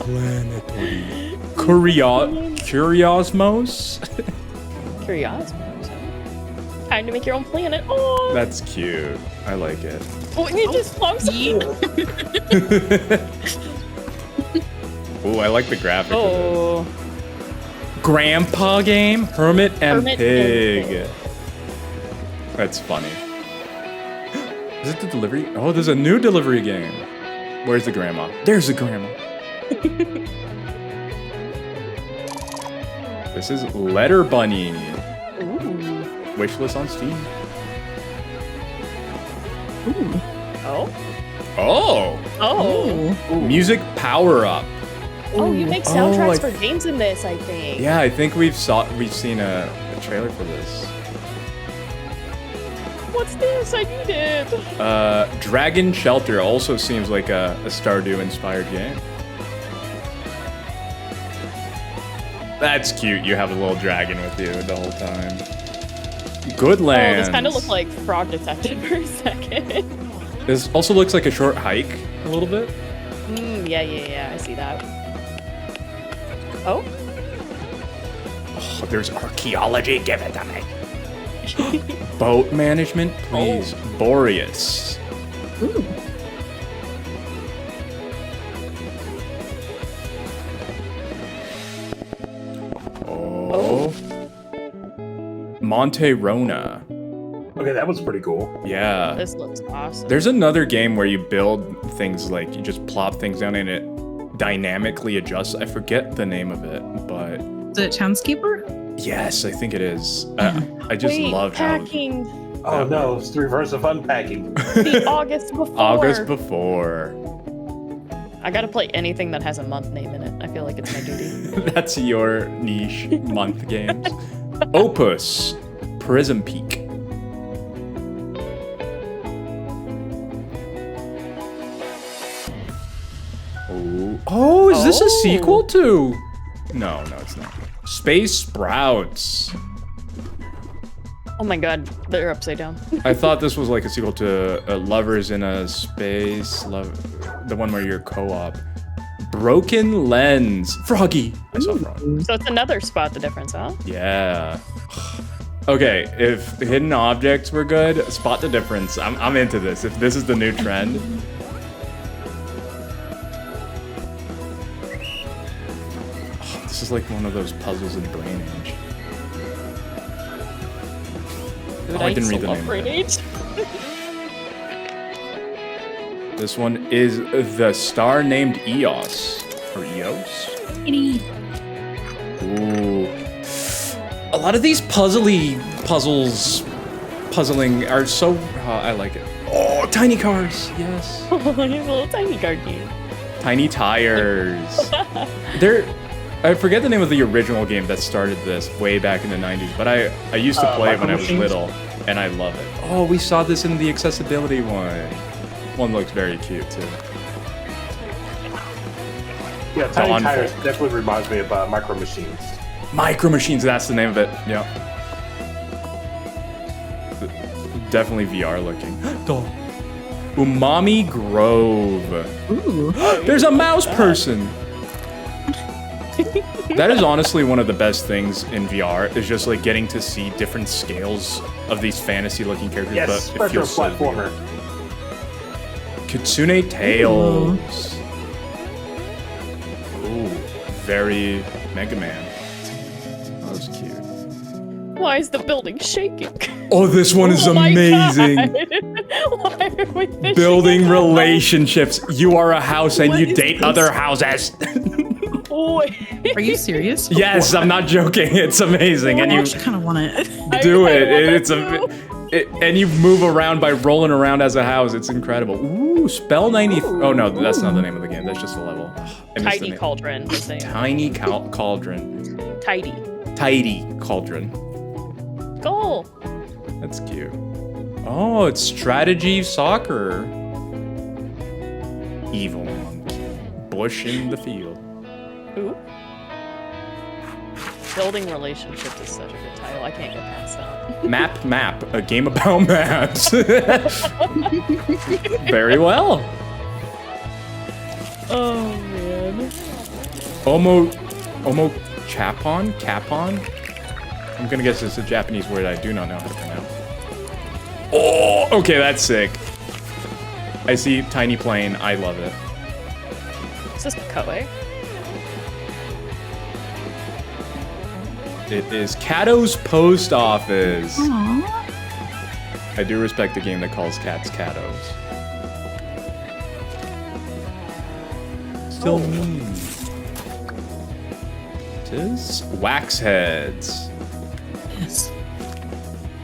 Planetary. Curiosmos? Curiosity. Time to make your own planet. Oh, That's cute. I like it. oh you just flumps. Ooh, I like the graphics. of Oh, it. Grandpa game? Hermit and Hermit and Pig. Pig. That's funny. Is it the delivery? Oh, there's a new delivery game. Where's the grandma? There's the grandma. This is Letter Bunny. Wishlist on Steam. oh, Oh. Music Power Up. oh! You make Oh, soundtracks I for games in this, I think. Yeah, I think we've seen a trailer for this. What's this? I need it. Dragon Shelter also seems like a Stardew inspired game. That's cute. You have a little dragon with you the whole time. Goodlands. Oh, this kind of looked like Frog Detective for a second. This also looks like a short hike a little bit. Yeah. I see that. Oh. Oh, there's archaeology. Give it to me. Boat management, please. Boreas. Oh. Monte Rona. Okay, that was pretty cool. Yeah. This looks awesome. There's another game where you build things like you just plop things down and it dynamically adjusts. I forget the name of it, but Is it Townskeeper? yes, I think it is. I just Wait, love how packing. Oh no, it's the reverse of unpacking. The August before. August before. I gotta play anything that has a month name in it. I feel like it's my duty. That's your niche month games. Opus, Prism Peak. Oh, is this a sequel to? No, it's not. Space Sprouts. Oh my god, they're upside down. I thought this was like a sequel to Lovers in a Space, the one where you're co-op. Broken Lens. Froggy. I saw Froggy. So it's another spot the difference, huh? Yeah. Okay, if hidden objects were good, spot the difference. I'm into this. If this is the new trend. Oh, this is like one of those puzzles in Brain Age. Dude, I didn't read the name. Brain Age. This one is the star named Eos. Or Eos? Ooh. A lot of these puzzling are so... I like it. Oh, tiny cars. Yes. Oh, a little tiny car game. Tiny tires. I forget the name of the original game that started this way back in the 90s, but I used to play it when I was little, and I love it. Oh, we saw this in the accessibility one. One looks very cute, too. Yeah, Tiny Tires definitely reminds me of Micro Machines. Micro Machines, that's the name of it. Yeah. Definitely VR looking. Umami Grove. Ooh. There's a mouse person. That is honestly one of the best things in VR, is just like getting to see different scales of these fantasy looking characters, yes, but it feels so platformer. Kitsune Tales. Ooh, very Mega Man. That was cute. Why is the building shaking? Oh, this one is amazing. Why are we Building relationships. You are a house and you date other houses. Are you serious? Yes, I'm not joking. It's amazing, and you kind of want it. do it. And you move around by rolling around as a house. It's incredible. Ooh, Spell 90. Oh no, that's not the name of the game. That's just a level. Tidy Cauldron. Tiny Cauldron. Tidy Cauldron. Cool. That's cute. Oh, it's strategy soccer. Evil monkey. Bush in the field. Ooh. Building relationships is such a good title. I can't get past that. Map, a game about maps. Very well. Oh man. Omo Capon? I'm gonna guess it's a Japanese word I do not know how to pronounce. Oh, okay, that's sick. I see tiny plane. I love it. Is this Koei? It is Cato's Post Office. Aww. I do respect a game that calls cats Catos. Still mean. It is Wax Heads. Yes.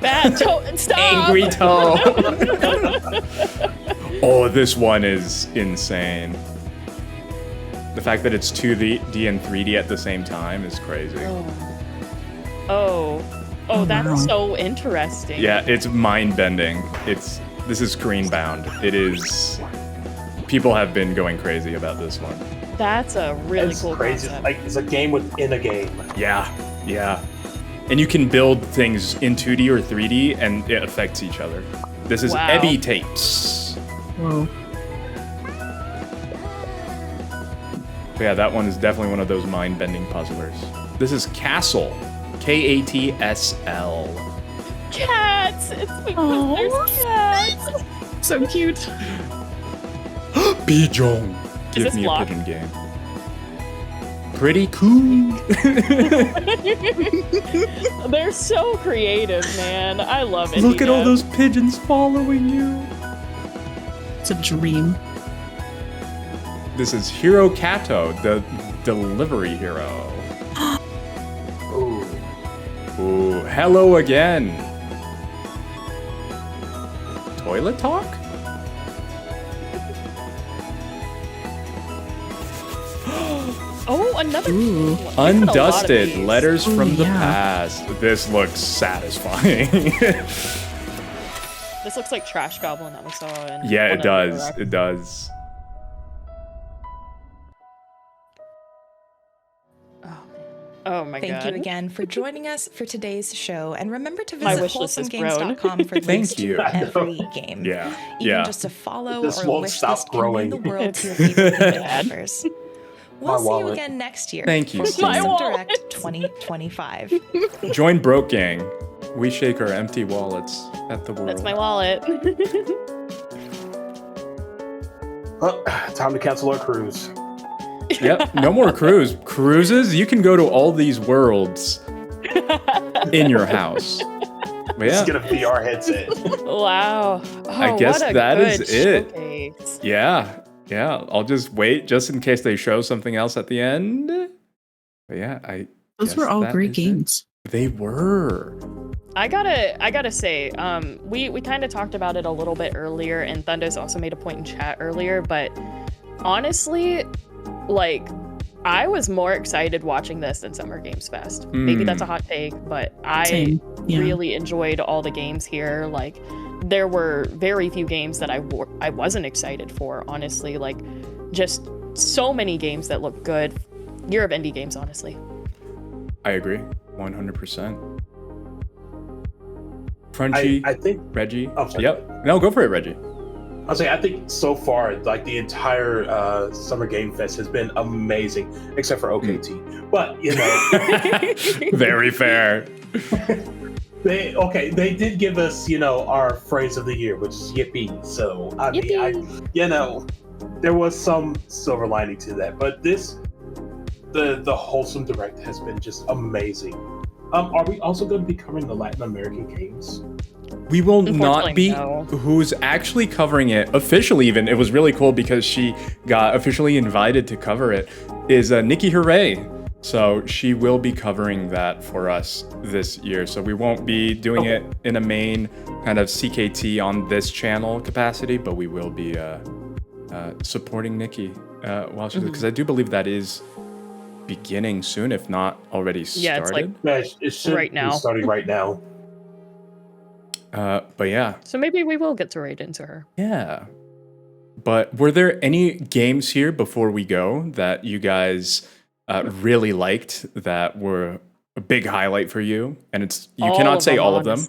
Bad toe. Stop. Angry toe. Oh, this one is insane. The fact that it's 2D and 3D at the same time is crazy. Oh, that's so interesting. Yeah, it's mind-bending. This is screen-bound. It is... People have been going crazy about this one. That's a really cool crazy. concept. Like, it's a game within a game. Yeah. And you can build things in 2D or 3D, and it affects each other. This is Ebby Tapes. Whoa. Yeah, that one is definitely one of those mind-bending puzzlers. This is Castle. Katsl. Cats! It's because there's cats! So cute. Pigeon. Give me a locked? pigeon game. Pretty cool. They're so creative, man. I love it. Look at all those pigeons following you. It's a dream. This is Hero Kato, the delivery hero. Ooh, hello again. Toilet talk? Oh, another Undusted Letters from the Past. This looks satisfying. This looks like Trash Goblin that we saw in Yeah, one it of does. the- It does. Oh my Thank god. you again for joining us for today's show. And remember to My visit wish list has wholesomegames.com for links you. to every game. Yeah. Even Yeah. just a follow This or a won't wish stop list can mean growing. the world to your favorite game developers. We'll see you wallet. again next year Thank you, for Steve. Wholesome Direct 2025. Join Broke Gang. We shake our empty wallets at the world. That's my wallet. Time to cancel our cruise. Yep, no more cruises. You can go to all these worlds in your house. But Just yeah, get a VR headset. Wow. Oh, I guess what a that is good it. showcase. Yeah. I'll just wait just in case they show something else at the end. But yeah, Those were all great games. They were. I gotta say, we kind of talked about it a little bit earlier, and Thunder's also made a point in chat earlier, but honestly, like, I was more excited watching this than Summer Games Fest. Maybe that's a hot take, but I really enjoyed all the games here. Like, there were very few games that I wasn't excited for, honestly. Like, just so many games that look good. Year of indie games, honestly. I agree, 100%. Crunchy, I think Reggie. Oh, sorry. Yep. No, go for it, Reggie. I'll say I think so far, like the entire Summer Game Fest has been amazing, except for OKT. But you know, Very fair. They did give us, you know, our phrase of the year, which is yippee. So I mean, you know, there was some silver lining to that. But the Wholesome Direct has been just amazing. Are we also going to be covering the Latin American games? We will not be. no. Who's actually covering it officially? Even it was really cool because she got officially invited to cover it. Is Nikki Hooray? So she will be covering that for us this year. So we won't be doing it in a main kind of CKT on this channel capacity, but we will be supporting Nikki while she's because I do believe that is beginning soon, if not already started. Yeah, it's like it should right now. be starting right now. But yeah. So maybe we will get to raid into her. Yeah. But were there any games here before we go that you guys really liked that were a big highlight for you? And it's cannot say all of them.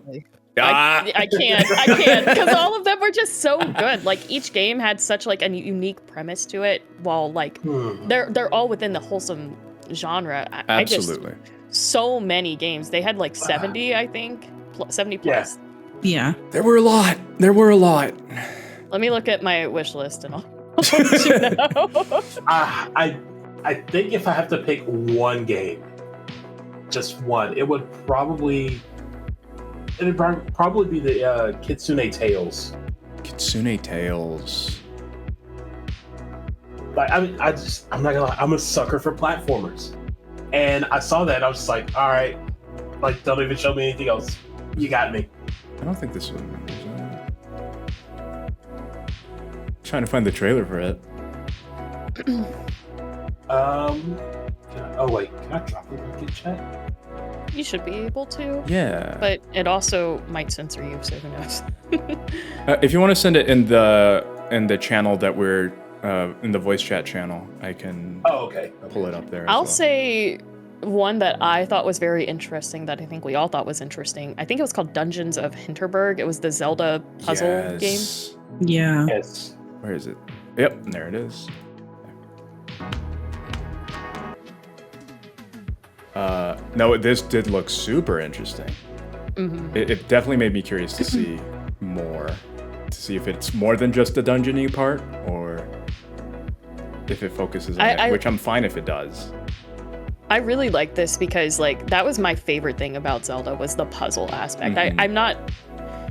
I can't because all of them were just so good. Like each game had such like a unique premise to it, while like they're all within the wholesome genre. Absolutely. So many games. They had like 70, I think, 70 plus. Yeah. There were a lot. Let me look at my wish list and I'll let you know. I think if I have to pick one game, just one, it'd probably be the Kitsune Tales. Kitsune Tales. Like I'm not gonna lie, I'm a sucker for platformers, and I saw that and I was just like, all right, like don't even show me anything else. You got me. I don't think this one. Trying to find the trailer for it. Oh wait, can I drop it in the chat? You should be able to. Yeah. But it also might censor you, so who knows? If you want to send it in the channel that we're in the voice chat channel, I can. Oh, okay. Pull it up there. I'll say one that I thought was very interesting that I think we all thought was interesting. I think it was called Dungeons of Hinterberg. It was the Zelda puzzle game. Yeah. Yes. Where is it? Yep, there it is. No, this did look super interesting. Mm-hmm. It definitely made me curious to see more. To see if it's more than just the dungeon-y part, or if it focuses on it, which I'm fine if it does. I really like this because like that was my favorite thing about Zelda was the puzzle aspect. I'm not.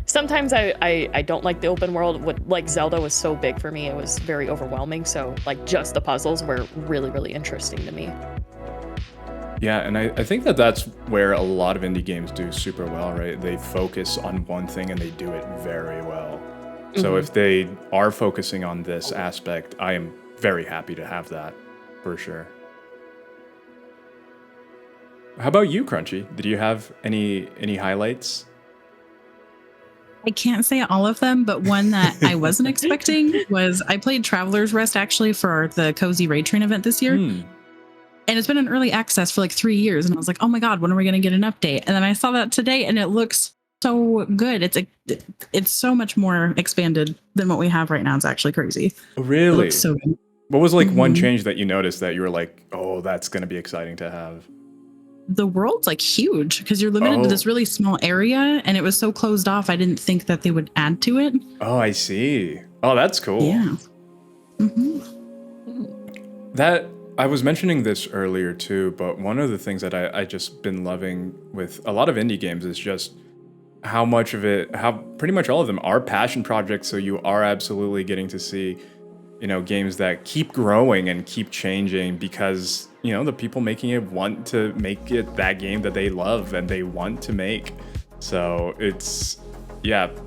Sometimes I don't like the open world. Like Zelda was so big for me, it was very overwhelming. So like just the puzzles were really, really interesting to me. Yeah, and I think that's where a lot of indie games do super well, right? They focus on one thing and they do it very well. So if they are focusing on this aspect, I am very happy to have that, for sure. How about you, Crunchy? Did you have any highlights? I can't say all of them, but one that I wasn't expecting was I played Traveler's Rest actually for the Cozy Raid Train event this year. And it's been in early access for like 3 years. And I was like, oh my God, when are we going to get an update? And then I saw that today and it looks so good. It's so much more expanded than what we have right now. It's actually crazy. Really? It looks so good. What was like one change that you noticed that you were like, oh, that's going to be exciting to have? The world's like huge because you're limited to this really small area and it was so closed off. I didn't think that they would add to it. Oh, I see. Oh, that's cool. Yeah. That I was mentioning this earlier too, but one of the things that I just been loving with a lot of indie games is just how pretty much all of them are passion projects. So you are absolutely getting to see, games that keep growing and keep changing because, the people making it want to make it that game that they love and they want to make. So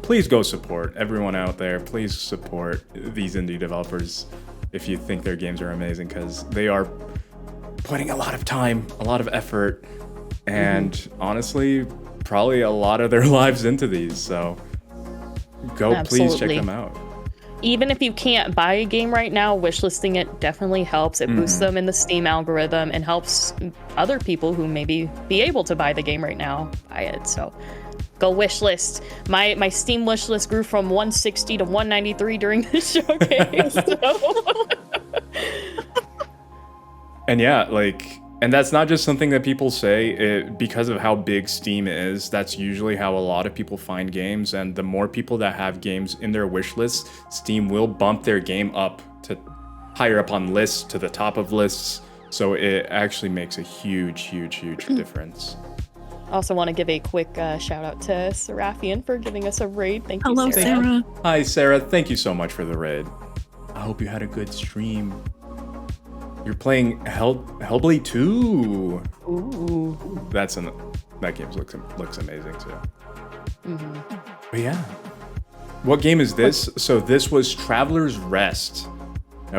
please go support everyone out there. Please support these indie developers if you think their games are amazing because they are putting a lot of time, a lot of effort, and honestly, probably a lot of their lives into these. So please check them out. Even if you can't buy a game right now, wishlisting it definitely helps. It boosts them in the Steam algorithm and helps other people who maybe be able to buy the game right now buy it. So go wishlist. My Steam wishlist grew from 160 to 193 during this showcase. And and that's not just something that people say because of how big Steam is. That's usually how a lot of people find games. And the more people that have games in their wish list, Steam will bump their game up to higher up on lists, to the top of lists. So it actually makes a huge difference. Also want to give a quick shout out to Seraphian for giving us a raid. Thank you, Hello, Sarah. Hi, Sarah. Thank you so much for the raid. I hope you had a good stream. You're playing Hellblade 2. Ooh. That game looks amazing too. But yeah. What game is this? So this was Traveler's Rest,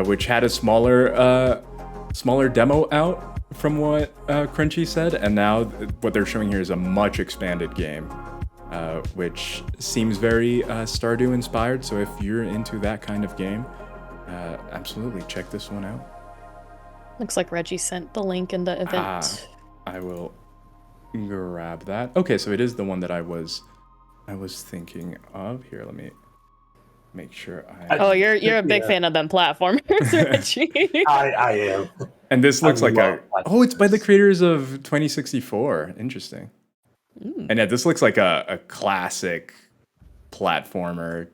which had a smaller demo out from what Crunchy said, and now what they're showing here is a much expanded game, which seems very Stardew inspired. So if you're into that kind of game, absolutely check this one out. Looks like Reggie sent the link in the event. I will grab that. Okay, so it is the one that I was thinking of. Here, let me make sure you're a big fan of them platformers, Reggie. I am. And this looks like it's by the creators of 2064. Interesting. And yeah, this looks like a classic platformer.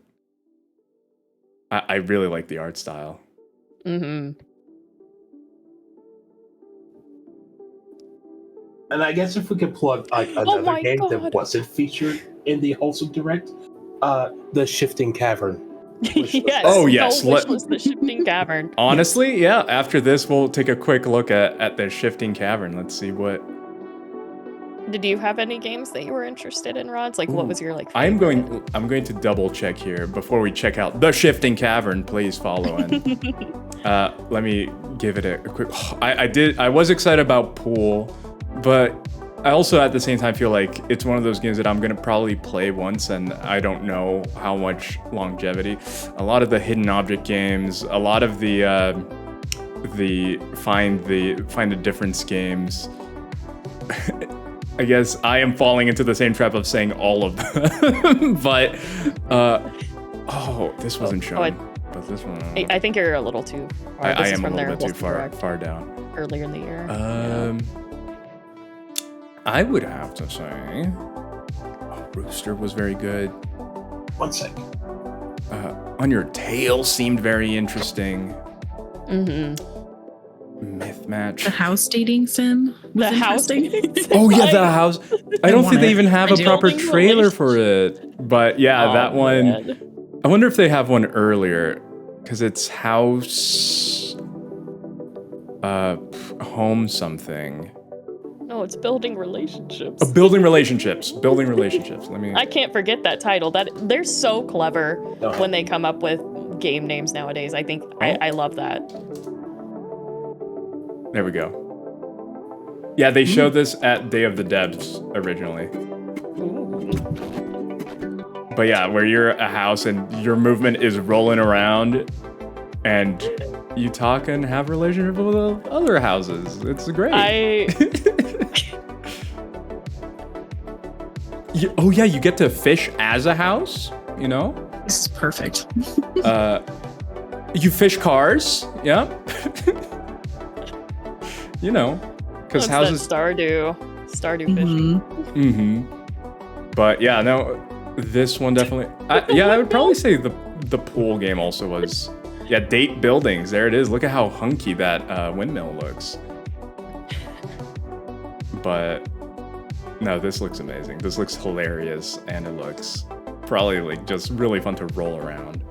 I really like the art style. And I guess if we could plug another game that wasn't featured in the Wholesome Direct, the Shifting Cavern. Yes. Oh yes. The Shifting Cavern. Honestly, yeah. After this, we'll take a quick look at the Shifting Cavern. Let's see what. Did you have any games that you were interested in, Rods? Like, what was your favorite? I'm going to double check here before we check out the Shifting Cavern. Please follow in. Let me give it a quick. I was excited about Pool. But I also at the same time feel like it's one of those games that I'm going to probably play once and I don't know how much longevity. A lot of the hidden object games, a lot of the find the difference games. I guess I am falling into the same trap of saying all of them. But this wasn't shown. But this one, I think you're a little too far. I am a little bit too far down. Earlier in the year. I would have to say, Rooster was very good. 1 sec. On Your Tail seemed very interesting. Myth Match. The house dating sim. The house dating sim. Oh yeah, the house. I don't think they even have a proper trailer for it. But yeah, that one. Man. I wonder if they have one earlier, because it's house, home something. No, it's Building Relationships. Building Relationships. Building Relationships. I can't forget that title. They're so clever when they come up with game names nowadays. I love that. There we go. Yeah, they showed this at Day of the Devs originally. But yeah, where you're a house and your movement is rolling around and you talk and have a relationship with other houses. It's great. Oh yeah, you get to fish as a house, you know? This is perfect. You fish cars, yeah. You know, because houses. Stardew fishing. But yeah, no, this one definitely. I would probably say the pool game also was. Yeah, date buildings. There it is. Look at how hunky that windmill looks. But no, this looks amazing. This looks hilarious, and it looks probably like just really fun to roll around.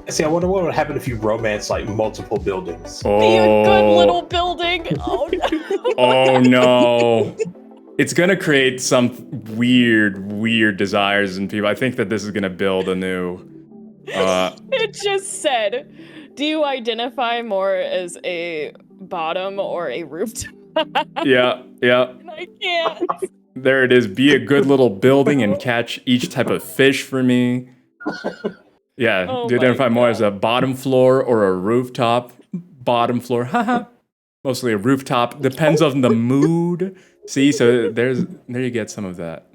See, I wonder what would happen if you romance like multiple buildings. Oh. Be a good little building. Oh no. Oh no. It's gonna create some weird desires in people. I think that this is gonna build a new. It just said, do you identify more as a bottom or a rooftop? Yeah. I can't. There it is. Be a good little building and catch each type of fish for me. Yeah, do you identify more as a bottom floor or a rooftop? Bottom floor, haha. Mostly a rooftop. Depends on the mood. See, so there you get some of that.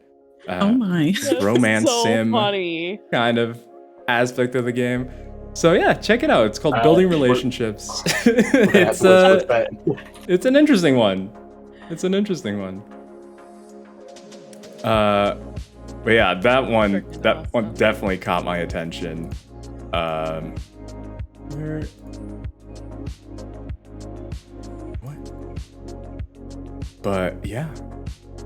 Oh my. Romance so sim funny. kind of aspect of the game. So yeah, check it out. It's called Building Relationships. It's an interesting one. It's an interesting one. But yeah, that one definitely caught my attention. But yeah,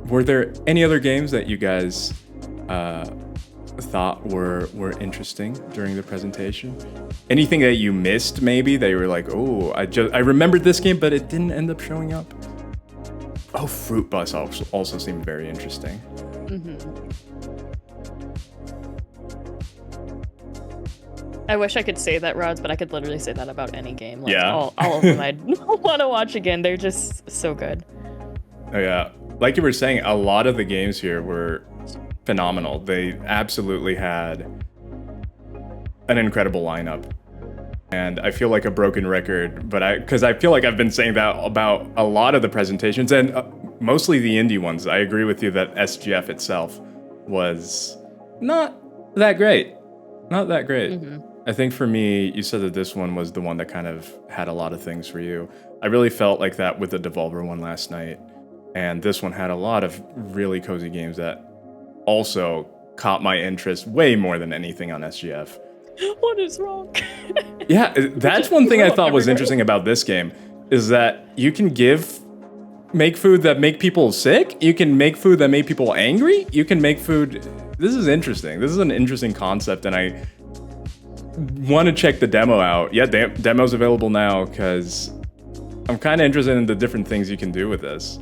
were there any other games that you guys thought were interesting during the presentation? Anything that you missed, maybe that you were like, oh, I remembered this game, but it didn't end up showing up. Oh, Fruit Bus also seemed very interesting. I wish I could say that, Rods, but I could literally say that about any game. Like, Yeah. all of them I'd want to watch again. They're just so good. Oh yeah, like you were saying, a lot of the games here were phenomenal. They absolutely had an incredible lineup. And I feel like a broken record, but because I feel like I've been saying that about a lot of the presentations, and mostly the indie ones. I agree with you that SGF itself was not that great. Not that great. I think for me, you said that this one was the one that kind of had a lot of things for you. I really felt like that with the Devolver one last night. And this one had a lot of really cozy games that also caught my interest way more than anything on SGF. What is wrong? Yeah, that's one thing I thought was interesting about this game, is that you can make food that make people sick, you can make food that make people angry, you can make food... This is interesting. This is an interesting concept, and I want to check the demo out. Yeah, demo's available now, because I'm kind of interested in the different things you can do with this.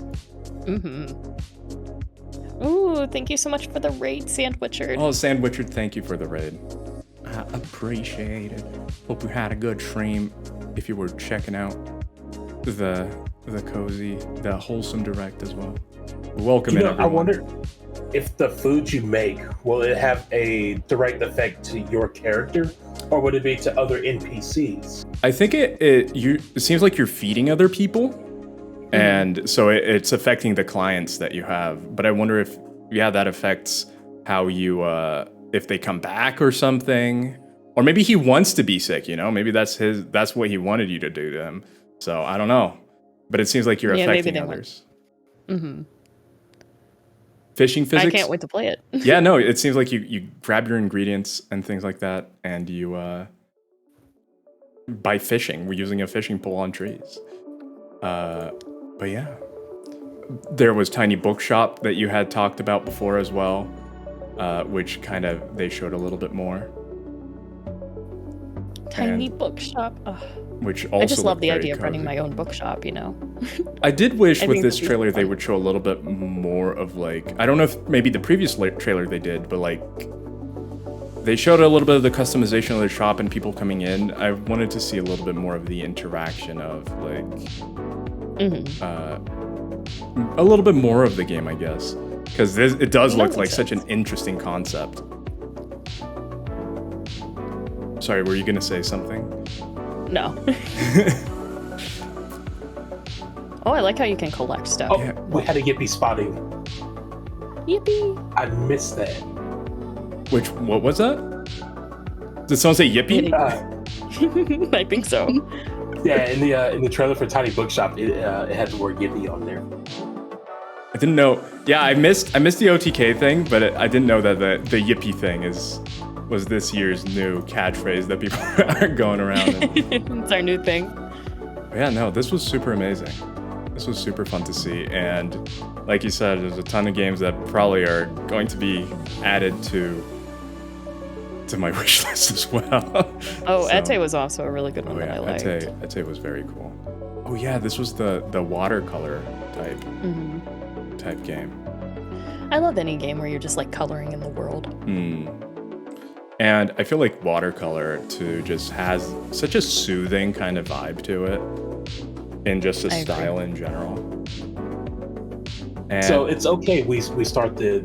Ooh, thank you so much for the raid, Sandwichard. Oh, Sandwichard, thank you for the raid. I appreciate it. Hope you had a good stream. If you were checking out the wholesome direct as well. Welcome in, everyone. I wonder if the food you make, will it have a direct effect to your character, or would it be to other NPCs? I think it seems like you're feeding other people, and so it's affecting the clients that you have. But I wonder if that affects how you if they come back or something, or maybe he wants to be sick. You know, maybe that's what he wanted you to do to him. So I don't know, but it seems like you're affecting others. Fishing physics. I can't wait to play it. Yeah, no, it seems like you grab your ingredients and things like that, and you by fishing. We're using a fishing pole on trees. But yeah, there was Tiny Bookshop that you had talked about before as well, which kind of they showed a little bit more. Tiny Bookshop. Ugh. Which also I just love the idea cozy. of running my own bookshop, you know. I did wish with this trailer they would show a little bit more of like, I don't know if maybe the previous trailer they did, but like they showed a little bit of the customization of the shop and people coming in. I wanted to see a little bit more of the interaction of like a little bit more of the game, I guess, because it does look like such an interesting concept. Sorry, were you gonna say something? No. Oh, I like how you can collect stuff. Oh, we had a Yippee spotting. Yippee! I missed that. What was that? Did someone say yippee? I think so. Yeah, in the trailer for Tiny Bookshop, it had the word yippee on there. I didn't know. Yeah, I missed the OTK thing, but I didn't know that the yippee thing was this year's new catchphrase that people are going around. It's our new thing. Yeah, no, this was super amazing. This was super fun to see, and like you said, there's a ton of games that probably are going to be added to my wish list as well. Oh, Ete was also a really good one that I liked. Ete was very cool. Oh yeah, this was the watercolor type game. I love any game where you're just like coloring in the world. And I feel like watercolor too just has such a soothing kind of vibe to it, in just the style in general. And so it's okay. We start the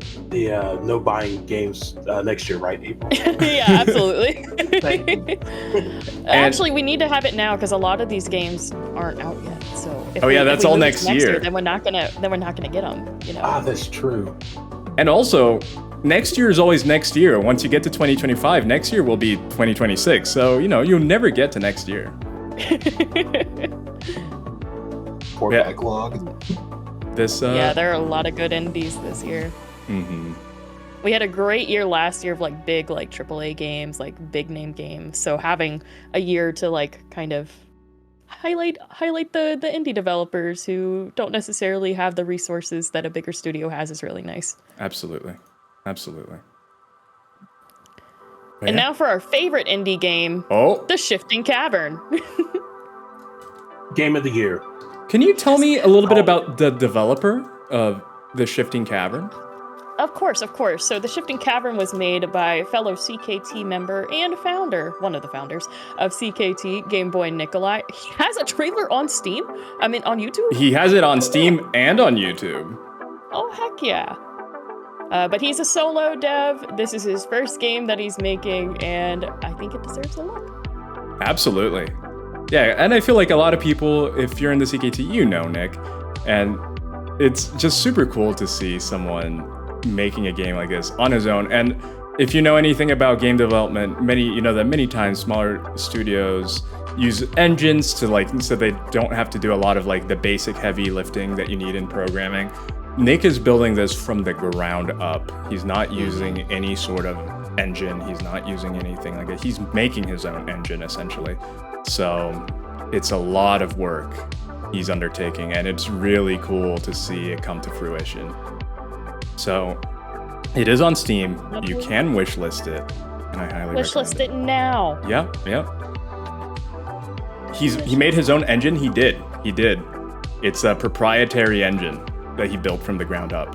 no buying games next year, right? April. Yeah, absolutely. Actually, we need to have it now because a lot of these games aren't out yet. So if that's all next year. Then we're not gonna get them. You know. Ah, that's true. And also, next year is always next year. Once you get to 2025, next year will be 2026. So you'll never get to next year. Poor backlog. Yeah, there are a lot of good indies this year. We had a great year last year of like big like AAA games, like big name games. So having a year to like kind of highlight the indie developers who don't necessarily have the resources that a bigger studio has is really nice. Absolutely. And now for our favorite indie game, The Shifting Cavern. Game of the year. Can you tell me a little bit about the developer of The Shifting Cavern? Of course. So The Shifting Cavern was made by fellow CKT member and one of the founders of CKT, Game Boy Nikolai. He has a trailer on Steam. I mean, on YouTube. He has it on Steam and on YouTube. Oh, heck yeah. But he's a solo dev. This is his first game that he's making, and I think it deserves a look. Absolutely. Yeah, and I feel like a lot of people, if you're in the CKT, Nick, and it's just super cool to see someone making a game like this on his own. And if you know anything about game development, many times smaller studios use engines so they don't have to do a lot of like the basic heavy lifting that you need in programming. Nick is building this from the ground up. He's not using any sort of engine. He's not using anything like that. He's making his own engine essentially. So it's a lot of work he's undertaking, and it's really cool to see it come to fruition. So it is on Steam. You can wishlist it, and I highly wishlist it now. Yep. He made his own engine. He did. It's a proprietary engine that he built from the ground up.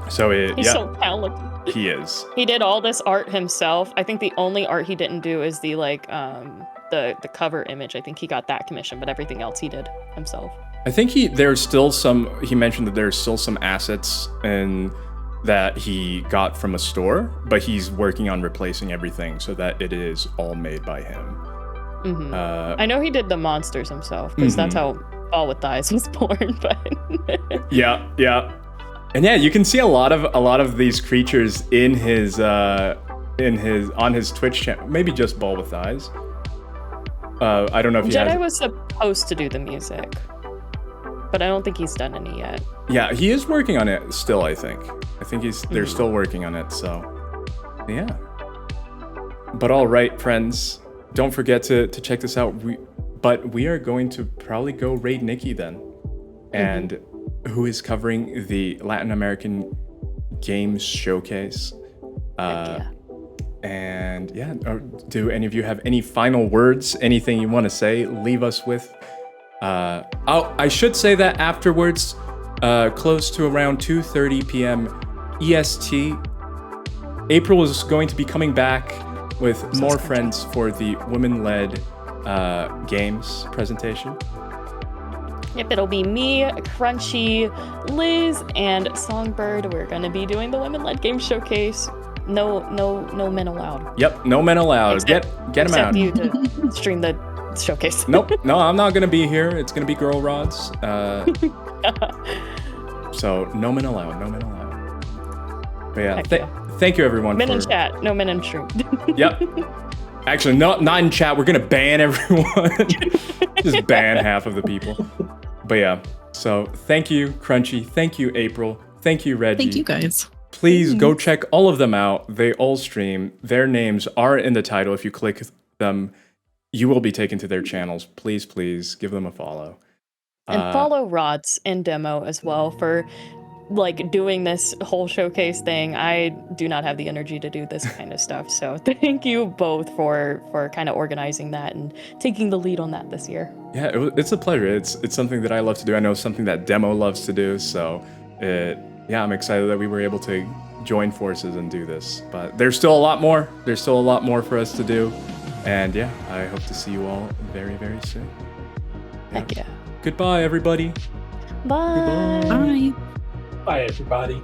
So he's so talented. He is. He did all this art himself. I think the only art he didn't do is the cover image. I think he got that commission, but everything else he did himself. I think he mentioned that there's still some assets that he got from a store, but he's working on replacing everything so that it is all made by him. I know he did the monsters himself because that's how Ball with Thighs was born, but yeah. And yeah, you can see a lot of these creatures on his Twitch channel. Maybe just Ball with Thighs. I don't know if he Jedi was supposed to do the music, but I don't think he's done any yet. Yeah, he is working on it still. I think they're still working on it. So yeah. But all right, friends, don't forget to check this out. We are going to probably go raid Nikki then, and who is covering the Latin American Games Showcase. And yeah, do any of you have any final words? Anything you want to say? Leave us with. I should say that afterwards, close to around 2:30 p.m. EST, April is going to be coming back with more friends for the women-led games presentation. Yep, it'll be me, Crunchy, Liz, and Songbird. We're gonna be doing the women-led game showcase. No men allowed. Yep, no men allowed. Except, Get them out. Except you to stream the showcase. Nope, no, I'm not gonna be here. It's gonna be girl rods. So no men allowed. No men allowed. But yeah, thank you everyone. Men in chat, no men in stream. Yep. Actually, not in chat. We're gonna ban everyone. Just ban half of the people. But yeah, so thank you, Crunchy. Thank you, April. Thank you, Reggie. Thank you, guys. Please go check all of them out. They all stream. Their names are in the title. If you click them, you will be taken to their channels. Please, please give them a follow. And follow Rods in demo as well for like doing this whole showcase thing. I do not have the energy to do this kind of stuff. So thank you both for kind of organizing that and taking the lead on that this year. Yeah, it's a pleasure. It's something that I love to do. I know something that Demo loves to do. So yeah, I'm excited that we were able to join forces and do this. But there's still a lot more. There's still a lot more for us to do. And yeah, I hope to see you all very, very soon. Heck yeah. Goodbye, everybody. Bye. Bye. Bye, everybody.